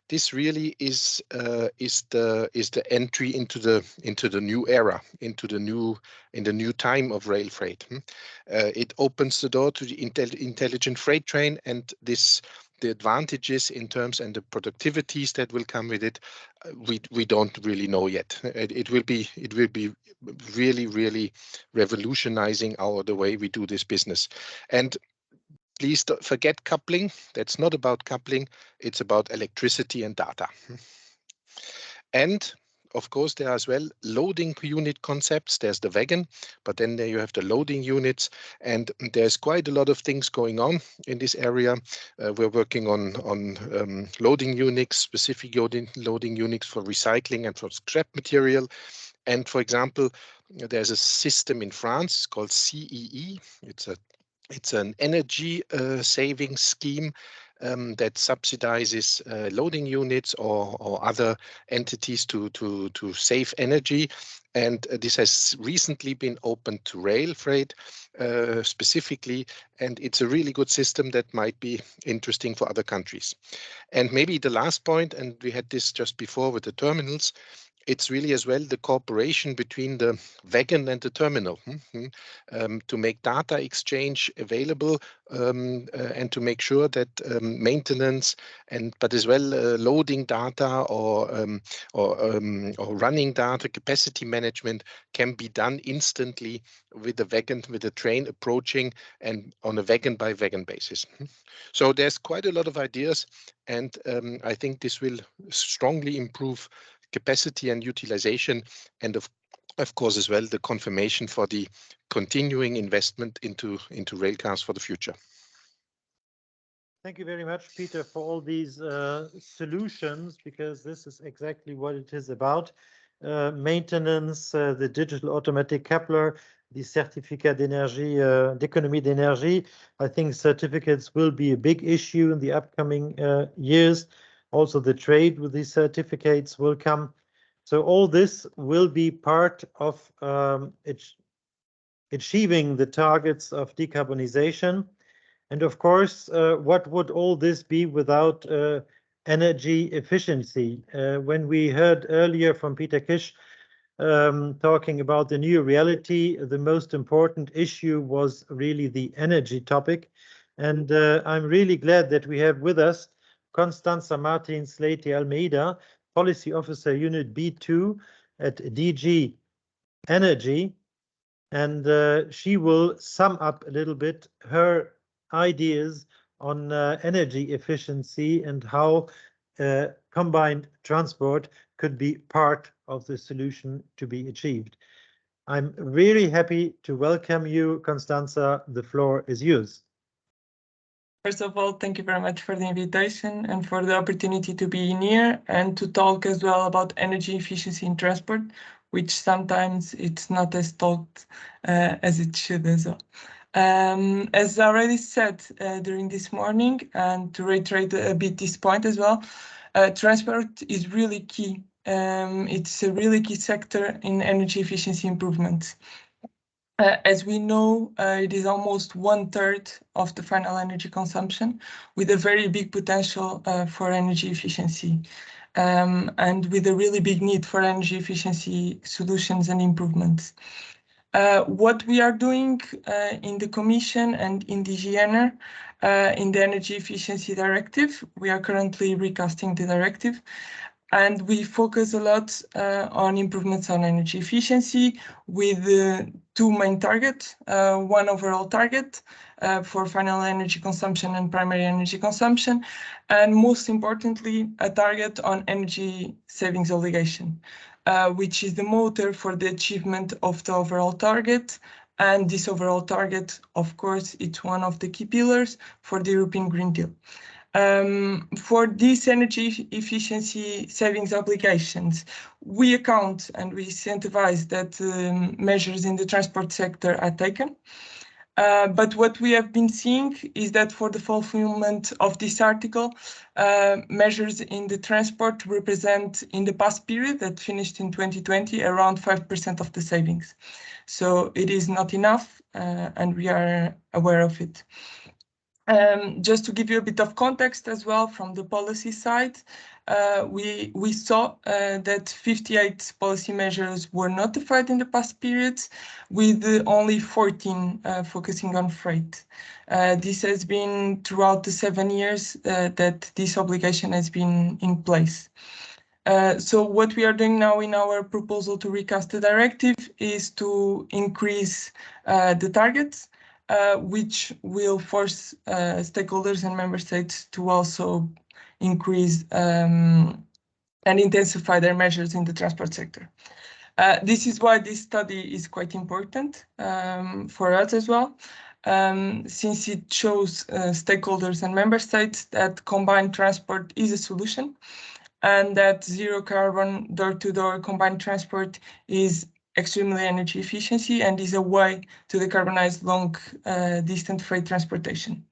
Speaker 17: this really is the entry into the new era, into the new time of rail freight. It opens the door to the intelligent freight train, and the advantages in terms and the productivities that will come with it, we don't really know yet. It will be really revolutionizing the way we do this business. And please don't forget coupling. That's not about coupling. It's about electricity and data. And of course, there are as well loading unit concepts. There's the wagon, but then there you have the loading units, and there's quite a lot of things going on in this area. We're working on loading units, specific loading units for recycling and for scrap material. And for example, there's a system in France called CEE. It's an energy saving scheme that subsidizes loading units or other entities to save energy. And this has recently been opened to rail freight specifically, and it's a really good system that might be interesting for other countries. And maybe the last point, and we had this just before with the terminals, it's really as well the cooperation between the wagon and the terminal to make data exchange available and to make sure that maintenance but as well loading data or running data, capacity management can be done instantly with the wagon, with the train approaching, and on a wagon by wagon basis. So there's quite a lot of ideas, and I think this will strongly improve capacity and utilization, and of course as well the confirmation for the continuing investment into rail cars for the future.
Speaker 1: Thank you very much, Peter, for all these solutions, because this is exactly what it is about. Maintenance, the digital automatic coupler, the certificate d'énergie, d'économie d'énergie. I think certificates will be a big issue in the upcoming years. Also, the trade with these certificates will come. So all this will be part of achieving the targets of decarbonization. And of course, what would all this be without energy efficiency? When we heard earlier from Peter Kish talking about the new reality, the most important issue was really the energy topic. And I'm really glad that we have with us Constanza Martins Leite Almeida, Policy Officer Unit B2 at DG Energy. And she will sum up a little bit her ideas on energy efficiency and how combined transport could be part of the solution to be achieved. I'm really happy to welcome you, Constanza. The floor is yours.
Speaker 18: First of all, thank you very much for the invitation and for the opportunity to be in here and to talk as well about energy efficiency in transport, which sometimes it's not as talked as it should as well. As already said during this morning, and to reiterate a bit this point as well, transport is really key. It's a really key sector in energy efficiency improvements. As we know, it is almost 1/3 of the final energy consumption, with a very big potential for energy efficiency, and with a really big need for energy efficiency solutions and improvements. What we are doing in the Commission and in DG Ener, in the Energy Efficiency Directive, we are currently recasting the directive, and we focus a lot on improvements on energy efficiency with two main targets, one overall target for final energy consumption and primary energy consumption, and most importantly, a target on energy savings obligation, which is the motor for the achievement of the overall target. And this overall target, of course, it's one of the key pillars for the European Green Deal. For these energy efficiency savings obligations, we account and we incentivize that measures in the transport sector are taken. But what we have been seeing is that for the fulfillment of this article, measures in the transport represent in the past period that finished in 2020 around 5% of the savings. So it is not enough, and we are aware of it. Just to give you a bit of context as well from the policy side, we saw that 58 policy measures were notified in the past periods, with only 14 focusing on freight. This has been throughout the 7 years that this obligation has been in place. So what we are doing now in our proposal to recast the directive is to increase the targets, which will force stakeholders and member states to also increase and intensify their measures in the transport sector. This is why this study is quite important for us as well, since it shows stakeholders and member states that combined transport is a solution, and that zero carbon door-to-door combined transport is extremely energy efficiency and is a way to decarbonize long distant freight transportation.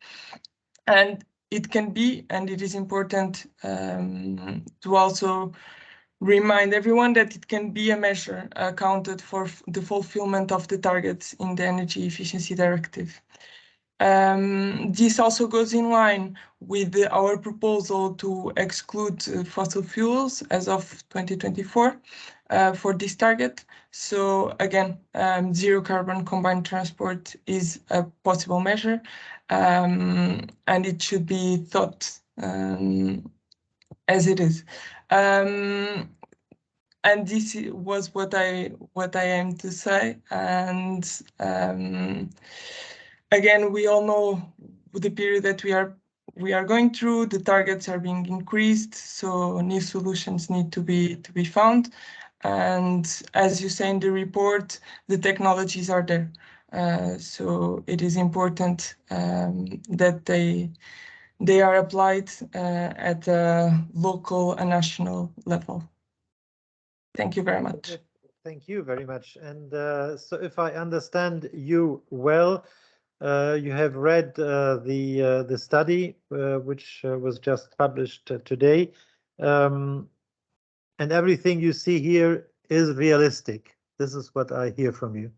Speaker 18: And it can be, and it is important to also remind everyone that it can be a measure accounted for the fulfillment of the targets in the Energy Efficiency Directive. This also goes in line with our proposal to exclude fossil fuels as of 2024 for this target. So again, zero carbon combined transport is a possible measure, and it should be thought as it is. And this was what I aim to say. And again, we all know the period that we are going through. The targets are being increased, so new solutions need to be found. And as you say in the report, the technologies are there. So it is important that they are applied at a local and national level. Thank you very much.
Speaker 1: Thank you very much. And so if I understand you well, you have read the study which was just published today, and everything you see here is realistic. This is what I hear from you.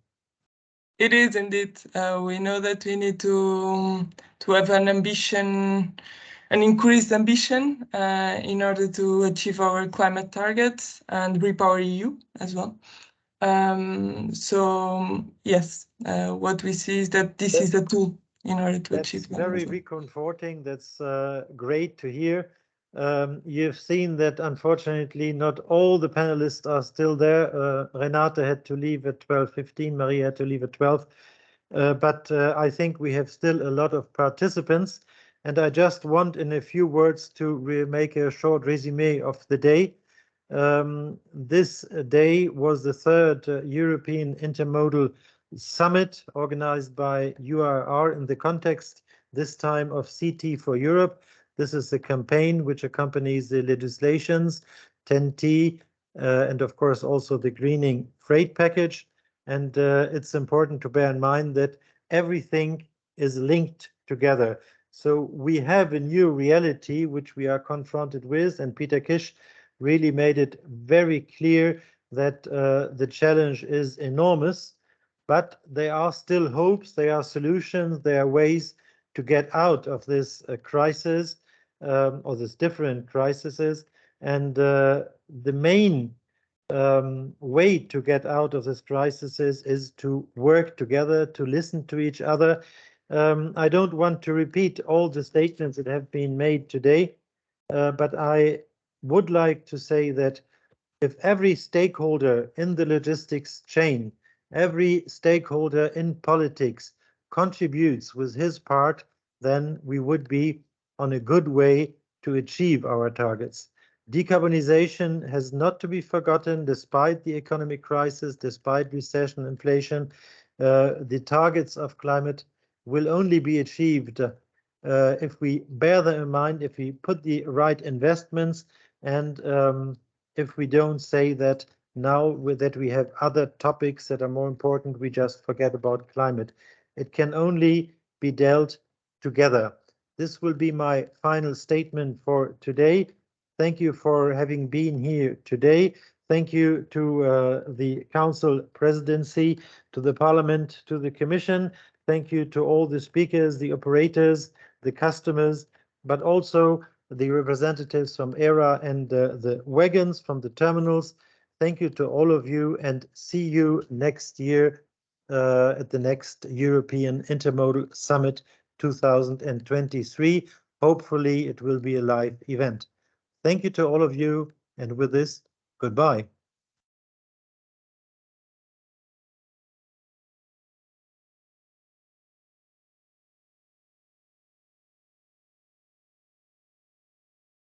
Speaker 18: It is indeed. We know that we need to have an ambition, an increased ambition in order to achieve our climate targets and repower EU as well. So yes, what we see is that this is a tool in order to achieve that.
Speaker 1: Very reconforting. That's great to hear. You've seen that unfortunately not all the panelists are still there. Renate had to leave at 12:15, Maria had to leave at 12. But I think we have still a lot of participants. And I just want in a few words to make a short resume of the day. This day was the third European Intermodal Summit organized by URR in the context this time of CT for Europe. This is the campaign which accompanies the legislations, 10T, and of course also the greening freight package. And it's important to bear in mind that everything is linked together. So we have a new reality which we are confronted with, and Peter Kish really made it very clear that the challenge is enormous, but there are still hopes, there are solutions, there are ways to get out of this crisis, or this different crises. And the main way to get out of this crisis is to work together, to listen to each other. I don't want to repeat all the statements that have been made today, but I would like to say that if every stakeholder in the logistics chain, every stakeholder in politics contributes with his part, then we would be on a good way to achieve our targets. Decarbonization has not to be forgotten despite the economic crisis, despite recession, inflation. The targets of climate will only be achieved if we bear them in mind, if we put the right investments, and if we don't say that now that we have other topics that are more important, we just forget about climate. It can only be dealt together. This will be my final statement for today. Thank you for having been here today. Thank you to the Council Presidency, to the Parliament, to the Commission. Thank you to all the speakers, the operators, the customers, but also the representatives from ERA and the wagons from the terminals. Thank you to all of you, and see you next year at the next European Intermodal Summit 2023. Hopefully it will be a live event. Thank you to all of you, and with this, goodbye.